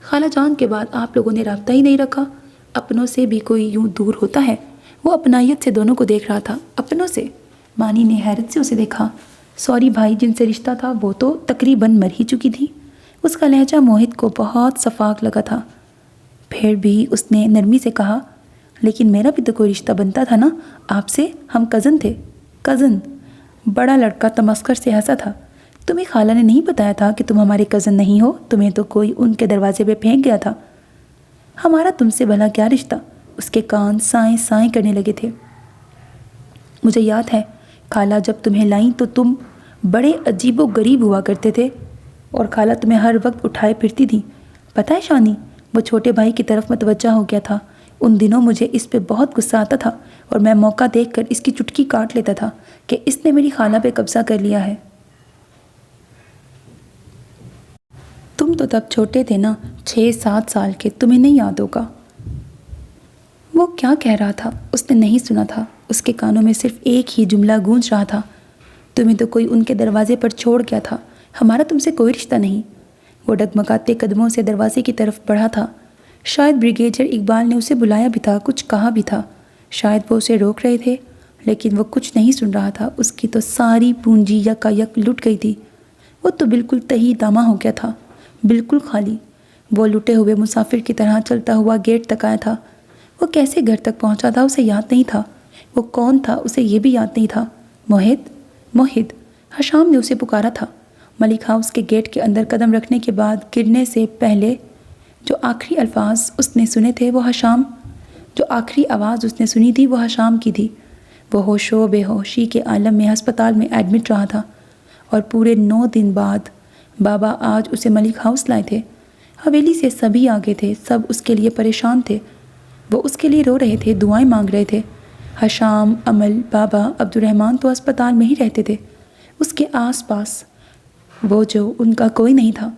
خالہ جان کے بعد آپ لوگوں نے رابطہ ہی نہیں رکھا؟ اپنوں سے بھی کوئی یوں دور ہوتا ہے؟ وہ اپنائیت سے دونوں کو دیکھ رہا تھا۔ اپنوں سے؟ مانی نے حیرت سے اسے دیکھا۔ سوری بھائی، جن سے رشتہ تھا وہ تو تقریباً مر ہی چکی تھی۔ اس کا لہجہ موہد کو بہت صفاق لگا تھا۔ پھر بھی اس نے نرمی سے کہا، لیکن میرا بھی تو کوئی رشتہ بنتا تھا نا آپ سے، ہم کزن تھے۔ کزن؟ بڑا لڑکا تمسخر سے ہنسا تھا۔ تمہیں خالہ نے نہیں بتایا تھا کہ تم ہمارے کزن نہیں ہو؟ تمہیں تو کوئی ان کے دروازے پہ پھینک گیا تھا۔ ہمارا تم سے بھلا کیا رشتہ؟ اس کے کان سائیں سائیں کرنے لگے تھے۔ مجھے یاد ہے خالہ جب تمہیں لائیں تو تم بڑے عجیب و غریب ہوا کرتے تھے اور خالہ تمہیں ہر وقت اٹھائے پھرتی تھی۔ پتہ ہے شانی، وہ چھوٹے بھائی کی طرف متوجہ ہو گیا تھا۔ ان دنوں مجھے اس پہ بہت غصہ آتا تھا اور میں موقع دیکھ کر اس کی چٹکی کاٹ لیتا تھا کہ اس نے میری خالہ پہ قبضہ کر لیا ہے۔ تم تو تب چھوٹے تھے نا، 6-7 سال کے، تمہیں نہیں یاد ہوگا۔ وہ کیا کہہ رہا تھا اس نے نہیں سنا تھا۔ اس کے کانوں میں صرف ایک ہی جملہ گونج رہا تھا، تمہیں تو کوئی ان کے دروازے پر چھوڑ گیا تھا، ہمارا تم سے کوئی رشتہ نہیں۔ وہ ڈگمگاتے قدموں سے دروازے کی طرف بڑھا تھا۔ شاید بریگیڈیئر اقبال نے اسے بلایا بھی تھا، کچھ کہا بھی تھا، شاید وہ اسے روک رہے تھے، لیکن وہ کچھ نہیں سن رہا تھا۔ اس کی تو ساری پونجی یکا یک لٹ گئی تھی۔ وہ تو بالکل تہی تاما ہو گیا تھا، بالکل خالی۔ وہ لٹے ہوئے مسافر کی طرح چلتا ہوا گیٹ تک آیا تھا۔ وہ کیسے گھر تک پہنچا تھا اسے یاد نہیں تھا۔ وہ کون تھا اسے یہ بھی یاد نہیں تھا۔ موہد، موہد، حشام نے اسے پکارا تھا۔ ملک ہاؤس کے گیٹ کے اندر قدم رکھنے کے بعد گرنے سے پہلے جو آخری الفاظ اس نے سنے تھے وہ حشام، جو آخری آواز اس نے سنی تھی وہ حشام کی تھی۔ وہ ہوش و بے ہوشی کے عالم میں ہسپتال میں ایڈمٹ رہا تھا اور پورے 9 دن بعد بابا آج اسے ملک ہاؤس لائے تھے۔ حویلی سے سبھی آگے تھے، سب اس کے لیے پریشان تھے، وہ اس کے لیے رو رہے تھے، دعائیں مانگ رہے تھے۔ حشام، امل، بابا، عبد الرحمن تو اسپتال میں ہی رہتے تھے، اس کے آس پاس وہ جو ان کا کوئی نہیں تھا۔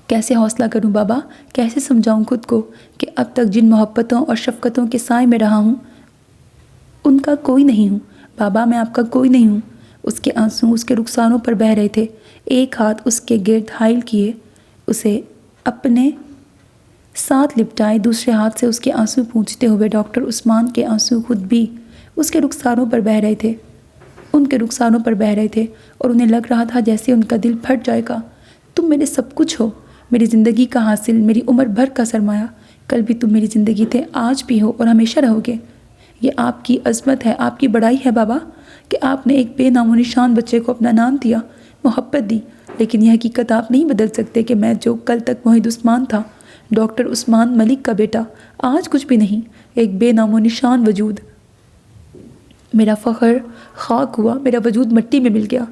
کیسے حوصلہ کروں بابا، کیسے سمجھاؤں خود کو کہ اب تک جن محبتوں اور شفقتوں کے سائے میں رہا ہوں ان کا کوئی نہیں ہوں۔ بابا میں آپ کا کوئی نہیں ہوں۔ اس کے آنسو اس کے رخساروں پر بہہ رہے تھے۔ ایک ہاتھ اس کے گرد حائل کیے اسے اپنے ساتھ لپٹائے، دوسرے ہاتھ سے اس کے آنسو پونچھتے ہوئے ڈاکٹر عثمان کے آنسو خود بھی اس کے رخساروں پر بہہ رہے تھے، ان کے رخساروں پر بہہ رہے تھے اور انہیں لگ رہا تھا جیسے ان کا دل پھٹ جائے گا۔ تم میرے سب کچھ ہو، میری زندگی کا حاصل، میری عمر بھر کا سرمایہ، کل بھی تم میری زندگی تھے، آج بھی ہو اور ہمیشہ رہو گے۔ یہ آپ کی عظمت ہے، آپ کی بڑائی ہے بابا کہ آپ نے ایک بے نام و نشان بچے کو اپنا نام دیا، محبت دی، لیکن یہ حقیقت آپ نہیں بدل سکتے کہ میں جو کل تک موہد عثمان تھا، ڈاکٹر عثمان ملک کا بیٹا، آج کچھ بھی نہیں، ایک بے نام و نشان وجود۔ میرا فخر خاک ہوا، میرا وجود مٹی میں مل گیا،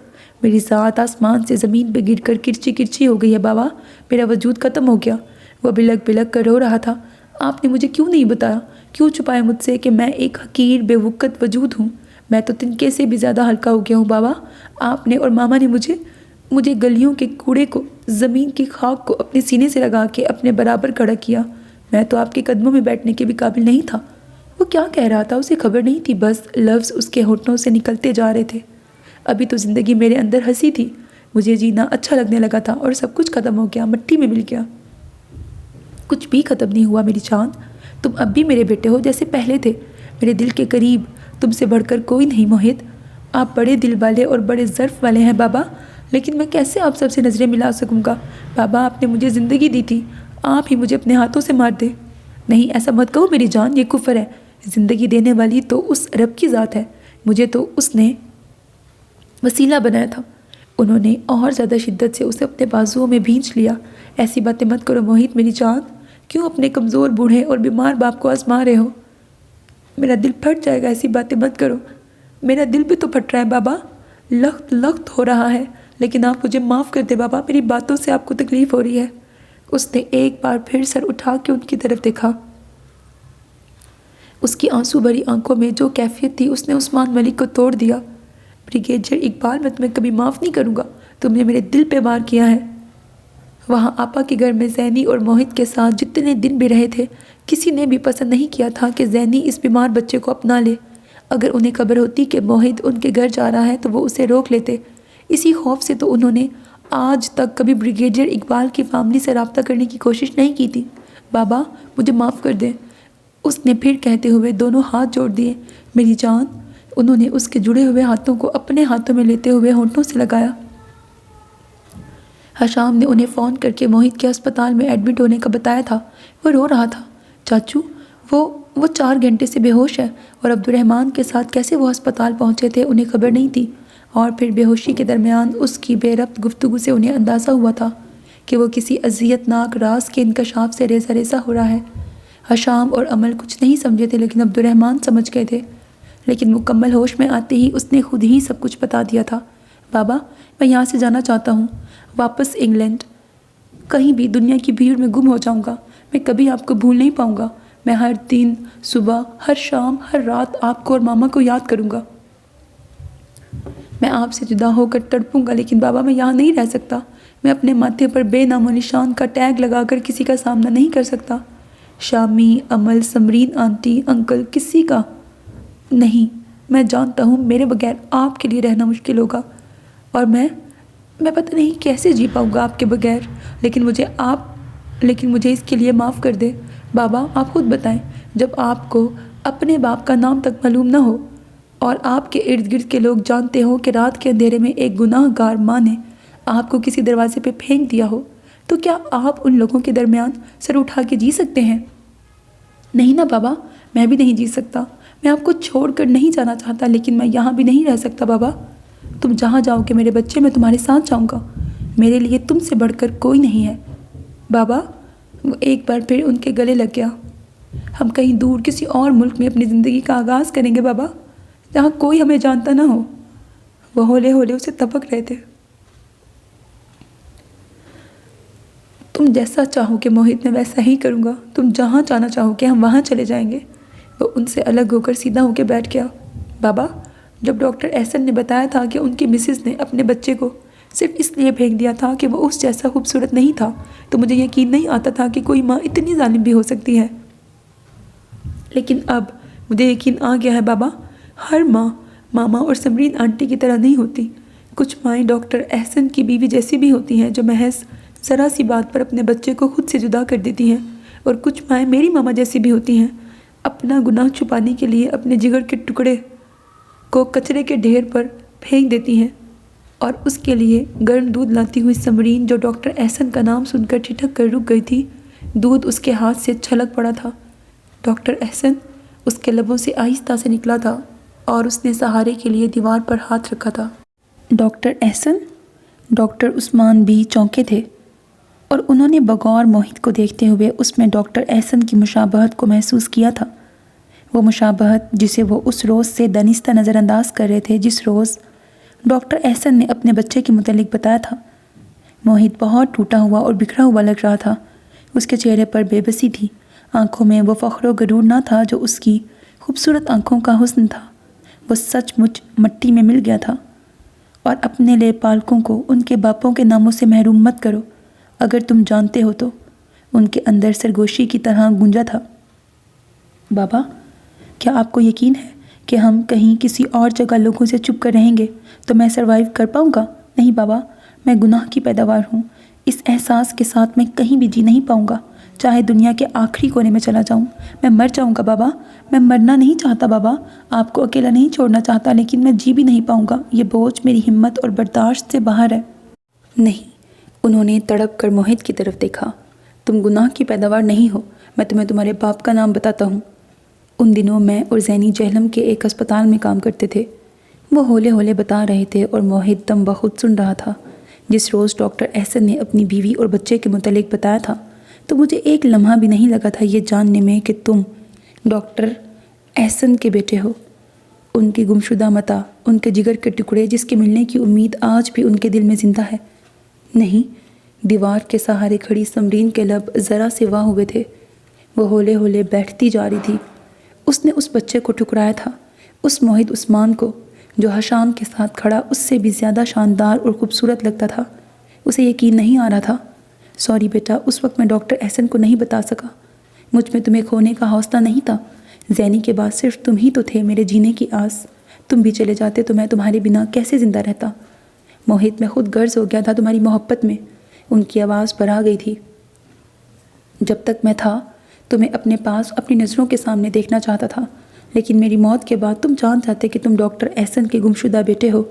میری ذات آسمان سے زمین پہ گر کر کرچی کرچی ہو گئی ہے بابا، میرا وجود ختم ہو گیا۔ وہ بلک بلک کر رو رہا تھا۔ آپ نے مجھے کیوں نہیں بتایا، کیوں چھپایا مجھ سے کہ میں ایک حقیر بے وقت وجود ہوں؟ میں تو تنکے سے بھی زیادہ ہلکا ہو گیا ہوں بابا۔ آپ نے اور ماما نے مجھے گلیوں کے کوڑے کو، زمین کی خاک کو اپنے سینے سے لگا کے اپنے برابر کھڑا کیا۔ میں تو آپ کے قدموں میں بیٹھنے کے بھی قابل نہیں تھا۔ وہ کیا کہہ رہا تھا اسے خبر نہیں تھی، بس لفظ اس کے ہونٹوں سے نکلتے جا رہے تھے۔ ابھی تو زندگی میرے اندر ہنسی تھی، مجھے جینا اچھا لگنے لگا تھا اور سب کچھ ختم ہو گیا، مٹی میں مل گیا۔ کچھ بھی ختم نہیں ہوا میری چاند، تم اب بھی میرے بیٹے ہو جیسے پہلے تھے، میرے دل کے قریب، تم سے بڑھ کر کوئی نہیں موہد۔ آپ بڑے دل والے اور بڑے ظرف والے ہیں بابا، لیکن میں کیسے آپ سب سے نظریں ملا سکوں گا؟ بابا آپ نے مجھے زندگی دی تھی، آپ ہی مجھے اپنے ہاتھوں سے مار دیں۔ نہیں ایسا مت کہو میری جان، یہ کفر ہے، زندگی دینے والی تو اس رب کی ذات ہے، مجھے تو اس نے وسیلہ بنایا تھا، انہوں نے اور زیادہ شدت سے اسے اپنے بازوؤں میں بھینچ لیا۔ ایسی باتیں مت کرو موہت میری جان، کیوں اپنے کمزور بوڑھے اور بیمار باپ کو آزما رہے ہو؟ میرا دل پھٹ جائے گا، ایسی باتیں مت کرو۔ میرا دل بھی تو پھٹ رہا ہے بابا، لخت لخت ہو رہا ہے، لیکن آپ مجھے معاف کر دے بابا، میری باتوں سے آپ کو تکلیف ہو رہی ہے۔ اس نے ایک بار پھر سر اٹھا کے ان کی طرف دیکھا۔ اس کی آنسو بھری آنکھوں میں جو کیفیت تھی اس نے عثمان ملک کو توڑ دیا۔ بریگیڈیئر اقبال، میں تمہیں کبھی معاف نہیں کروں گا، تم نے میرے دل پہ وار کیا ہے۔ وہاں آپا کے گھر میں زینی اور موہت کے ساتھ جتنے دن بھی رہے تھے، کسی نے بھی پسند نہیں کیا تھا کہ زینی اس بیمار بچے کو اپنا لے۔ اگر انہیں خبر ہوتی کہ موہت ان کے گھر جا رہا ہے تو وہ اسے روک لیتے۔ اسی خوف سے تو انہوں نے آج تک کبھی بریگیڈیئر اقبال کی فیملی سے رابطہ کرنے کی کوشش نہیں کی تھی۔ بابا مجھے معاف کر دیں، اس نے پھر کہتے ہوئے دونوں ہاتھ جوڑ دیے۔ میری جان، انہوں نے اس کے جڑے ہوئے ہاتھوں کو اپنے ہاتھوں میں لیتے ہوئے ہونٹوں سے لگایا۔ حشام نے انہیں فون کر کے موہت کے ہسپتال میں ایڈمٹ ہونے کا بتایا تھا۔ وہ رو رہا تھا۔ چاچو، وہ 4 گھنٹے سے بے ہوش ہے، اور عبد الرحمن کے ساتھ کیسے وہ ہسپتال پہنچے تھے انہیں خبر نہیں تھی۔ اور پھر بے ہوشی کے درمیان اس کی بے ربط گفتگو سے انہیں اندازہ ہوا تھا کہ وہ کسی اذیت ناک راز کے انکشاف سے ریزہ ریزہ ہو رہا ہے۔ حشام اور عمل کچھ نہیں سمجھے تھے، لیکن عبد الرحمن سمجھ گئے تھے۔ لیکن مکمل ہوش میں آتے ہی اس نے خود ہی سب کچھ بتا دیا تھا۔ بابا، میں یہاں سے جانا چاہتا ہوں، واپس انگلینڈ، کہیں بھی دنیا کی بھیڑ میں گم ہو جاؤں گا۔ میں کبھی آپ کو بھول نہیں پاؤں گا۔ میں ہر دن صبح، ہر شام، ہر رات آپ کو اور ماما کو یاد کروں گا۔ میں آپ سے جدا ہو کر تڑپوں گا، لیکن بابا میں یہاں نہیں رہ سکتا۔ میں اپنے ماتھے پر بے نام و نشان کا ٹیگ لگا کر کسی کا سامنا نہیں کر سکتا۔ شامی، عمل، سمرین آنٹی، انکل، کسی کا نہیں۔ میں جانتا ہوں میرے بغیر آپ کے لیے رہنا مشکل ہوگا، اور میں پتہ نہیں کیسے جی پاؤں گا آپ کے بغیر، لیکن مجھے اس کے لیے معاف کر دے۔ بابا آپ خود بتائیں، جب آپ کو اپنے باپ کا نام تک معلوم نہ ہو اور آپ کے ارد گرد کے لوگ جانتے ہوں کہ رات کے اندھیرے میں ایک گناہ گار ماں نے آپ کو کسی دروازے پہ پھینک دیا ہو، تو کیا آپ ان لوگوں کے درمیان سر اٹھا کے جی سکتے ہیں؟ نہیں نا بابا، میں بھی نہیں جی سکتا۔ میں آپ کو چھوڑ کر نہیں جانا چاہتا، لیکن میں یہاں بھی نہیں رہ سکتا بابا۔ تم جہاں جاؤ کہ میرے بچے، میں تمہارے ساتھ جاؤں گا۔ میرے لیے تم سے بڑھ کر کوئی نہیں ہے بابا۔ وہ ایک بار پھر ان کے گلے لگ گیا۔ ہم کہیں دور کسی اور ملک میں اپنی زندگی کا آغاز کریں گے بابا، جہاں کوئی ہمیں جانتا نہ ہو۔ وہ ہولے ہولے اسے تپک رہے تھے۔ تم جیسا چاہو کہ موہت، میں ویسا ہی کروں گا۔ تم جہاں جانا چاہو کہ ہم وہاں چلے جائیں گے۔ وہ ان سے الگ ہو کر سیدھا ہو کے بیٹھ گیا۔ بابا، جب ڈاکٹر احسن نے بتایا تھا کہ ان کی مسز نے اپنے بچے کو صرف اس لیے پھینک دیا تھا کہ وہ اس جیسا خوبصورت نہیں تھا، تو مجھے یقین نہیں آتا تھا کہ کوئی ماں اتنی ظالم بھی ہو سکتی ہے۔ لیکن اب مجھے یقین آ گیا ہے بابا، ہر ماں ماما اور سمرین آنٹی کی طرح نہیں ہوتی۔ کچھ مائیں ڈاکٹر احسن کی بیوی جیسی بھی ہوتی ہیں، جو محض ذرا سی بات پر اپنے بچے کو خود سے جدا کر دیتی ہیں، اور کچھ مائیں میری ماما جیسی بھی ہوتی ہیں، اپنا گناہ چھپانے کے لیے اپنے جگر کے ٹکڑے کو کچرے کے ڈھیر پر پھینک دیتی ہیں۔ اور اس کے لیے گرم دودھ لاتی ہوئی سمرین، جو ڈاکٹر احسن کا نام سن کر ٹھٹک کر رک گئی تھی، دودھ اس کے ہاتھ سے چھلک پڑا تھا۔ ڈاکٹر احسن اس کے لبوں سے آہستہ سے نکلا تھا، اور اس نے سہارے کے لیے دیوار پر ہاتھ رکھا تھا۔ ڈاکٹر احسن؟ ڈاکٹر عثمان بھی چونکے تھے، اور انہوں نے بغور موہت کو دیکھتے ہوئے اس میں ڈاکٹر احسن کی مشابہت کو محسوس کیا تھا۔ وہ مشابہت جسے وہ اس روز سے دانستہ نظر انداز کر رہے تھے جس روز ڈاکٹر احسن نے اپنے بچے کے متعلق بتایا تھا۔ موہت بہت ٹوٹا ہوا اور بکھرا ہوا لگ رہا تھا۔ اس کے چہرے پر بے بسی تھی، آنکھوں میں وہ فخر و غرور نہ تھا جو اس کی خوبصورت آنکھوں کا حسن تھا۔ وہ سچ مچ مٹی میں مل گیا تھا۔ اور اپنے لے پالکوں کو ان کے باپوں کے ناموں سے محروم مت کرو، اگر تم جانتے ہو تو، ان کے اندر سرگوشی کی طرح گونجا تھا۔ بابا، کیا آپ کو یقین ہے کہ ہم کہیں کسی اور جگہ لوگوں سے چھپ کر رہیں گے تو میں سروائیو کر پاؤں گا؟ نہیں بابا، میں گناہ کی پیداوار ہوں۔ اس احساس کے ساتھ میں کہیں بھی جی نہیں پاؤں گا، چاہے دنیا کے آخری کونے میں چلا جاؤں۔ میں مر جاؤں گا بابا، میں مرنا نہیں چاہتا بابا، آپ کو اکیلا نہیں چھوڑنا چاہتا، لیکن میں جی بھی نہیں پاؤں گا۔ یہ بوجھ میری ہمت اور برداشت سے باہر ہے۔ نہیں، انہوں نے تڑپ کر موہت کی طرف دیکھا۔ تم گناہ کی پیداوار نہیں ہو، میں تمہیں تمہارے باپ کا نام بتاتا ہوں۔ ان دنوں میں اور زینی جہلم کے ایک ہسپتال میں کام کرتے تھے۔ وہ ہولے ہولے بتا رہے تھے اور موہت دم بخود سن رہا تھا۔ جس روز ڈاکٹر احسن نے اپنی بیوی اور بچے کے متعلق بتایا تھا تو مجھے ایک لمحہ بھی نہیں لگا تھا یہ جاننے میں کہ تم ڈاکٹر احسن کے بیٹے ہو، ان کی گمشدہ متاع، ان کے جگر کے ٹکڑے جس کے ملنے کی امید آج بھی ان کے دل میں زندہ ہے۔ نہیں، دیوار کے سہارے کھڑی سمرین کے لب ذرا سے واہ ہوئے تھے۔ وہ ہولے ہولے بیٹھتی جا رہی تھی۔ اس نے اس بچے کو ٹھکرایا تھا، اس موحد عثمان کو جو حشام کے ساتھ کھڑا اس سے بھی زیادہ شاندار اور خوبصورت لگتا تھا۔ اسے یقین نہیں آ رہا تھا۔ سوری بیٹا، اس وقت میں ڈاکٹر احسن کو نہیں بتا سکا۔ مجھ میں تمہیں کھونے کا حوصلہ نہیں تھا۔ زینی کے بعد صرف تم ہی تو تھے میرے جینے کی آس۔ تم بھی چلے جاتے تو میں تمہارے بنا کیسے زندہ رہتا؟ موہت میں خود غرض ہو گیا تھا تمہاری محبت میں۔ ان کی آواز بھرا گئی تھی۔ جب تک میں تھا تمہیں اپنے پاس اپنی نظروں کے سامنے دیکھنا چاہتا تھا، لیکن میری موت کے بعد تم جان جاتے کہ تم ڈاکٹر احسن کے گمشدہ بیٹے ہو۔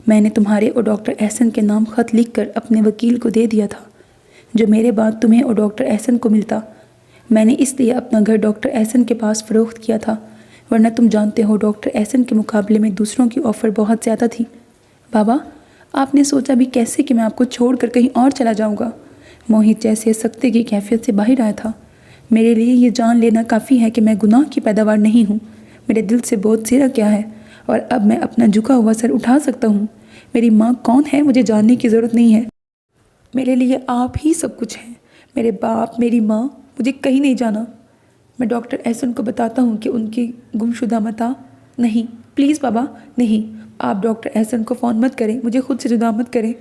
میں نے تمہارے اور ڈاکٹر احسن کے نام خط لکھ کر اپنے وکیل کو دے دیا تھا، جو میرے بعد تمہیں اور ڈاکٹر احسن کو ملتا۔ میں نے اس لیے اپنا گھر ڈاکٹر احسن کے پاس فروخت کیا تھا، ورنہ تم جانتے ہو ڈاکٹر احسن کے مقابلے میں دوسروں کی آفر بہت زیادہ تھی۔ بابا، آپ نے سوچا بھی کیسے کہ میں آپ کو چھوڑ کر کہیں اور چلا جاؤں گا؟ موہت جیسے سکتے کی کیفیت سے باہر آیا تھا۔ میرے لیے یہ جان لینا کافی ہے کہ میں گناہ کی پیداوار نہیں ہوں۔ میرے دل سے بہت زیرہ کیا ہے اور اب میں اپنا جھکا ہوا سر اٹھا سکتا ہوں۔ میری ماں کون ہے مجھے جاننے کی ضرورت نہیں ہے۔ میرے لیے آپ ہی سب کچھ ہیں۔ میرے باپ، میری ماں، مجھے کہیں نہیں جانا۔ میں ڈاکٹر احسن کو بتاتا ہوں کہ ان کی گمشدہ متاع۔ نہیں، پلیز بابا، نہیں، آپ ڈاکٹر احسن کو فون مت کریں، مجھے خود سے جدا مت کریں۔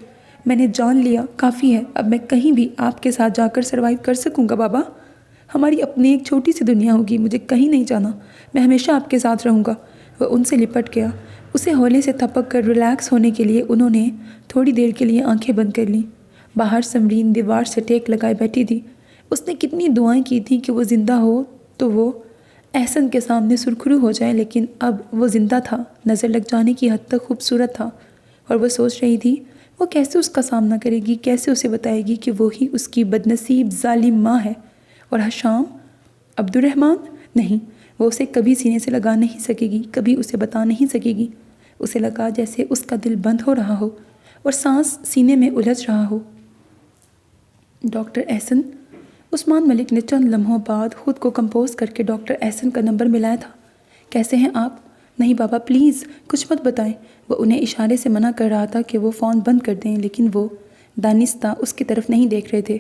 میں نے جان لیا، کافی ہے۔ اب میں کہیں بھی آپ کے ساتھ جا کر سروائیو کر سکوں گا بابا۔ ہماری اپنی ایک چھوٹی سی دنیا ہوگی، مجھے کہیں نہیں جانا، میں ہمیشہ آپ کے ساتھ رہوں گا۔ وہ ان سے لپٹ گیا۔ اسے ہولے سے تھپک کر ریلیکس ہونے کے لیے انہوں نے تھوڑی دیر کے لیے آنکھیں بند کر لیں۔ باہر سمرین دیوار سے ٹیک لگائے بیٹھی تھی۔ اس نے کتنی دعائیں کی تھیں کہ وہ زندہ ہو تو وہ احسن کے سامنے سرخرو ہو جائے، لیکن اب وہ زندہ تھا، نظر لگ جانے کی حد تک خوبصورت تھا، اور وہ سوچ رہی تھی وہ کیسے اس کا سامنا کرے گی، کیسے اسے بتائے گی کہ وہی اس کی بدنصیب ظالم ماں ہے۔ اور حشام، عبد الرحمن، نہیں، وہ اسے کبھی سینے سے لگا نہیں سکے گی، کبھی اسے بتا نہیں سکے گی۔ اسے لگا جیسے اس کا دل بند ہو رہا ہو اور سانس سینے میں الجھ رہا ہو۔ ڈاکٹر احسن، عثمان ملک نے چند لمحوں بعد خود کو کمپوز کر کے ڈاکٹر احسن کا نمبر ملایا تھا۔ کیسے ہیں آپ؟ نہیں بابا، پلیز کچھ مت بتائیں۔ وہ انہیں اشارے سے منع کر رہا تھا کہ وہ فون بند کر دیں، لیکن وہ دانستہ اس کی طرف نہیں دیکھ رہے تھے۔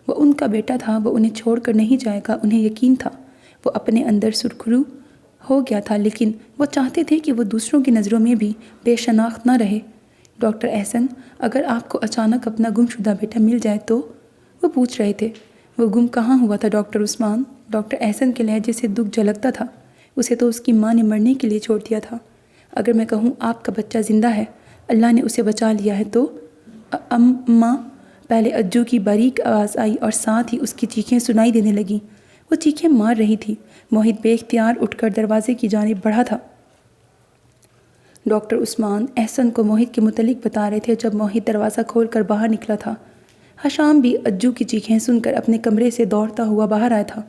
وہ ان کا بیٹا تھا، وہ انہیں چھوڑ کر نہیں جائے گا، انہیں یقین تھا۔ وہ اپنے اندر سرخرو ہو گیا تھا، لیکن وہ چاہتے تھے کہ وہ دوسروں کی نظروں میں بھی بے شناخت نہ رہے۔ ڈاکٹر احسن، اگر آپ کو اچانک اپنا گمشدہ بیٹا مل جائے تو؟ وہ پوچھ رہے تھے۔ وہ گم کہاں ہوا تھا ڈاکٹر عثمان؟ ڈاکٹر احسن کے لہجے سے دکھ جھلکتا تھا۔ اسے تو اس کی ماں نے مرنے کے لیے چھوڑ دیا تھا۔ اگر میں کہوں آپ کا بچہ زندہ ہے، اللہ نے اسے بچا لیا ہے تو؟ اماں، پہلے اجو کی باریک آواز آئی اور ساتھ ہی اس کی چیخیں سنائی دینے لگیں۔ وہ چیخیں مار رہی تھی۔ موہت بے اختیار اٹھ کر دروازے کی جانب بڑھا تھا۔ ڈاکٹر عثمان احسن کو موہت کے متعلق بتا رہے تھے جب موہت دروازہ کھول کر باہر نکلا تھا۔ حشام بھی اجو کی چیخیں سن کر اپنے کمرے سے دوڑتا ہوا باہر آیا تھا۔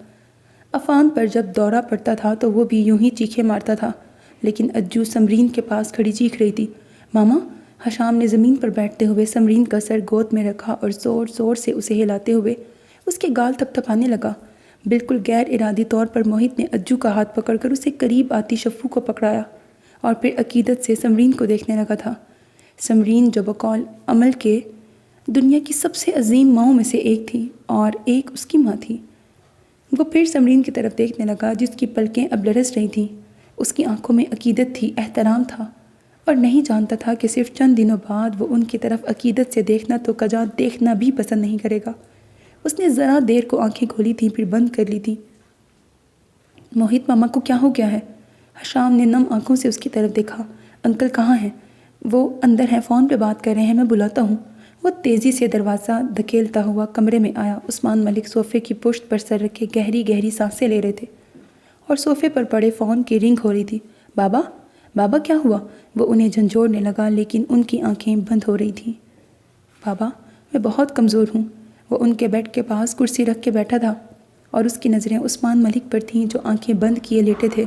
عفان پر جب دورہ پڑتا تھا تو وہ بھی یوں ہی چیخیں مارتا تھا، لیکن اجو سمرین کے پاس کھڑی چیخ رہی تھی، ماما۔ حشام نے زمین پر بیٹھتے ہوئے سمرین کا سر گود میں رکھا اور زور زور سے اسے ہلاتے ہوئے اس کے گال تھپ تھپانے لگا۔ بالکل غیر ارادی طور پر موہت نے اجو کا ہاتھ پکڑ کر اسے قریب آتی شفو کو پکڑایا اور پھر عقیدت سے سمرین کو دیکھنے لگا تھا۔ سمرین جو بقول عمل کے دنیا کی سب سے عظیم ماؤں میں سے ایک تھی اور ایک اس کی ماں تھی۔ وہ پھر سمرین کی طرف دیکھنے لگا جس کی پلکیں اب لرز رہی تھیں۔ اس کی آنکھوں میں عقیدت تھی، احترام تھا، اور نہیں جانتا تھا کہ صرف چند دنوں بعد وہ ان کی طرف عقیدت سے دیکھنا تو کجا دیکھنا بھی پسند نہیں کرے گا۔ اس نے ذرا دیر کو آنکھیں کھولی تھیں پھر بند کر لی تھیں۔ موہت، ماما کو کیا ہو گیا ہے؟ حشام نے نم آنکھوں سے اس کی طرف دیکھا۔ انکل کہاں ہیں؟ وہ اندر ہیں، فون پہ بات کر رہے ہیں، میں بلاتا ہوں۔ وہ تیزی سے دروازہ دھکیلتا ہوا کمرے میں آیا۔ عثمان ملک صوفے کی پشت پر سر رکھے گہری گہری سانسیں لے رہے تھے اور صوفے پر پڑے فون کی رنگ ہو رہی تھی۔ بابا، بابا کیا ہوا؟ وہ انہیں جھنجھوڑنے لگا لیکن ان کی آنکھیں بند ہو رہی تھیں۔ بابا، میں بہت کمزور ہوں۔ وہ ان کے بیڈ کے پاس کرسی رکھ کے بیٹھا تھا اور اس کی نظریں عثمان ملک پر تھیں جو آنکھیں بند کیے لیٹے تھے۔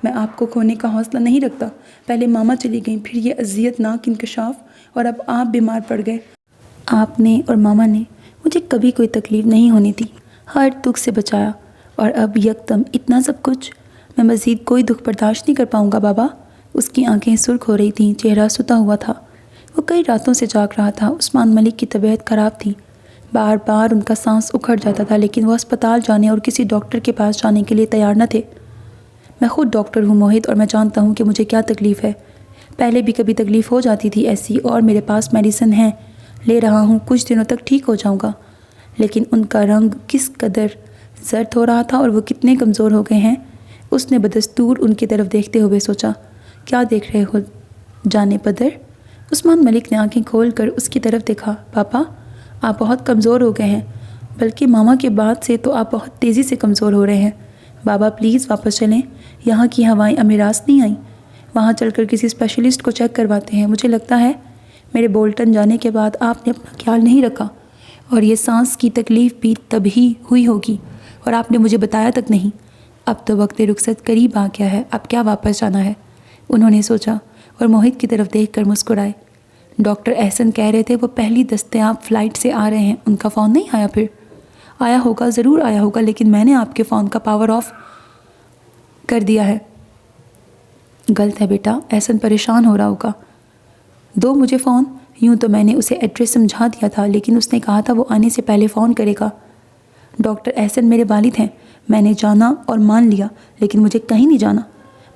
میں آپ کو کھونے کا حوصلہ نہیں رکھتا۔ پہلے ماما چلی گئیں، پھر یہ اذیت ناک انکشاف، اور اب آپ بیمار پڑ گئے۔ آپ نے اور ماما نے مجھے کبھی کوئی تکلیف نہیں ہونے دی، ہر دکھ سے بچایا، اور اب یکدم اتنا سب کچھ؟ میں مزید کوئی دکھ برداشت نہیں کر پاؤں گا بابا۔ اس کی آنکھیں سرخ ہو رہی تھیں، چہرہ ستا ہوا تھا۔ وہ کئی راتوں سے جاگ رہا تھا۔ عثمان ملک کی طبیعت خراب تھی، بار بار ان کا سانس اکھڑ جاتا تھا، لیکن وہ اسپتال جانے اور کسی ڈاکٹر کے پاس جانے کے لیے تیار نہ تھے۔ میں خود ڈاکٹر ہوں موہت، اور میں جانتا ہوں کہ مجھے کیا تکلیف ہے۔ پہلے بھی کبھی تکلیف ہو جاتی تھی ایسی، اور میرے پاس میڈیسن ہے، لے رہا ہوں، کچھ دنوں تک ٹھیک ہو جاؤں گا۔ لیکن ان کا رنگ کس قدر زرد ہو رہا تھا اور وہ کتنے کمزور ہو گئے ہیں۔ اس نے بدستور ان کی طرف دیکھتے ہوئے سوچا، کیا دیکھ رہے ہو جانے پدر؟ عثمان ملک نے آنکھیں کھول کر اس کی طرف دیکھا۔ پاپا، آپ بہت کمزور ہو گئے ہیں، بلکہ ماما کے بعد سے تو آپ بہت تیزی سے کمزور ہو رہے ہیں۔ بابا پلیز واپس چلیں، یہاں کی ہوائیں ابھی راست نہیں آئیں، وہاں چل کر کسی اسپیشلسٹ کو چیک کرواتے ہیں۔ مجھے لگتا ہے میرے بولٹن جانے کے بعد آپ نے اپنا خیال نہیں رکھا، اور یہ سانس کی تکلیف بھی تب ہی ہوئی ہوگی، اور آپ نے مجھے بتایا تک نہیں۔ اب تو وقت رخصت قریب آ گیا ہے، اب کیا واپس جانا ہے؟ انہوں نے سوچا اور موہت کی طرف دیکھ کر مسکرائے۔ ڈاکٹر احسن کہہ رہے تھے وہ پہلی دستیاب فلائٹ سے آ رہے ہیں، ان کا فون نہیں آیا؟ پھر آیا ہوگا، ضرور آیا ہوگا، لیکن میں نے آپ کے فون کا پاور آف کر دیا ہے۔ غلط ہے بیٹا، احسن پریشان ہو رہا ہوگا۔ دو مجھے فون۔ یوں تو میں نے اسے ایڈریس سمجھا دیا تھا، لیکن اس نے کہا تھا وہ آنے سے پہلے فون کرے گا۔ ڈاکٹر احسن میرے والد ہیں، میں نے جانا اور مان لیا، لیکن مجھے کہیں نہیں جانا۔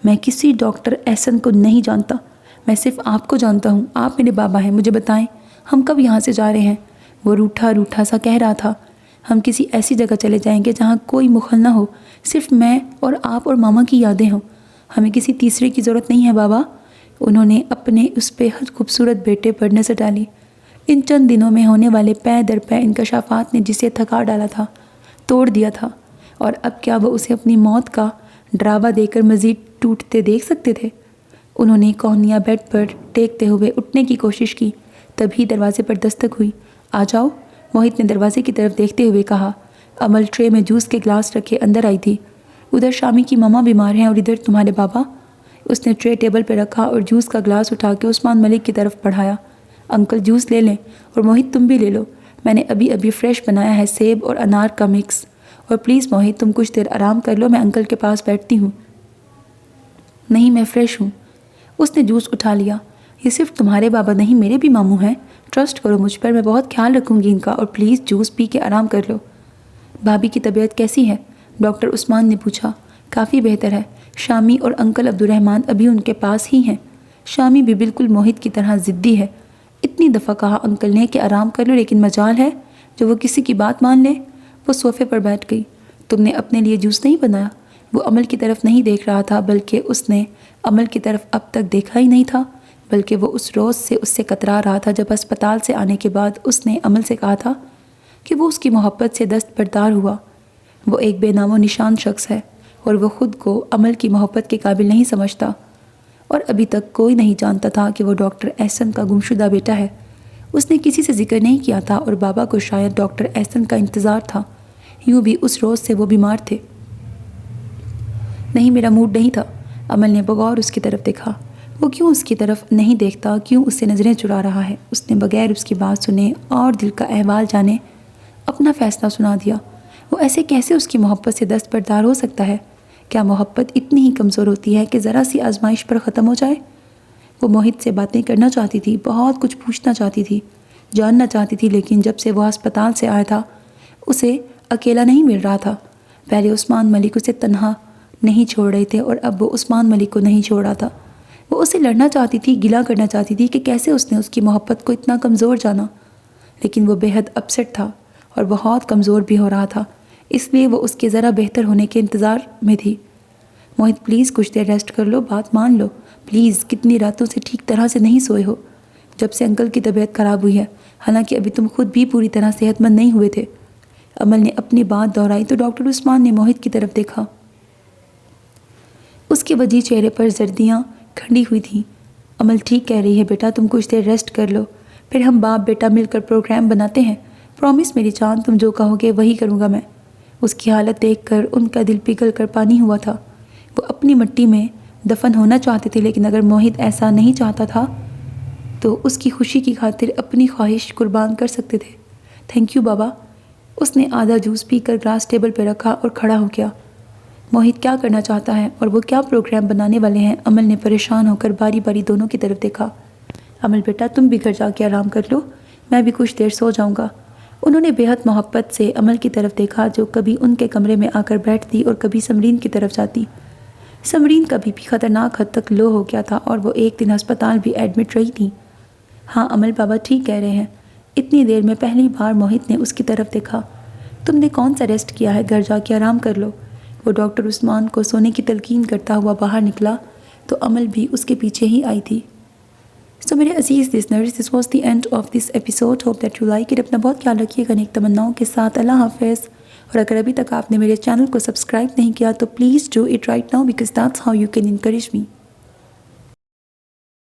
میں کسی ڈاکٹر احسن کو نہیں جانتا، میں صرف آپ کو جانتا ہوں۔ آپ میرے بابا ہیں، مجھے بتائیں ہم کب یہاں سے جا رہے ہیں؟ وہ روٹھا روٹھا سا کہہ رہا تھا۔ ہم کسی ایسی جگہ چلے جائیں گے جہاں کوئی مخل نہ ہو، صرف میں اور آپ اور ماما کی یادیں ہوں۔ ہمیں کسی تیسرے کی ضرورت نہیں ہے بابا۔ انہوں نے اپنے اس بے حد خوبصورت بیٹے پر نظر ڈالی۔ ان چند دنوں میں ہونے والے پے در پے انکشافات نے جسے تھکا ڈالا تھا، توڑ دیا تھا، اور اب کیا وہ اسے اپنی موت کا ڈراوا دے کر مزید ٹوٹتے دیکھ سکتے تھے؟ انہوں نے کوہنیاں بیڈ پر ٹیکتے ہوئے اٹھنے کی کوشش کی، تبھی دروازے پر دستک ہوئی۔ آ جاؤ، موہت نے دروازے کی طرف دیکھتے ہوئے کہا۔ امل ٹرے میں جوس کے گلاس رکھے اندر آئی تھی۔ ادھر شامی کی ماما بیمار ہیں اور ادھر تمہارے بابا۔ اس نے ٹرے ٹیبل پہ رکھا اور جوس کا گلاس اٹھا کے عثمان ملک کی طرف بڑھایا۔ انکل جوس لے لیں، اور موہت تم بھی لے لو، میں نے ابھی فریش بنایا ہے، سیب اور انار کا مکس۔ اور پلیز موہت تم کچھ دیر آرام کر لو، میں انکل کے پاس بیٹھتی ہوں۔ نہیں، میں فریش ہوں۔ اس نے جوس اٹھا لیا۔ یہ صرف تمہارے بابا نہیں، میرے بھی ماموں ہیں، ٹرسٹ کرو مجھ پر، میں بہت خیال رکھوں گی ان کا، اور پلیز جوس پی کے آرام کر لو۔ بھابھی کی طبیعت کیسی ہے؟ ڈاکٹر عثمان نے پوچھا۔ کافی بہتر ہے، شامی اور انکل عبد الرحمن ابھی ان کے پاس ہی ہیں۔ شامی بھی بالکل موہت کی طرح ضدی ہے، اتنی دفعہ کہا انکل نے کہ آرام کر لو، لیکن مجال ہے جو وہ کسی کی بات مان لے۔ وہ صوفے پر بیٹھ گئی۔ تم نے اپنے لیے جوس نہیں بنایا؟ وہ عمل کی طرف نہیں دیکھ رہا تھا، بلکہ اس نے عمل کی طرف اب تک دیکھا ہی نہیں تھا، بلکہ وہ اس روز سے اس سے کترا رہا تھا جب اسپتال سے آنے کے بعد اس نے عمل سے کہا تھا کہ وہ اس کی محبت سے دستبردار ہوا۔ وہ ایک بے نام و نشان شخص ہے، اور وہ خود کو عمل کی محبت کے قابل نہیں سمجھتا، اور ابھی تک کوئی نہیں جانتا تھا کہ وہ ڈاکٹر احسن کا گمشدہ بیٹا ہے۔ اس نے کسی سے ذکر نہیں کیا تھا، اور بابا کو شاید ڈاکٹر احسن کا انتظار تھا، یوں بھی اس روز سے وہ بیمار تھے۔ نہیں، میرا موڈ نہیں تھا۔ عمل نے بغور اس کی طرف دیکھا۔ وہ کیوں اس کی طرف نہیں دیکھتا، کیوں اس سے نظریں چرا رہا ہے؟ اس نے بغیر اس کی بات سنے اور دل کا احوال جانے اپنا فیصلہ سنا دیا۔ وہ ایسے کیسے اس کی محبت سے دستبردار ہو سکتا ہے؟ کیا محبت اتنی ہی کمزور ہوتی ہے کہ ذرا سی آزمائش پر ختم ہو جائے؟ وہ موہت سے باتیں کرنا چاہتی تھی، بہت کچھ پوچھنا چاہتی تھی، جاننا چاہتی تھی، لیکن جب سے وہ ہسپتال سے آیا تھا اسے اکیلا نہیں مل رہا تھا۔ پہلے عثمان ملک اسے تنہا نہیں چھوڑ رہے تھے، اور اب وہ عثمان ملک کو نہیں چھوڑ رہا تھا۔ وہ اسے لڑنا چاہتی تھی، گلہ کرنا چاہتی تھی کہ کیسے اس نے اس کی محبت کو اتنا کمزور جانا، لیکن وہ بے حد اپسٹ تھا اور بہت کمزور بھی ہو رہا تھا، اس لیے وہ اس کے ذرا بہتر ہونے کے انتظار میں تھی۔ موہت پلیز کچھ دیر ریسٹ کر لو، بات مان لو پلیز، کتنی راتوں سے ٹھیک طرح سے نہیں سوئے ہو، جب سے انکل کی طبیعت خراب ہوئی ہے، حالانکہ ابھی تم خود بھی پوری طرح صحت مند نہیں ہوئے تھے۔ عمل نے اپنی بات دہرائی تو ڈاکٹر عثمان نے موہت کی طرف دیکھا۔ اس کے وجی چہرے پر زردیاں کھڑی ہوئی تھیں۔ عمل ٹھیک کہہ رہی ہے بیٹا، تم کچھ دیر ریسٹ کر لو، پھر ہم باپ بیٹا مل کر پروگرام بناتے ہیں۔ پرومس میری جان، تم جو کہو گے وہی کروں گا میں۔ اس کی حالت دیکھ کر ان کا دل پگھل کر پانی ہوا تھا۔ وہ اپنی مٹی میں دفن ہونا چاہتے تھے، لیکن اگر موہت ایسا نہیں چاہتا تھا تو اس کی خوشی کی خاطر اپنی خواہش قربان کر سکتے تھے۔ تھینک یو بابا۔ اس نے آدھا جوس پی کر گلاس ٹیبل پہ رکھا اور کھڑا ہو گیا۔ موہت کیا کرنا چاہتا ہے اور وہ کیا پروگرام بنانے والے ہیں؟ عمل نے پریشان ہو کر باری باری دونوں کی طرف دیکھا۔ عمل بیٹا، تم بھی گھر جا کے آرام کر لو، میں بھی کچھ دیر سو جاؤں گا۔ انہوں نے بے حد محبت سے عمل کی طرف دیکھا، جو کبھی ان کے کمرے میں آ کر بیٹھتی اور کبھی سمرین کی طرف جاتی۔ سمرین کبھی بھی خطرناک حد تک لو ہو گیا تھا اور وہ ایک دن ہسپتال بھی ایڈمٹ رہی تھی۔ ہاں عمل بابا ٹھیک کہہ رہے ہیں۔ اتنی دیر میں پہلی بار موہت نے اس کی طرف دیکھا۔ تم نے کون سا ریسٹ کیا ہے؟ گھر جا کے آرام کر لو۔ وہ ڈاکٹر عثمان کو سونے کی تلقین کرتا ہوا باہر نکلا تو عمل بھی اس کے پیچھے ہی آئی تھی۔ سو میرے عزیز listeners, this was the end of this episode, hope that you like it. اپنا بہت خیال رکھیے گا نیک تمناؤں کے ساتھ۔ اللہ حافظ۔ اور اگر ابھی تک آپ نے میرے چینل کو سبسکرائب نہیں کیا تو please do it right now, because that's how you can encourage me.